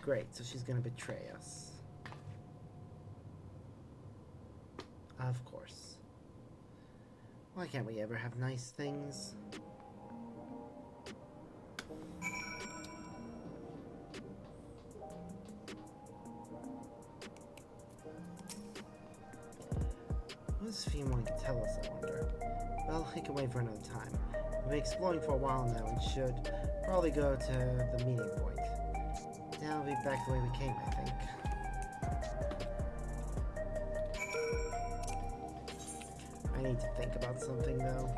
Great, so she's gonna betray us. Of course. Why can't we ever have nice things? What does Fee want to tell us, I wonder? Well, he can wait for another time. We've been exploring for a while now and should probably go to the meeting point. Then we'll be back the way we came, I think. I need to think about something, though.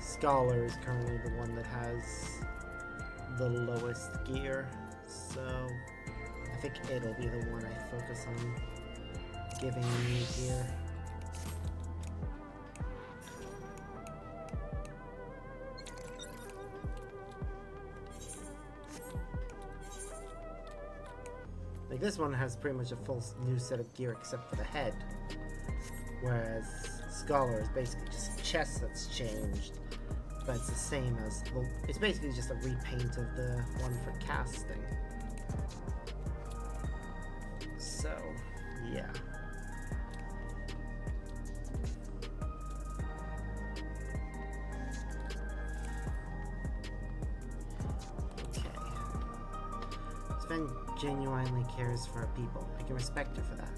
Scholar is currently the one that has the lowest gear, so I think it'll be the one I focus on giving new gear. Like, this one has pretty much a full new set of gear except for the head, whereas Scholar is basically just chest that's changed, but it's the same as, well, it's basically just a repaint of the one for casting. So, yeah. Sven genuinely cares for her people. I can respect her for that.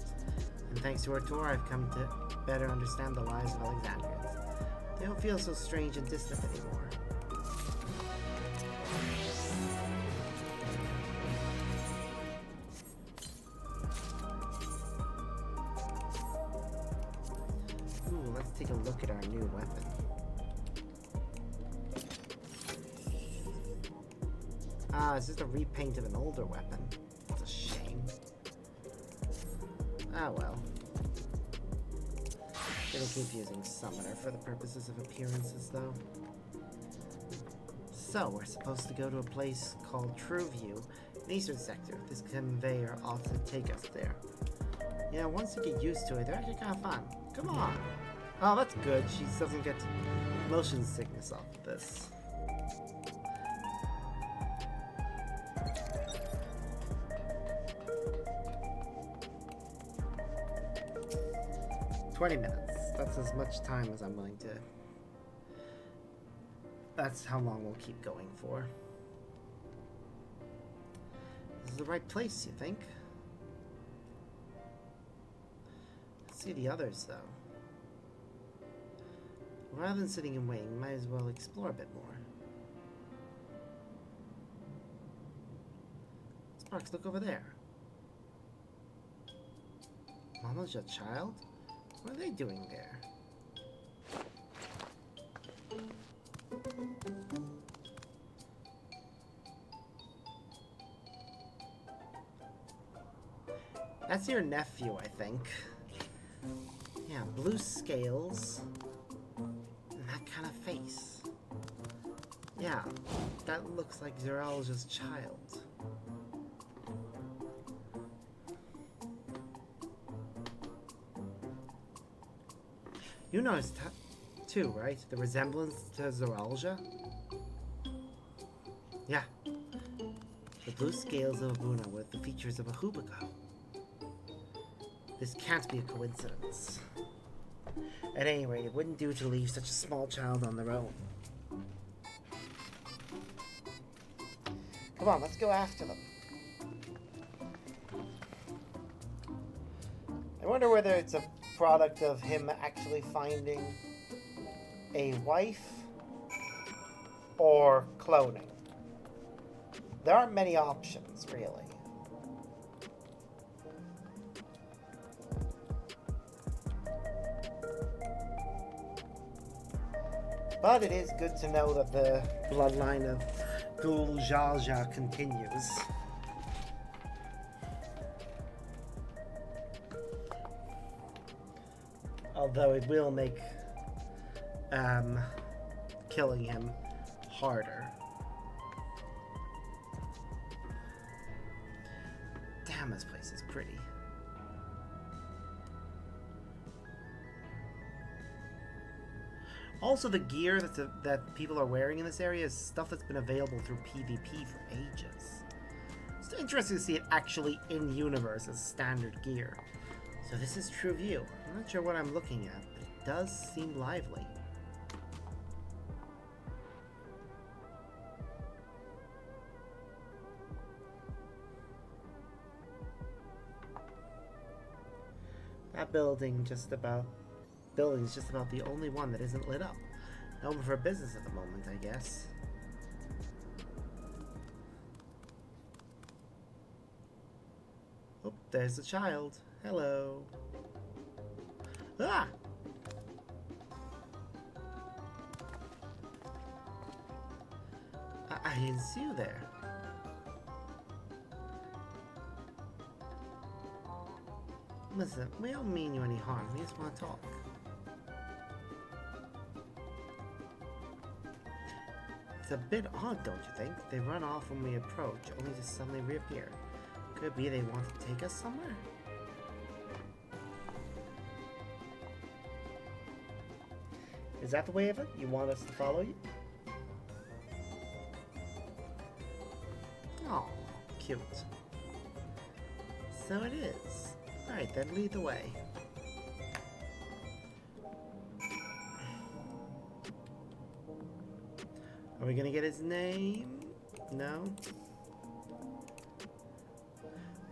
And thanks to her tour, I've come to better understand the lives of Alexandrians. They don't feel so strange and distant anymore. Ooh, let's take a look at our new weapon. Ah, it's just a repaint of an older weapon. It's a shame. Ah, well. Gonna keep using Summoner for the purposes of appearances, though. So, we're supposed to go to a place called Trueview in the Eastern Sector. This conveyor ought to take us there. Yeah, once you get used to it, they're actually kind of fun. Come on! Oh, that's good. She doesn't get motion sickness off of this. "20 minutes. That's as much time as I'm willing to... That's how long we'll keep going for. This is the right place, you think? Let's see the others, though. Rather than sitting and waiting, might as well explore a bit more. Sparks, look over there. Mama's your child? What are they doing there? That's your nephew, I think. Yeah, blue scales. And that kind of face. Yeah, that looks like Zeralja's child. You noticed too, right? The resemblance to Zeralja? Yeah. The blue scales of Abuna with the features of a Hubiko. This can't be a coincidence. At any rate, it wouldn't do to leave such a small child on their own. Come on, let's go after them. I wonder whether it's a product of him actually finding a wife or cloning. There aren't many options, really. But it is good to know that the bloodline of Gul Jalja continues. Although it will make killing him harder. Damn, this place is pretty. Also, the gear that people are wearing in this area is stuff that's been available through PvP for ages. It's interesting to see it actually in universe as standard gear. So this is Trueview. I'm not sure what I'm looking at, but it does seem lively. That building's just about the only one that isn't lit up. Open for business at the moment, I guess. Oh, there's the child. Hello. Ah! I didn't see you there. Listen, we don't mean you any harm. We just want to talk. It's a bit odd, don't you think? They run off when we approach, only to suddenly reappear. Could it be they want to take us somewhere? Is that the way of it? You want us to follow you? Oh, cute. So it is. Alright, then lead the way. Are we gonna get his name? No?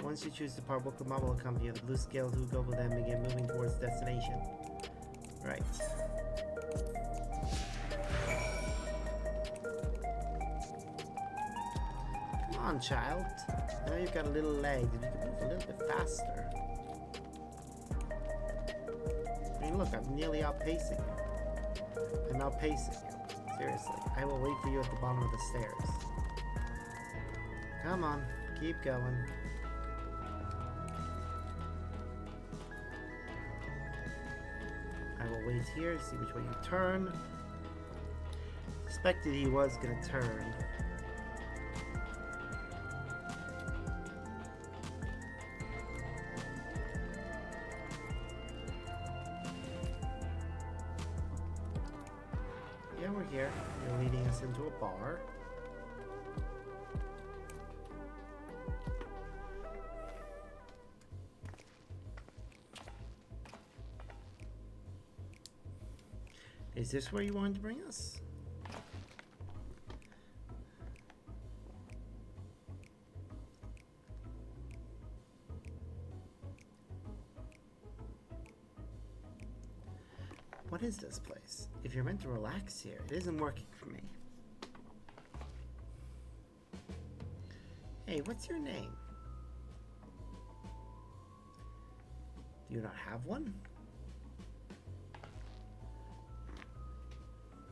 Once you choose to part, book the mom will accompany you. The blue scale who go will then begin moving towards destination. Right. Come on, child. I know you've got a little legs. If you can move a little bit faster. I mean, look, I'm nearly outpacing you. I'm outpacing you. Seriously. I will wait for you at the bottom of the stairs. Come on. Keep going. I will wait here to see which way you turn. Suspected he was gonna turn. Yeah, we're here. You're leading us into a bar. Is this where you wanted to bring us? What is this place? If you're meant to relax here, it isn't working for me. Hey, what's your name? Do you not have one?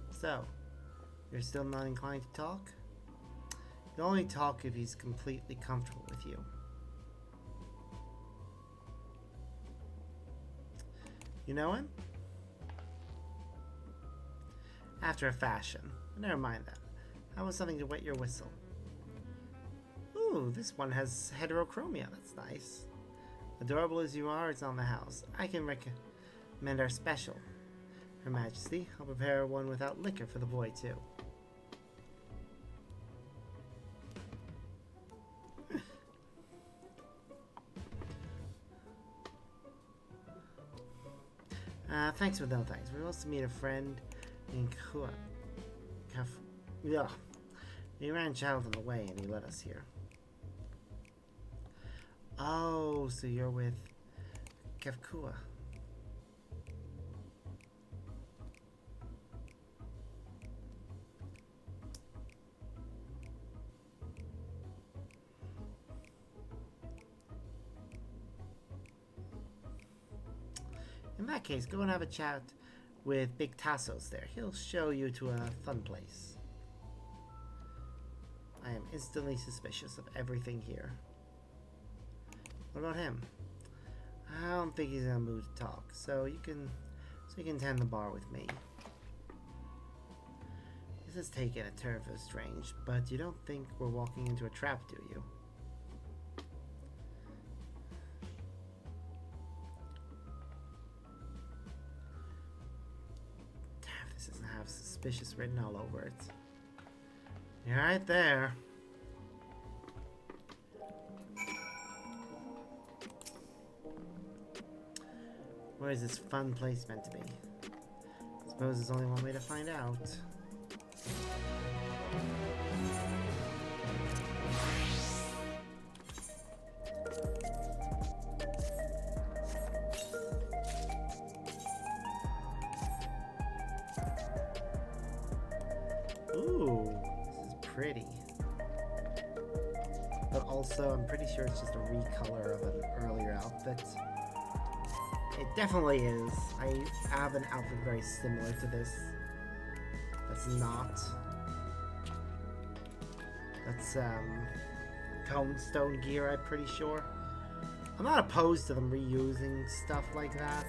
So, you're still not inclined to talk? You'll only talk if he's completely comfortable with you. You know him? After a fashion. Never mind that. How about something to wet your whistle? Ooh, this one has heterochromia. That's nice. Adorable as you are, it's on the house. I can recommend our special. Her Majesty, I'll prepare one without liquor for the boy, too. Thanks but no thanks. We're supposed to meet a friend in yeah. We ran child in the way and he led us here. Oh, so you're with Kafkua. In that case, go and have a chat with Big Tassos there. He'll show you to a fun place. I am instantly suspicious of everything here. What about him? I don't think he's in a mood to talk, so you can tend the bar with me. This has taken a turn for the strange, but you don't think we're walking into a trap, do you? This doesn't have suspicious written all over it. You're right there. Where is this fun place meant to be? I suppose there's only one way to find out. Ooh, this is pretty. But also, I'm pretty sure it's just a recolor of an earlier outfit. It definitely is. I have an outfit very similar to this. That's not. That's, Cone Stone gear, I'm pretty sure. I'm not opposed to them reusing stuff like that.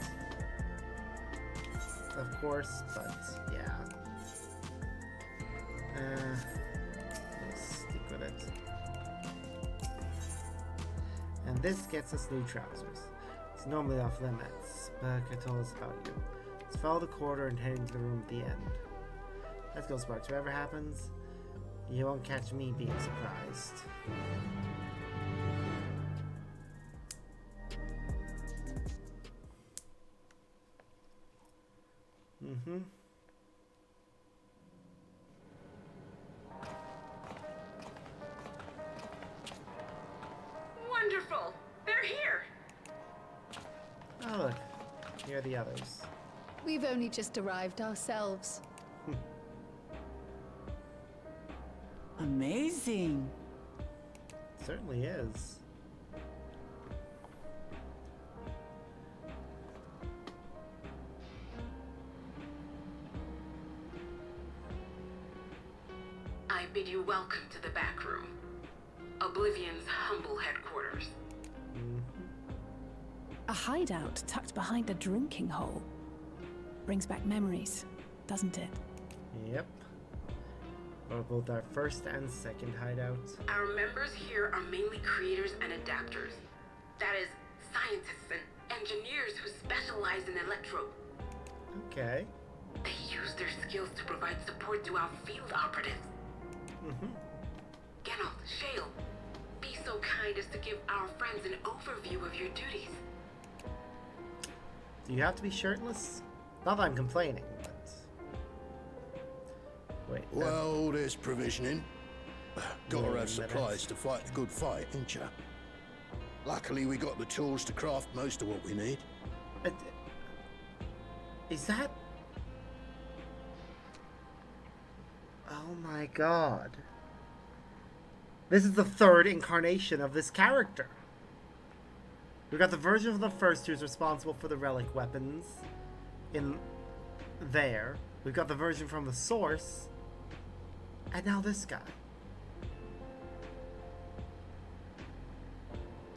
Of course, but yeah. Let's stick with it. And this gets us new trousers. It's normally off limits, but I told us about you. Let's follow the corridor and head into the room at the end. Let's go, Sparks. Whatever happens, you won't catch me being surprised. Wonderful! They're here! Oh, look. Here are the others. We've only just arrived ourselves. Amazing. Certainly is. I bid you welcome to the back room. Oblivion's humble headquarters. A hideout tucked behind a drinking hole. Brings back memories, doesn't it? Yep. Or both our first and second hideouts. Our members here are mainly creators and adapters. That is, scientists and engineers who specialize in electro. Okay. They use their skills to provide support to our field operatives. Geralt, Shale, be so kind as to give our friends an overview of your duties. Do you have to be shirtless? Not that I'm complaining, but... Wait. Well, there's provisioning. Gotta Wait have supplies to fight a good fight, ain't ya? Luckily, we got the tools to craft most of what we need. Is that... Oh my god. This is the third incarnation of this character. We've got the version of the first who's responsible for the relic weapons in there. We've got the version from the source. And now this guy.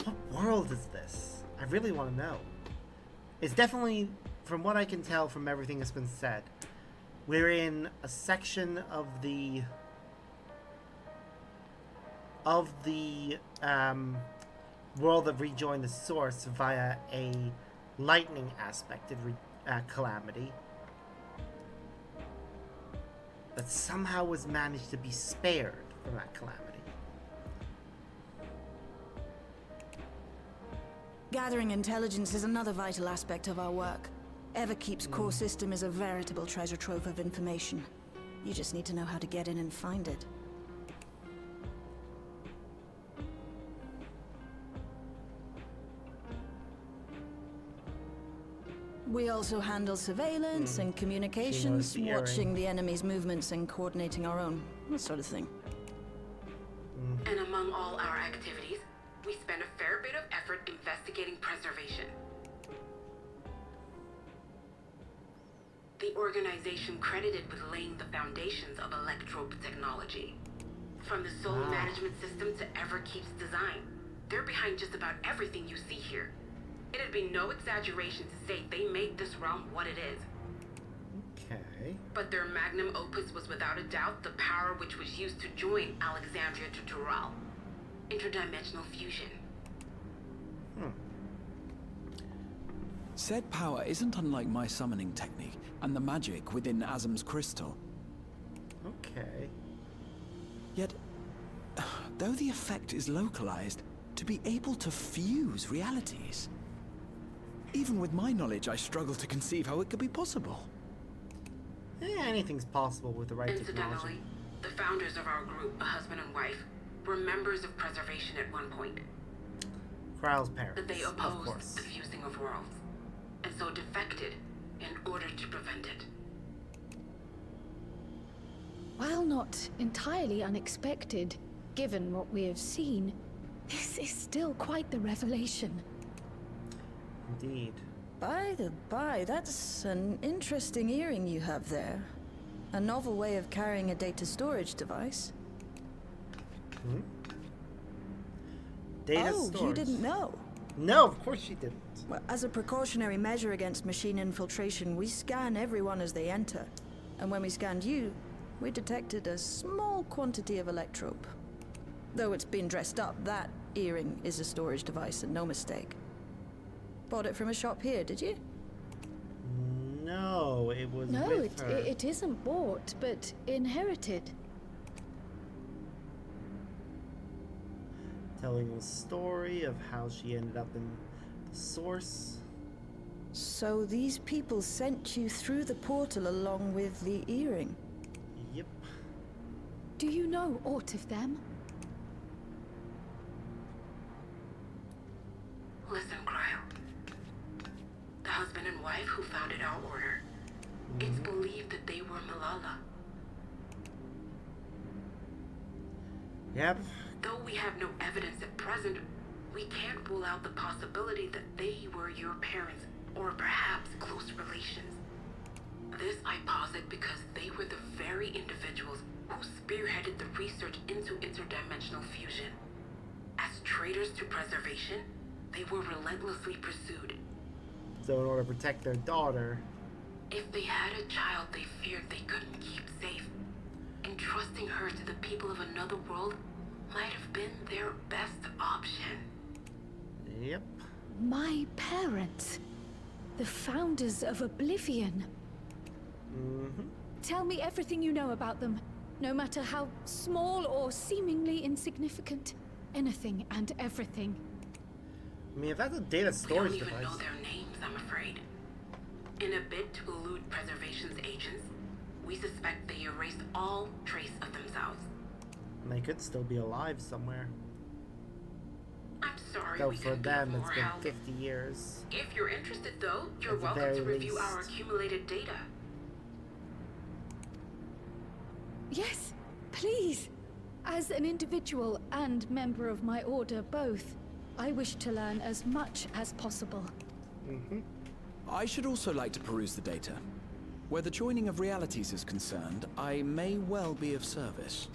What world is this? I really want to know. It's definitely, from what I can tell from everything that's been said, we're in a section of the world that rejoined the source via a lightning aspected calamity that somehow was managed to be spared from that calamity. Gathering intelligence is another vital aspect of our work. Everkeep's core system is a veritable treasure trove of information. You just need to know how to get in and find it. We also handle surveillance and communications, watching the enemy's movements and coordinating our own, that sort of thing. And among all our activities, we spend a fair bit of effort investigating preservation. The organization credited with laying the foundations of electrope technology. From the soul management system to Everkeep's design, they're behind just about everything you see here. It'd be no exaggeration to say they made this realm what it is. Okay. But their magnum opus was without a doubt the power which was used to join Alexandria to Dural. Interdimensional fusion. Said power isn't unlike my summoning technique and the magic within Azam's crystal. Okay. Yet, though the effect is localized, to be able to fuse realities. Even with my knowledge, I struggle to conceive how it could be possible. Anything's possible with the right technology. Incidentally, the founders of our group, a husband and wife, were members of preservation at one point. Kral's parents, But they of opposed course. the fusing of worlds, and so defected in order to prevent it. While not entirely unexpected, given what we have seen, this is still quite the revelation. Indeed. By the by, that's an interesting earring you have there. A novel way of carrying a data storage device. Data storage. You didn't know? No, of course she didn't. Well, as a precautionary measure against machine infiltration, we scan everyone as they enter. And when we scanned you, we detected a small quantity of electrope. Though it's been dressed up, that earring is a storage device and no mistake. Bought it from a shop here, did you? No, No, it was No, with her. it isn't bought, but inherited. Telling the story of how she ended up in the source. So these people sent you through the portal along with the earring? Yep. Do you know aught of them? Listen, Cryo. The husband and wife who founded our order. It's believed that they were Malala. Yep. Though we have no evidence at present, we can't rule out the possibility that they were your parents, or perhaps close relations. This I posit because they were the very individuals who spearheaded the research into interdimensional fusion. As traitors to preservation, they were relentlessly pursued. So in order to protect their daughter... If they had a child they feared they couldn't keep safe, entrusting her to the people of another world might have been their best option. Yep. My parents. The founders of Oblivion. Tell me everything you know about them, no matter how small or seemingly insignificant. Anything and everything. I mean, if that's a data storage We don't device... even know their names, I'm afraid. In a bid to elude preservation's agents, we suspect they erased all trace of themselves. And they could still be alive somewhere. I'm sorry Though we for couldn't be them, of it's more been help. 50 years. If you're interested, though, you're At the welcome very to review least. our accumulated data. Yes, please. As an individual and member of my order both, I wish to learn as much as possible. I should also like to peruse the data. Where the joining of realities is concerned, I may well be of service.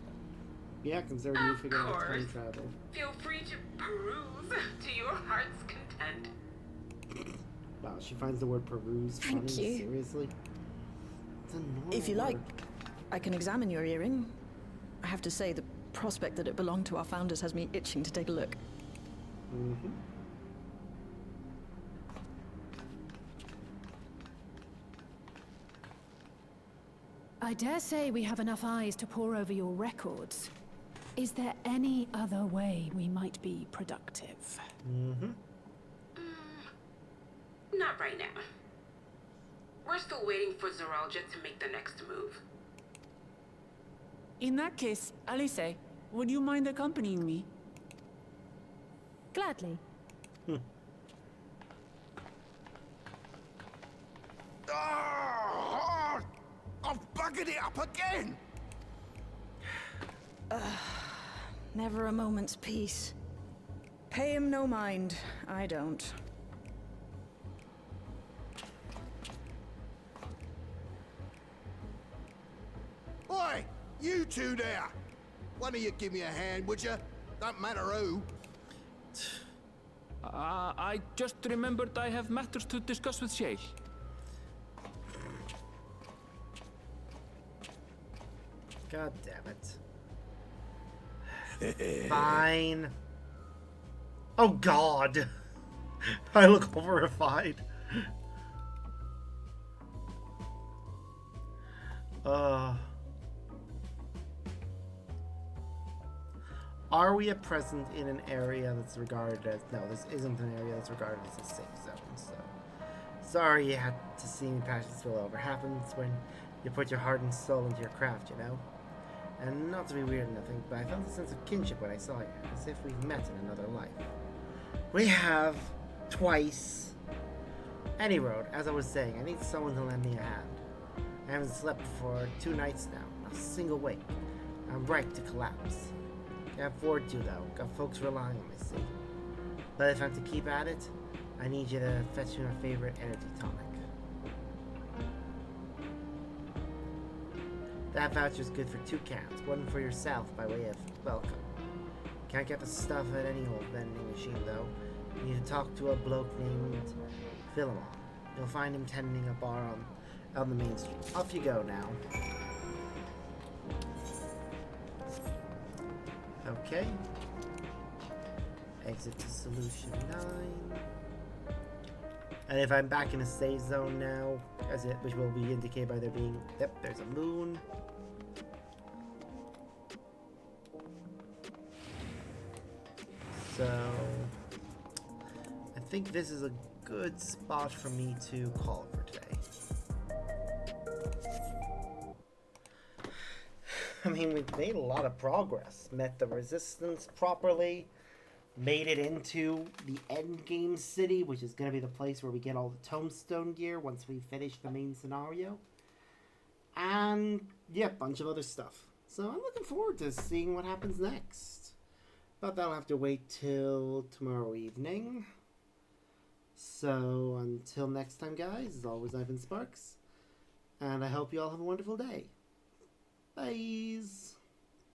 Yeah, considering you Of figured out course. time travel. Feel free to peruse to your heart's content. Wow, she finds the word peruse Thank funny? you. Seriously? It's a normal If you like, word. I can examine your earring. I have to say, the prospect that it belonged to our founders has me itching to take a look. I dare say we have enough eyes to pore over your records. Is there any other way we might be productive? Not right now. We're still waiting for Zoralja to make the next move. In that case, Alice, would you mind accompanying me? Gladly. Ah, I've buggered it up again! Never a moment's peace. Pay him no mind. I don't. Oi! You two there! One of you give me a hand, would you? Don't matter who. I just remembered I have matters to discuss with Shay. God damn it. Fine. Oh God. I look horrified. Are we at present in an area that's regarded as... No, this isn't an area that's regarded as a safe zone, so... Sorry you had to see me passion spill over. Happens when you put your heart and soul into your craft, you know? And not to be weird or nothing, but I felt a sense of kinship when I saw you, as if we've met in another life. We have... twice. Any road, as I was saying, I need someone to lend me a hand. I haven't slept for 2 nights now, not a single wake. I'm ripe to collapse. Can't afford to, though. Got folks relying on me, see? But if I'm to keep at it, I need you to fetch me my favorite energy tonic. That voucher's good for 2 cans, one for yourself by way of welcome. Can't get the stuff at any old vending machine, though. You need to talk to a bloke named Philemon. You'll find him tending a bar on the main street. Off you go now. Okay. Exit to solution 9. And if I'm back in a safe zone now, which will be indicated by there being, yep, there's a moon. So I think this is a good spot for me to call it for today. I mean, we've made a lot of progress. Met the resistance properly. Made it into the endgame city, which is going to be the place where we get all the tombstone gear once we finish the main scenario. And, yeah, a bunch of other stuff. So I'm looking forward to seeing what happens next. But that'll have to wait till tomorrow evening. So until next time, guys, as always, I've been Sparks. And I hope you all have a wonderful day. Bye.